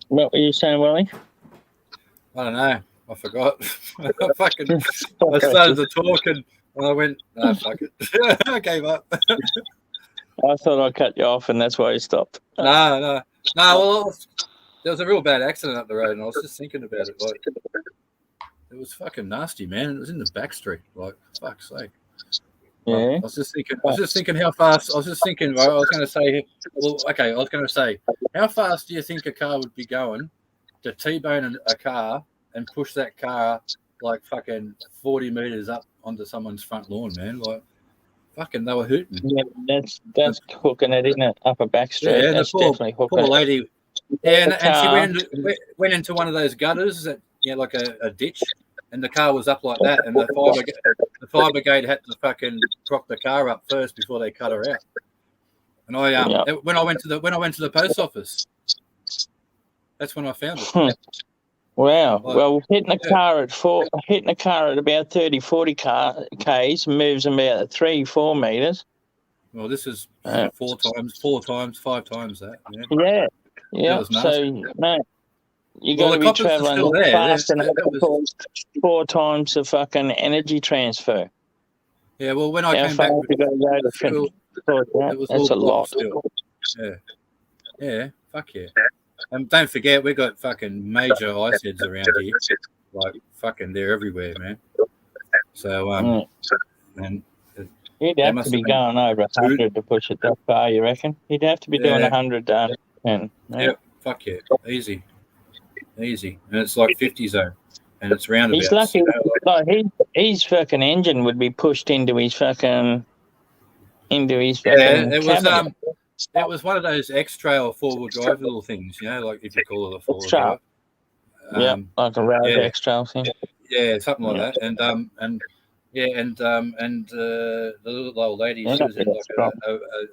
S4: What were you saying, Willie?
S6: I don't know. I forgot. I started to talk and I went, no, fuck it. I gave up.
S4: I thought I cut you off and that's why you stopped.
S6: No. Well, there was a real bad accident up the road and I was just thinking about it. Like, it was fucking nasty, man. It was in the back street. Like, fuck's sake.
S4: Yeah.
S6: I was just thinking how fast. I was just thinking. Well, I was going to say. Well, okay. I was going to say, how fast do you think a car would be going to T-bone a car and push that car like fucking 40 meters up onto someone's front lawn, man? Like, fucking, they were hooting.
S4: Yeah, that's hooking it, isn't it? Up a back street.
S6: Yeah,
S4: That's
S6: the poor,
S4: definitely hooking
S6: poor
S4: it.
S6: lady. Yeah, and she
S4: car.
S6: went into one of those gutters that, like a ditch, and the car was up like that, and the fire brigade had to fucking prop the car up first before they cut her out. And I when I went to the post office, that's when I found it.
S4: Wow.
S6: Like,
S4: Well, hitting a car at about 30, 40 k's moves about 3-4 meters.
S6: Well, this is
S4: Yeah.
S6: 5 times that. Yeah.
S4: Yeah. Yeah.
S6: was
S4: So,
S6: nasty.
S4: mate, you
S6: Well,
S4: got to
S6: the
S4: be
S6: coppers are
S4: travelling
S6: still there.
S4: fast enough
S6: That
S4: to
S6: was-
S4: cause 4 times the fucking energy transfer.
S6: Yeah, well, when I
S4: How
S6: came
S4: far
S6: back,
S4: have you got to go to
S6: still,
S4: cause that?
S6: it was
S4: That's a
S6: all
S4: lot.
S6: blocked still. Yeah, fuck yeah. And don't forget, we got fucking major ice heads around here. Like, fucking, they're everywhere, man. So, and
S4: You'd
S6: They
S4: have
S6: must
S4: to be
S6: have been
S4: going over 100 to push it that far, you reckon? You'd have to be doing
S6: Yeah.
S4: 100 to 10.
S6: yeah, fuck yeah, easy, and it's like 50 zone, and it's roundabouts.
S4: He's lucky.
S6: you know, like-
S4: Like his fucking engine would be pushed into his fucking
S6: Yeah, it was
S4: cabinet.
S6: it was one of those X-Trail 4-wheel drive little things, like if you call it a 4-wheel
S4: X-Trail.
S6: drive.
S4: Yeah, like a road
S6: yeah.
S4: extra thing.
S6: Yeah, something like that. And the little old lady,
S4: Yeah,
S6: she was in
S4: that's
S6: like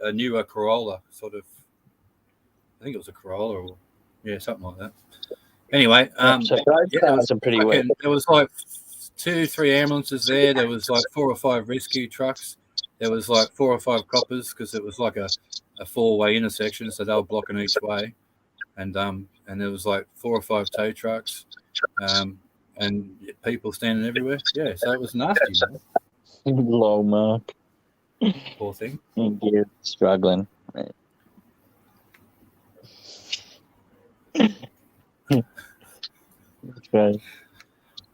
S6: a newer Corolla, sort of. I think it was a Corolla, or something like that. Anyway,
S4: So road
S6: there
S4: cars
S6: was
S4: are pretty wet.
S6: there was like 2-3 ambulances there. There was like 4 or 5 rescue trucks. There was like 4 or 5 coppers because it was like a 4-way intersection, so they were blocking each way. And there was like 4 or 5 tow trucks, and people standing everywhere. Yeah, so it was nasty, man.
S4: Low mark.
S6: Poor thing.
S4: You're struggling. Right.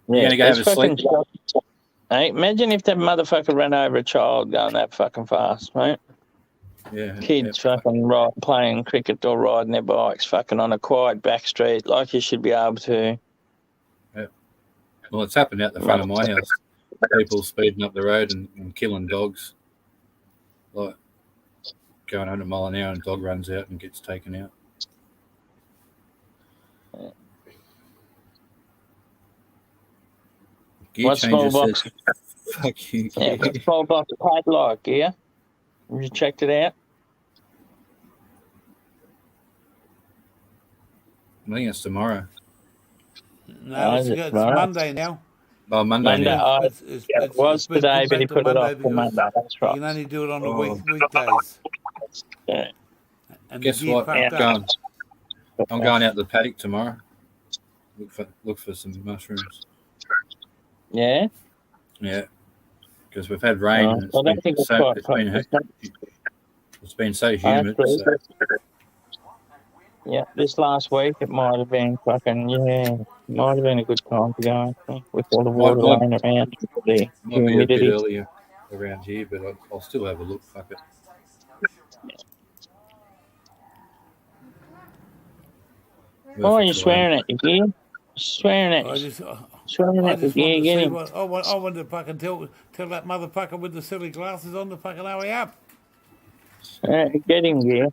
S6: You're gonna go
S4: it's
S6: have a sleep?
S4: fucking shocking. Hey, imagine if that motherfucker ran over a child going that fucking fast, mate.
S6: Yeah.
S4: Kids
S6: yeah.
S4: fucking playing cricket or riding their bikes fucking on a quiet back street like you should be able to.
S6: Well, it's happened out the front of my house. People speeding up the road and killing dogs. Like going 100 mile an hour and dog runs out and gets taken out. Gear
S4: What small
S6: changer
S4: box?
S6: says, fuck you.
S4: Yeah, got a small box padlock, yeah? Have you checked it out?
S6: I think it's tomorrow.
S1: No,
S4: is it
S1: it's
S4: tomorrow?
S1: Monday now.
S6: Oh, Monday.
S4: Monday.
S6: now.
S4: It was
S1: been
S4: today,
S1: put
S4: but he
S1: back to
S4: put it off
S1: Monday
S4: for
S1: because
S4: Monday. That's
S1: You
S4: right.
S1: can only do it on the
S6: Oh.
S1: weekdays.
S4: Yeah.
S1: And
S6: Guess
S1: the gear
S6: what?
S1: fucked up.
S6: I'm going out to the paddock tomorrow. Look for some mushrooms.
S4: Yeah?
S6: Yeah, because we've had rain. And
S4: I don't think it's quite.
S6: it's been so
S4: I
S6: humid.
S4: agree.
S6: So,
S4: Yeah, this last week it might have been fucking, might have been a good time to go, I think, with all the water
S6: Might-
S4: laying around, the
S6: might be a bit
S4: humidity.
S6: earlier around here, but I'll still have a look. Fuck it.
S4: Why are you swearing at your gear? Swearing at
S1: I
S4: you.
S1: just,
S4: Swearing
S1: I
S4: at your
S1: just wanted
S4: gear,
S1: to
S4: get
S1: see
S4: him.
S1: what I wanted to fucking tell that motherfucker with the silly glasses on to fucking hurry up.
S4: Get him, gear.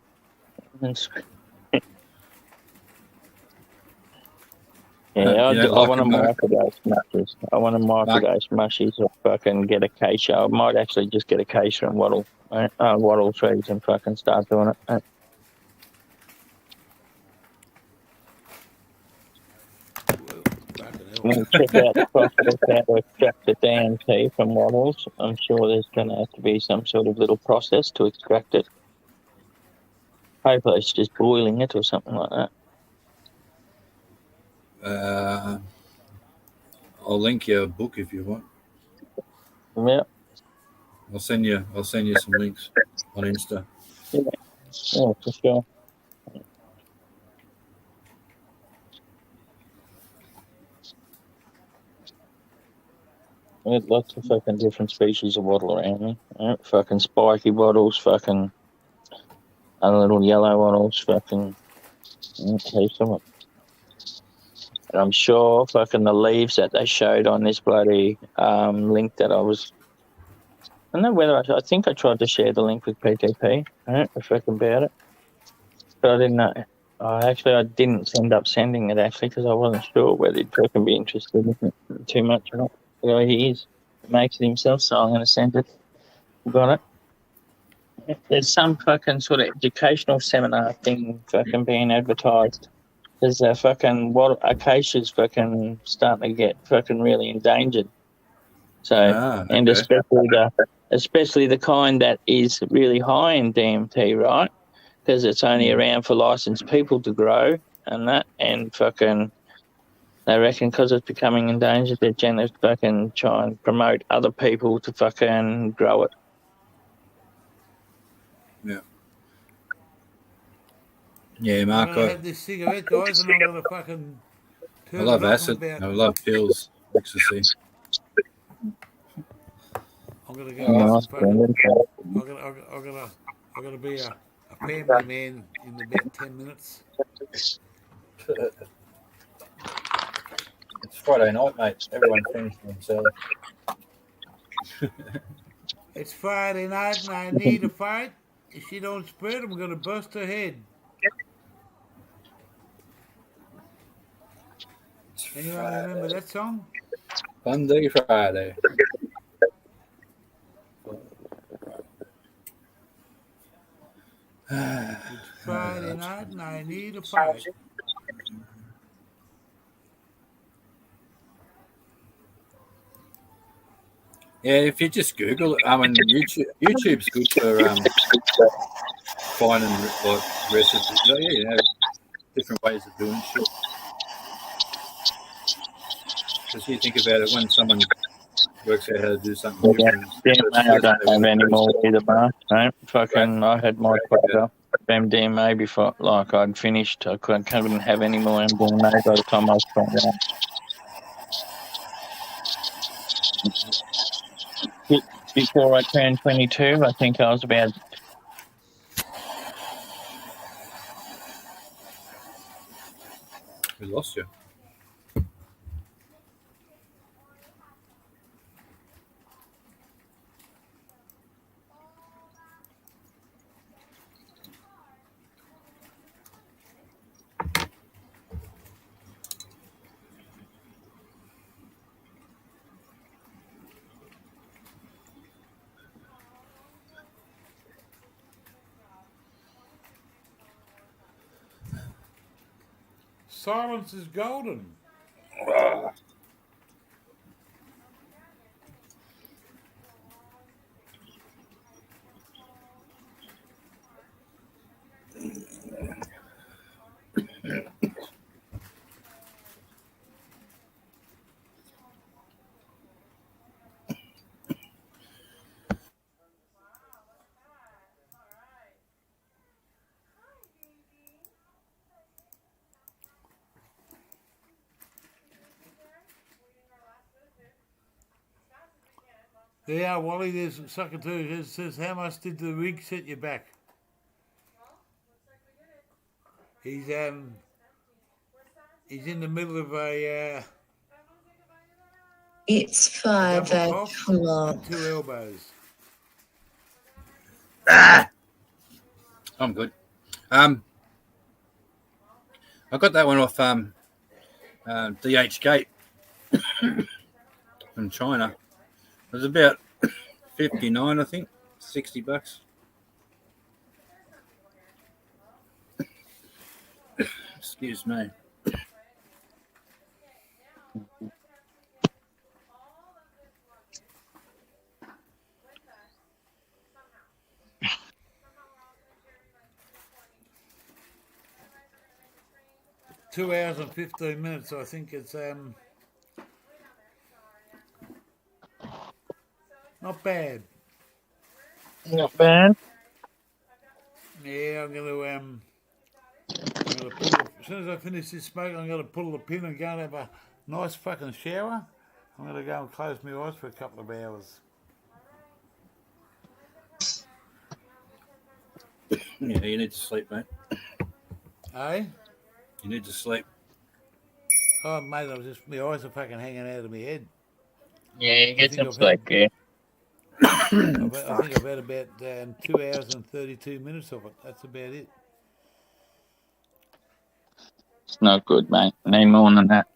S5: Yeah,
S6: You don't
S5: I
S6: like
S5: want to
S6: them, Mark?
S5: microdose mushies. I want to microdose mushies or fucking get acacia. I might actually just get acacia and wattle trees and fucking start doing it.
S1: Well, fucking hell.
S5: We'll check out the process how to extract the DMT from wattles. I'm sure there's going to have to be some sort of little process to extract it. Hopefully it's just boiling it or something like that.
S6: I'll link you a book if you want.
S5: Yeah,
S6: I'll send you some links on Insta.
S5: yeah, for sure. There's lots of fucking different species of wattle around me. Yeah, fucking spiky wattles, fucking other little yellow wattles, fucking heaps of them. And I'm sure fucking the leaves that they showed on this bloody link that I don't know whether I think I tried to share the link with PTP. I don't know fucking about it. But I didn't know. I didn't end up sending it actually because I wasn't sure whether he'd fucking be interested in it too much or not. Well, he is. He makes it himself, so I'm going to send it. Got it. There's some fucking sort of educational seminar thing fucking being advertised. There's acacia's fucking starting to get fucking really endangered. So, and especially the kind that is really high in DMT, right? Because it's only around for licensed people to grow and that, and fucking they reckon because it's becoming endangered, they're going to fucking try and promote other people to fucking grow it.
S6: Yeah,
S1: I'm
S6: Mark.
S1: gonna have this cigarette, guys, and I'm gonna fucking turn
S6: I love
S1: it off
S6: acid.
S1: in about.
S6: I love pills, ecstasy.
S1: I'm gonna go.
S5: Nice, Brendan.
S1: I'm gonna be a family man in about 10 minutes.
S6: It's Friday night, mate. Everyone's finished themselves.
S1: It's Friday night and I need a fight. If she don't spread, I'm gonna bust her head. Anyone remember that song?
S6: Funday Friday.
S1: It's Friday night and I need a fight.
S6: Yeah, if you just Google it, I mean, YouTube's good for finding like recipes. Yeah, you know, different ways of doing shit. Because you think about it, when someone works out how to do something different.
S5: DMA, I don't have any more either, Mark. No, fucking, I had my quota of MDMA before, like I'd finished. I couldn't have any more MDMA by the time I was 21. Before I turned 22, I think I was about.
S6: We lost you.
S1: Silence is golden. Yeah, Wally, there's sucker too. It says, how much did the rig set you back? He's in the middle of a
S8: It's 5
S1: double cough
S8: o'clock.
S1: and 2 elbows.
S6: I'm good. I got that one off DH Gate in China. It was about 59, I think, $60. Excuse me.
S1: Two hours and 15 minutes. I think it's not bad.
S4: Not bad.
S1: Yeah, I'm gonna as soon as I finish this smoke, I'm gonna pull the pin and go and have a nice fucking shower. I'm gonna go and close my eyes for a couple of hours.
S6: Yeah, you need to sleep, mate.
S1: Eh?
S6: You need to sleep.
S1: Oh, mate, my eyes are fucking hanging out of my head.
S4: Yeah, you get
S1: think
S4: some
S1: I've
S4: sleep, yeah.
S1: I think I've had about 2 hours and 32 minutes of it. That's about it.
S4: It's not good, mate. Need more than that.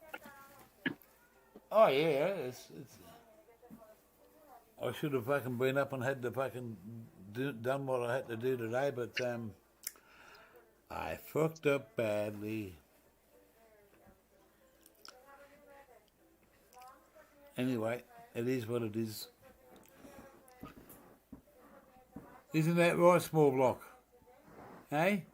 S1: Oh yeah, I should have fucking been up and had to fucking done what I had to do today, but I fucked up badly. Anyway, it is what it is. Isn't that right, small block? Hey?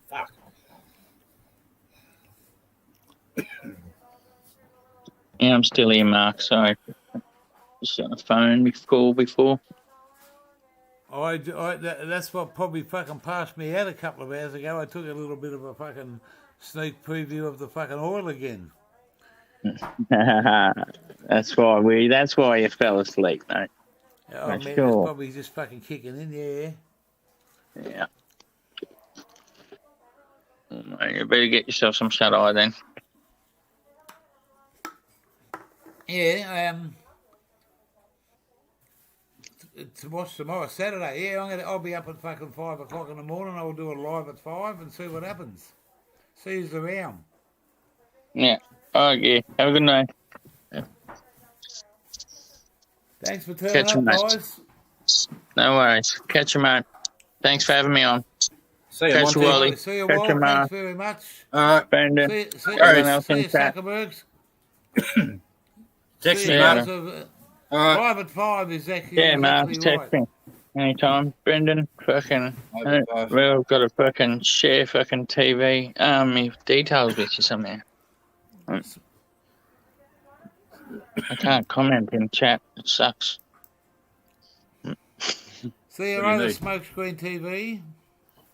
S6: Fuck.
S4: Yeah, I'm still here, Mark. Sorry. Just on the phone before.
S1: That's what probably fucking passed me out a couple of hours ago. I took a little bit of a fucking sneak preview of the fucking oil again.
S4: That's why you fell asleep, mate.
S1: Oh,
S4: For
S1: man, it's
S4: sure.
S1: probably just fucking kicking in, yeah.
S4: Yeah. Well, you better get yourself some shut eye then.
S1: Yeah, to watch tomorrow, Saturday. Yeah, I'll be up at fucking 5 o'clock in the morning. I'll do it live at 5 and see what happens. See who's around.
S4: Yeah. Okay. Have a good night.
S1: Thanks for turning
S4: Catch you,
S1: up,
S4: mate.
S1: guys.
S4: No worries. Catch you, mate. Thanks for having me on.
S6: See you,
S4: Catch you,
S6: Monty.
S4: Wally.
S1: See you,
S4: Catch
S1: Walt.
S4: you,
S1: Thanks
S4: Mark.
S1: very much.
S6: All right.
S4: Brendan.
S1: See
S4: Everyone else
S1: you,
S4: in chat.
S1: Zuckerbergs.
S6: Text
S1: See
S6: me,
S1: you,
S6: mate.
S1: guys.
S6: All right.
S1: 5 at 5 is actually,
S4: Yeah, Mark.
S1: exactly
S4: Text
S1: right.
S4: me. Anytime. Brendan, fucking.
S6: Over 5.
S4: We've got to fucking share fucking TV. My details with you somehow. I can't comment in chat. It sucks.
S1: See you
S6: What do you
S1: later,
S6: need?
S1: Smokescreen TV.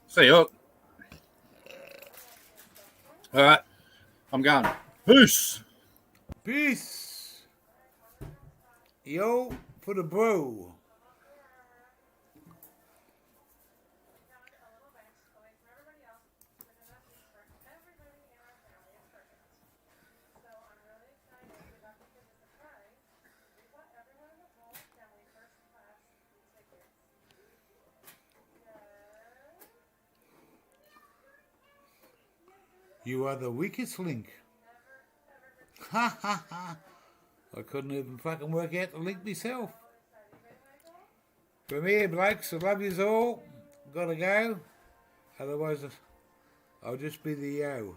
S6: See you. All right. I'm going. Peace.
S1: Peace. Yo, for the bro. You are the weakest link. Ha ha ha. I couldn't even fucking work out the link myself. From here, blokes, I love yous all. Gotta go. Otherwise, I'll just be the yo.